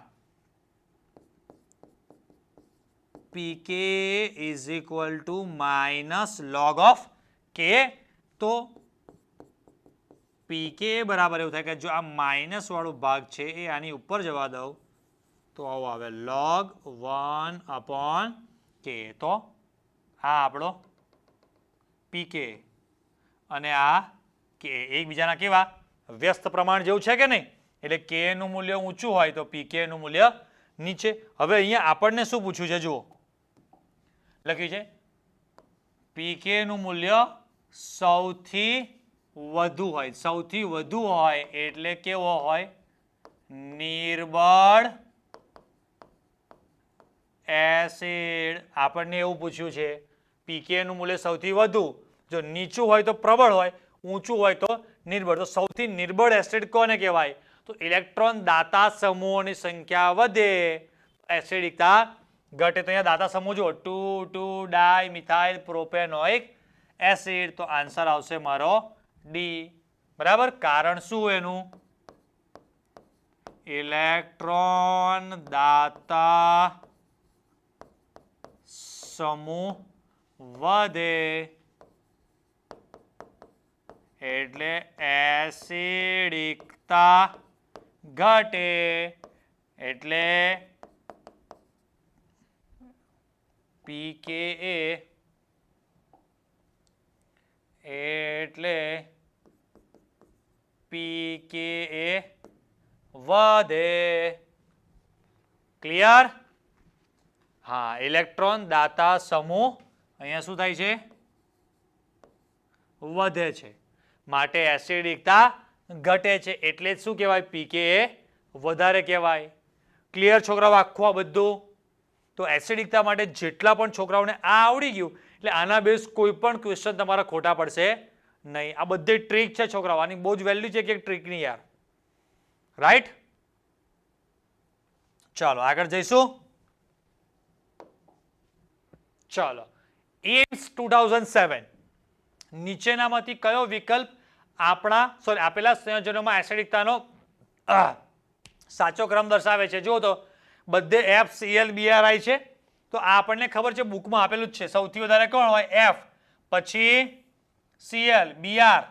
pKa - log of Ka. તો pKa બરાબર એવું થાય કે જો આ માઇનસ વાળો ભાગ છે એ આની ઉપર જવા દઉં તો આવું આવે log 1/Ka. તો આ આપણો pKa અને આ Ka એકબીજાના કેવા? વ્યસ્ત પ્રમાણ જેવું છે કે નહીં? એટલે Ka નું મૂલ્ય ઊંચું હોય તો pKa નું મૂલ્ય નીચે. હવે અહીંયા આપણને શું પૂછ્યું છે જુઓ, લખ્યું છે પીકે નું મૂલ્ય સૌથી વધુ હોય. સૌથી વધુ હોય એટલે કેવો હોય? નિર્બળ એસિડ. આપણને એવું પૂછ્યું છે પીકે નું મૂલ્ય સૌથી વધુ, જો નીચું હોય તો પ્રબળ હોય, ઊંચું હોય તો નિર્બળ. તો સૌથી નિર્બળ એસિડ કોને કહેવાય? તો ઇલેક્ટ્રોન દાતા સમૂહોની સંખ્યા વધે, એસિડિકતા ઘટે. તો અહીંયા દાતા સમૂહ જો 2,2 ડાય મિથાઇલ પ્રોપેનોઇક એસિડ. તો આન્સર આવશે મારો ડી. બરાબર. કારણ શું એનું? ઇલેક્ટ્રોન દાતા સમૂહ વધે એટલે એસિડિકતા ઘટે, એટલે પીકે એટલે પીકે વધે. ક્લિયર? હા, ઇલેક્ટ્રોન દાતા સમૂહ અહીંયા શું થાય છે? વધે છે. માટે એસિડિકતા ઘટે છે, એટલે જ શું કહેવાય? પીકે વધારે કહેવાય. ક્લિયર છોકરાઓ આખું આ બધું? તો એસિડિકતા માટે જેટલા પણ છોકરાઓને આ આવડી ગયું એટલે આના બેઝ કોઈ પણ ક્વેશ્ચન તમારા ખોટા પડશે નહીં. આ બધી ટ્રીક છે છોકરાઓ, આની બહુ જ વેલ્યુ છે કે ટ્રીકની યાર. રાઈટ? ચાલો આગળ જઈશું. ચાલો, એમ્સ 2007 નીચેનામાંથી કયો વિકલ્પ આપેલા સંયોજનોમાં એસિડિકતાનો સાચો ક્રમ દર્શાવે છે? જુઓ તો બધે FClBrI છે, તો આ આપણને ખબર છે, બુકમાં આપેલું જ છે. સૌથી વધારે કોણ હોય? F, પછી Cl, Br,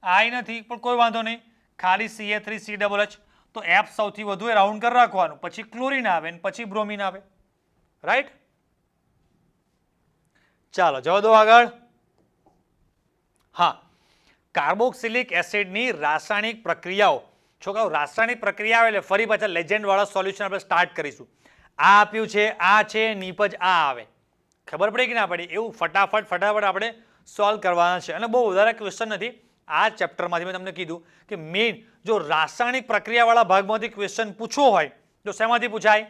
I નથી પણ કોઈ વાંધો નહીં, ખાલી Ca3CH. તો F સૌથી વધુ એ રાઉન્ડ કરી રાખવાનું, પછી ક્લોરીન આવે ને પછી બ્રોમિન આવે. રાઈટ? ચાલો જવા દો આગળ. હા, કાર્બોક્સિલિક એસિડની રાસાયણિક પ્રક્રિયાઓ. છોકરાઓ રાસાયણિક પ્રક્રિયા એટલે ફરી પાછા લેજેન્ડ વાળા સોલ્યુશન આપણે સ્ટાર્ટ કરીશું. આ આપ્યું છે, આ છે, નીપજ આ આવે. ખબર પડી કે ના પડી? એવું ફટાફટ આપણે સોલ્વ કરવાના છે. અને બહુ વધારે ક્વેશ્ચન નથી આ ચેપ્ટરમાંથી. મેં તમને કીધું કે મેઇન જો રાસાયણિક પ્રક્રિયાવાળા ભાગમાંથી ક્વેશ્ચન પૂછવો હોય તો શેમાંથી પૂછાય?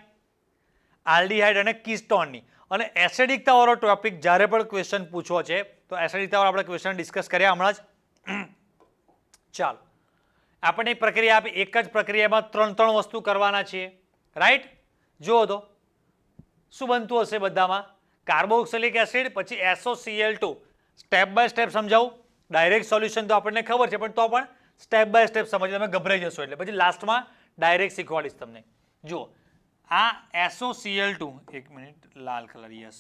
આલ્ડીહાઇડ અને કીસ્ટોનની. અને એસિડિકતા વાળો ટોપિક જ્યારે પણ ક્વેશ્ચન પૂછવો છે તો એસિડિકતા વાળા આપણે ક્વેશ્ચન ડિસ્કસ કર્યા હમણાં જ. ચાલો, આપણે એક પ્રક્રિયા આપી, એક જ પ્રક્રિયામાં ત્રણ વસ્તુ કરવાના છીએ. રાઈટ? જુઓ તો શું બનતું હશે બધામાં? કાર્બોક્સિલિક એસિડ પછી SOCl2. સ્ટેપ બાય સ્ટેપ સમજાવું. ડાયરેક્ટ સોલ્યુશન તો આપણને ખબર છે પણ તો પણ સ્ટેપ બાય સ્ટેપ સમજી તમે ગભરાઈ જશો એટલે પછી લાસ્ટમાં ડાયરેક્ટ શીખવાડીશ તમને. જુઓ, આ SOCl2, એક મિનિટ, લાલ કલર, યસ.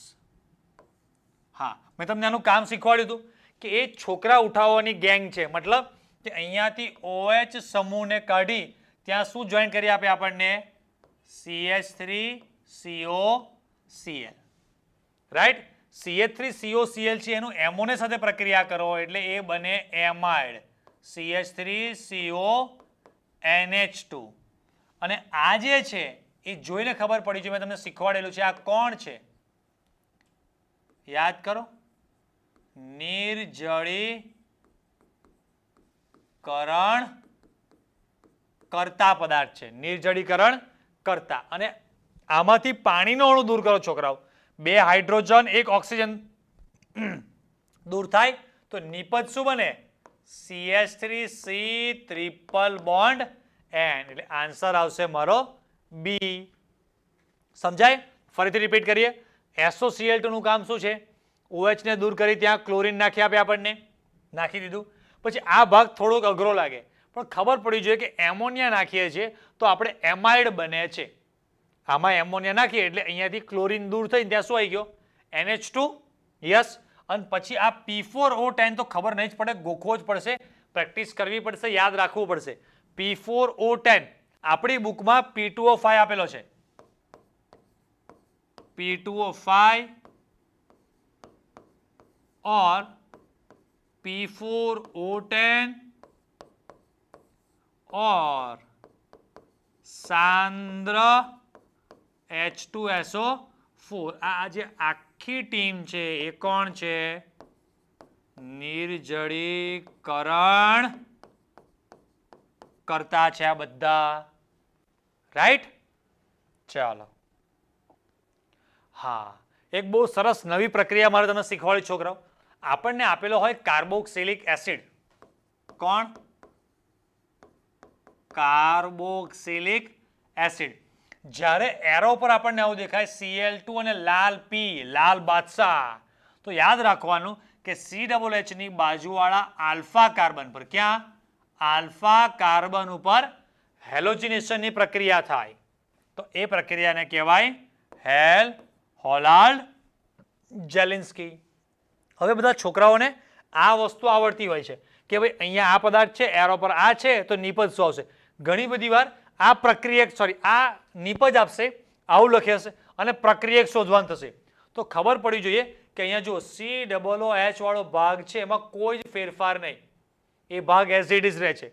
હા, મેં તમને આનું કામ શીખવાડ્યું હતું કે એ છોકરા ઉઠાવવાની ગેંગ છે. મતલબ કે અહીંયાથી OH સમૂહને કાઢી ત્યાં શું જોઈન કરી આપે આપણને? CH3COCl. રાઈટ? CH3COCl છે એનું એમોને સાથે પ્રક્રિયા કરો એટલે એ બને એમાઇડ, CH3CONH2. અને આ જે છે એ જોઈને ખબર પડી છે, મેં તમને શીખવાડેલું છે. આ કોણ છે? યાદ કરો. નિર્જળીકરણ કરતા પદાર્થ છે. નિર્જળીકરણ કરતા. અને આમાંથી પાણીનો અણુ દૂર કરો છોકરાઓ. 2 હાઇડ્રોજન 1 ઓક્સિજન દૂર થાય તો નિપજ શું બને? CH3C triple bond N. એટલે આન્સર આવશે મારો બી. સમજાય? ફરીથી રિપીટ કરીએ. SOCl2 નું કામ શું છે? OH ને દૂર કરી ત્યાં ક્લોરીન નાખી આપે આપણને. નાખી દીધું. પછી આ ભાગ થોડોક અઘરો લાગે પણ ખબર પડી જોઈએ કે એમોનિયા નાખીએ છીએ તો આપણે એમાઇડ બને છે. આમાં એમોનિયા નાખીએ એટલે અહીંયાથી ક્લોરીન દૂર થઈને ત્યાં શું આવી ગયો? NH2. યસ. અને પછી આ P4O10 તો ખબર નહીં જ પડે, ગોખવો જ પડશે, પ્રેક્ટિસ કરવી પડશે, યાદ રાખવું પડશે. P4O10 આપણી બુકમાં P2O5 આપેલો છે. P2O5 और P4O10 और सांद्र H2SO4 આ જે આખી ટીમ છે એ કોણ છે? નિર્જળીકરણ કરતા છે આ બધા, રાઈટ? ચાલો, હા, એક બહુ સરસ નવી પ્રક્રિયા મારે તમને શીખવાડી છોકરાઓ. આપણને આપેલો હોય કાર્બોક્સિલિક એસિડ. કોણ? Carboxylic acid. જ્યારે એરો પર આપણને આવું દેખાય Cl2 અને લાલ પી, લાલ બાદશાહ, તો યાદ રાખવાનું કે COH ની બાજુવાળા આલ્ફા કાર્બન પર, ક્યાં? આલ્ફા કાર્બન ઉપર હેલોજિનેશનની પ્રક્રિયા થાય, તો એ પ્રક્રિયાને કહેવાય હેલ-હોલાર્ડ જેલિન્સ્કી. હવે બધા છોકરાઓને આ વસ્તુ આવડતી હોય છે કે ભાઈ અહીંયા આ પદાર્થ છે, એરો પર આ છે, તો નિપજ શું આવશે? ઘણી બધી વાર આ પ્રક્રિયક આ નિપજ આપશે, આવું લખે હશે, અને પ્રક્રિયક શોધવાનું થશે. તો ખબર પડી જોઈએ કે અહીંયા જો COOH વાળો ભાગ છે એમાં કોઈ જ ફેરફાર નહીં, એ ભાગ એઝ ઇટ ઇઝ રહે છે.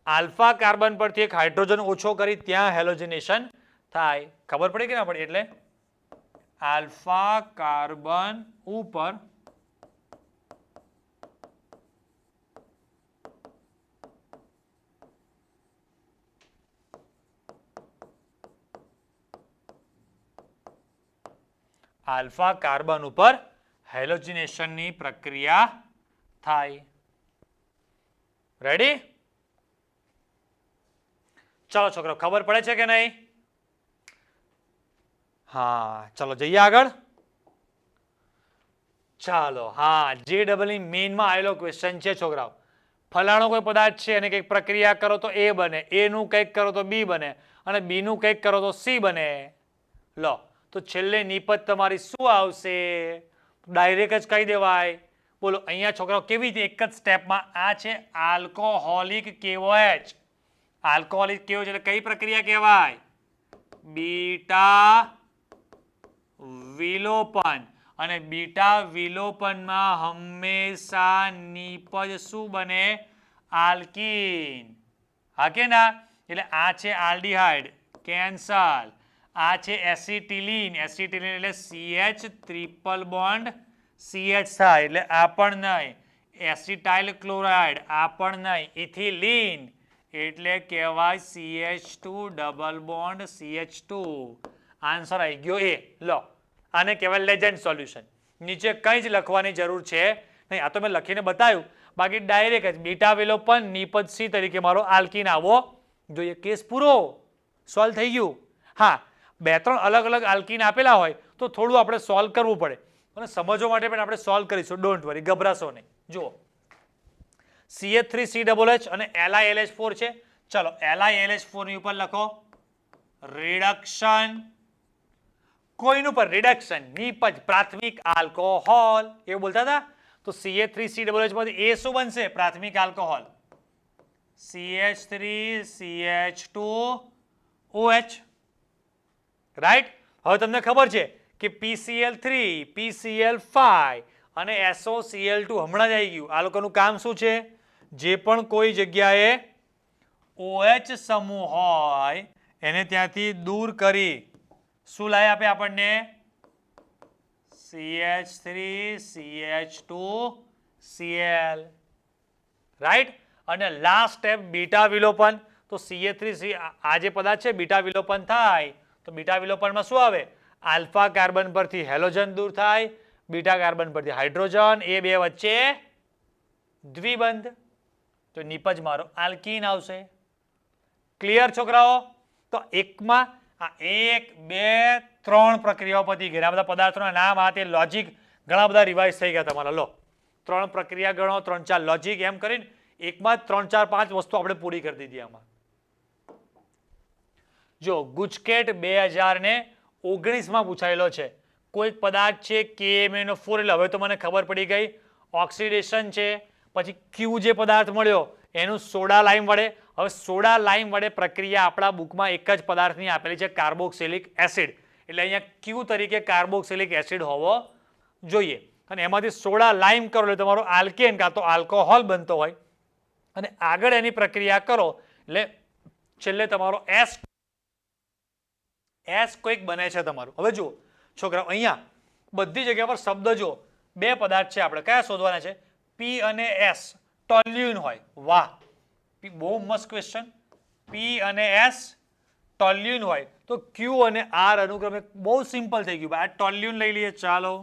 આલ્ફા કાર્બન પરથી એક હાઇડ્રોજન ઓછો કરી ત્યાં હેલોજિનેશન થાય. ખબર પડી કે ના પડી? એટલે આલ્ફા કાર્બન ઉપર આલ્ફા કાર્બન ઉપર હેલોજિનેશનની પ્રક્રિયા થાય. રેડી? ચલો છોકરો, ખબર પડે છે કે નહીં? હા, ચલો જઈએ આગળ. ચાલો, હા, JEE મેઇનમાં આવેલો ક્વેશ્ચન છે છોકરાઓ. ફલાણો કોઈ પદાર્થ છે અને કંઈક પ્રક્રિયા કરો તો A બને, A નું કંઈક કરો તો B બને, અને B નું કંઈક કરો તો C બને. લો, તો છેલ્લે નિપજ તમારી શું આવશે? ડાયરેક્ટ જ કહી દેવાય. બોલો, અહીંયા છોકરાઓ કેવી રીતે એક જ સ્ટેપમાં? આ છે આલ્કોહોલિક KOH. આલ્કોહોલિક KOH એટલે કઈ પ્રક્રિયા કહેવાય? બીટા વિલોપન. અને બીટા વિલોપનમાં હંમેશા નિપજ શું બને? આલ્કીન. હા કે ના? એટલે આ છે આલ્ડીહાઇડ, કેન્સલ. આ છે એસિટિલિન, એસિટિલિન એટલે CH ટ્રિપલ બોન્ડ CH થાય, એટલે આ પણ નહીં. એસિટાઇલ ક્લોરાઇડ, આ પણ નહીં. ઇથિલિન એટલે કહેવાય CH2 double bond CH2. Answer આવી ગયો એ. લો, આને કહેવાય લેજેન્ડ સોલ્યુશન. નીચે કંઈ જ લખવાની જરૂર છે નહીં. આ તો મેં લખીને બતાવ્યું, બાકી ડાયરેક્ટ જ બીટા વિલોપન નિપજ C તરીકે મારો આલ્કીન આવવો જોઈએ. કેસ પૂરો, સોલ્વ થઈ ગયું. હા, 2-3 અલગ અલગ આલ્કીન આપેલા હોય તો થોડું આપણે સોલ્વ કરવું પડે, અને સમજવા માટે પણ આપણે સોલ્વ કરીશું. ડોન્ટ વરી, ગભરાશો નહીં. જુઓ, CH3COH અને LiLH4 છે. ચલો, LiLH4 ની ઉપર લખો રિડક્શન. કોઈનું પર રિડક્શન, નિપજ, પ્રાથમિક આલ્કોહોલ, એવું બોલતા હતા. તો CH3COH માંથી એ શું બનશે? પ્રાથમિક આલ્કોહોલ CH3CH2OH. રાઈટ? હવે તમને ખબર છે કે PCl3, PCl5 અને SOCl2 હમણાં જ આવી ગયું. આ લોકોનું કામ શું છે? જે પણ કોઈ જગ્યાએ OH સમૂહ હોય એને ત્યાંથી દૂર કરી શું લાવી આપે આપણને? CH3CH2Cl. રાઈટ? અને લાસ્ટ સ્ટેપ બીટા વિલોપન. તો CH3 આ જે પદાર્થ છે બીટા વિલોપન થાય તો બીટા વિલોપનમાં શું આવે? આલ્ફા કાર્બન પરથી હેલોજન દૂર થાય, બીટા કાર્બન પરથી હાઇડ્રોજન, એ બે વચ્ચે દ્વિબંધ, તો નિપજ મારો આલ્કીન આવશે. ક્લિયર છોકરાઓ? તો એકમાં આ 1, 2, 3 પ્રક્રિયાઓ પતી ગઈ. આ બધા પદાર્થોના નામ, આ તે લોજિક ઘણા બધા રિવાઇઝ થઈ ગયા તમારા. લો, 3 પ્રક્રિયા ગણો, 3-4 લોજિક, એમ કરીને એકમાં જ 3-4-5 વસ્તુ આપણે પૂરી કરી દીધી આમાં. જો ગુજકેટ 2019માં પૂછાયેલો છે. કોઈ પદાર્થ છે KMnO4, એટલે હવે તો મને ખબર પડી ગઈ ઓક્સિડેશન છે. પછી ક્યુ જે પદાર્થ મળ્યો એનું સોડા લાઇમ વડે. હવે સોડા લાઇમ વડે પ્રક્રિયા આપણા બુકમાં એક જ પદાર્થની આપેલી છે, કાર્બોક્સિલિક એસિડ. એટલે અહીંયા ક્યુ તરીકે કાર્બોક્સિલિક એસિડ હોવો જોઈએ. અને એમાંથી સોડા લાઇમ કરો એટલે તમારો આલ્કેન કાં તો આલ્કોહોલ બનતો હોય, અને આગળ એની પ્રક્રિયા કરો એટલે છેલ્લે તમારો એસ કોઈક બને છે તમારું. હવે જુઓ છોકરાઓ, અહીંયા બધી જગ્યા પર શબ્દ જો બે પદાર્થ છે, આપણે કયા શોધવાના છે? પી અને એસ ટોલ્યુઇન હોય. વાહ, બહુ મસ્ત ક્વેશ્ચન. પી અને એસ ટોલ્યુઇન હોય તો ક્યુ અને આર અનુક્રમે બહુ સિમ્પલ થઈ ગયું. આ ટોલ્યુઇન લઈ લઈએ. ચાલો,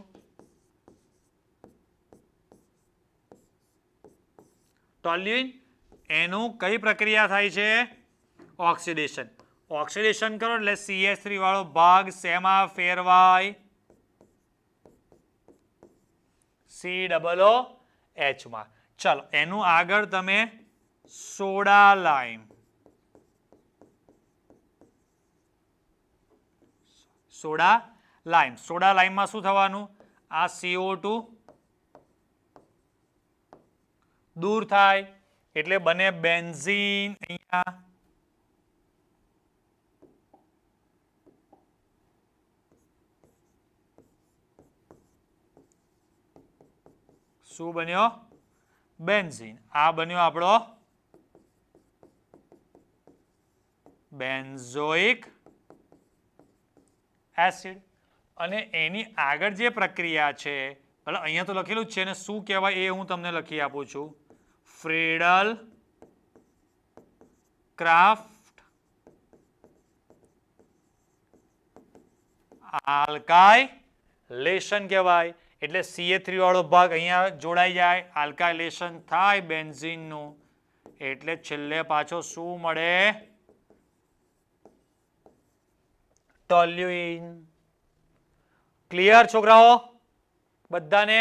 ટોલ્યુઇન એનું કઈ પ્રક્રિયા થાય છે? ઓક્સિડેશન. ઓક્સિડેશન કરો એટલે CH3 વાળો ભાગ શેમાં ફેરવાય? COOH માં. ચાલો, એનું આગળ તમે સોડા લાઈમ. સોડા લાઈમમાં શું થવાનું? આ CO2 દૂર થાય એટલે બને બેન્ઝીન. અહીંયા શું બન્યો? બેન્ઝીન. આ બન્યો આપણો બેન્ઝોઇક એસિડ. અને એની આગળ જે પ્રક્રિયા છે, ભલે અહીંયા તો લખેલું જ છે ને, શું કહેવાય એ હું તમને લખી આપું છું. ફ્રેડલ ક્રાફ્ટ આલ્કાઇલેશન કહેવાય. એટલે CH3 વાળો ભાગ અહીંયા જોડાઈ જાય, આલ્કાઇલેશન થાય બેન્ઝીનનું, એટલે છેલ્લે પાછો શું મળે? ટોલ્યુઇન. ક્લિયર છોકરાઓ બધાને?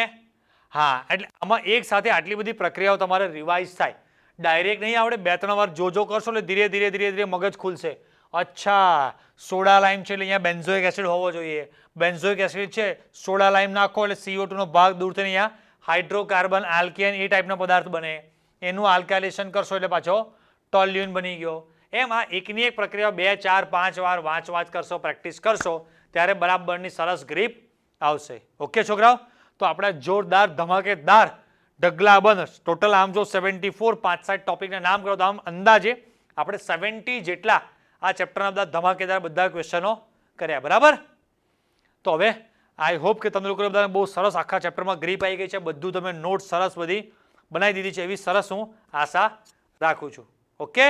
હા, એટલે આમાં એક સાથે આટલી બધી પ્રક્રિયાઓ તમારે રિવાઇઝ થાય. ડાયરેક્ટ નહીં આવડે, 2-3 વાર જોજો કરશો એટલે ધીરે ધીરે મગજ ખુલશે. અચ્છા, સોડા લાઈમ છે એટલે અહીંયા બેન્ઝોઇક એસિડ હોવો જોઈએ. બેન્ઝોઇક એસિડ છે, સોડા લાઈમ નાખો એટલે CO2 નો ભાગ દૂર થઈને અહીંયા હાઇડ્રોકાર્બન આલ્કેન એ ટાઈપનો પદાર્થ બને. એનું આલ્કાઇલેશન કરશો એટલે પાછો ટોલ્યુઇન બની ગયો. એમ આ એકની એક પ્રક્રિયા 2, 4, 5 વાર વાંચ કરશો, પ્રેક્ટિસ કરશો ત્યારે બરાબરની સરસ ગ્રીપ આવશે. ઓકે છોકરાઓ, તો આપણે જોરદાર ધમાકેદાર ઢગલાબંધ ટોટલ આમ જો 74 5-7 ટોપિકના નામ કરો તો આમ અંદાજે આપણે 70 જેટલા આ ચેપ્ટરના બધા ધમાકેદાર બધા ક્વેશ્ચનો કર્યા. બરાબર? તો હવે આઈ હોપ કે તમે લોકોને બધાને બહુ સરસ આખા ચેપ્ટરમાં ગ્રીપ આવી ગઈ છે. બધું તમે નોટ સરસ બધી બનાવી દીધી છે એવી સરસ હું આશા રાખું છું. ઓકે.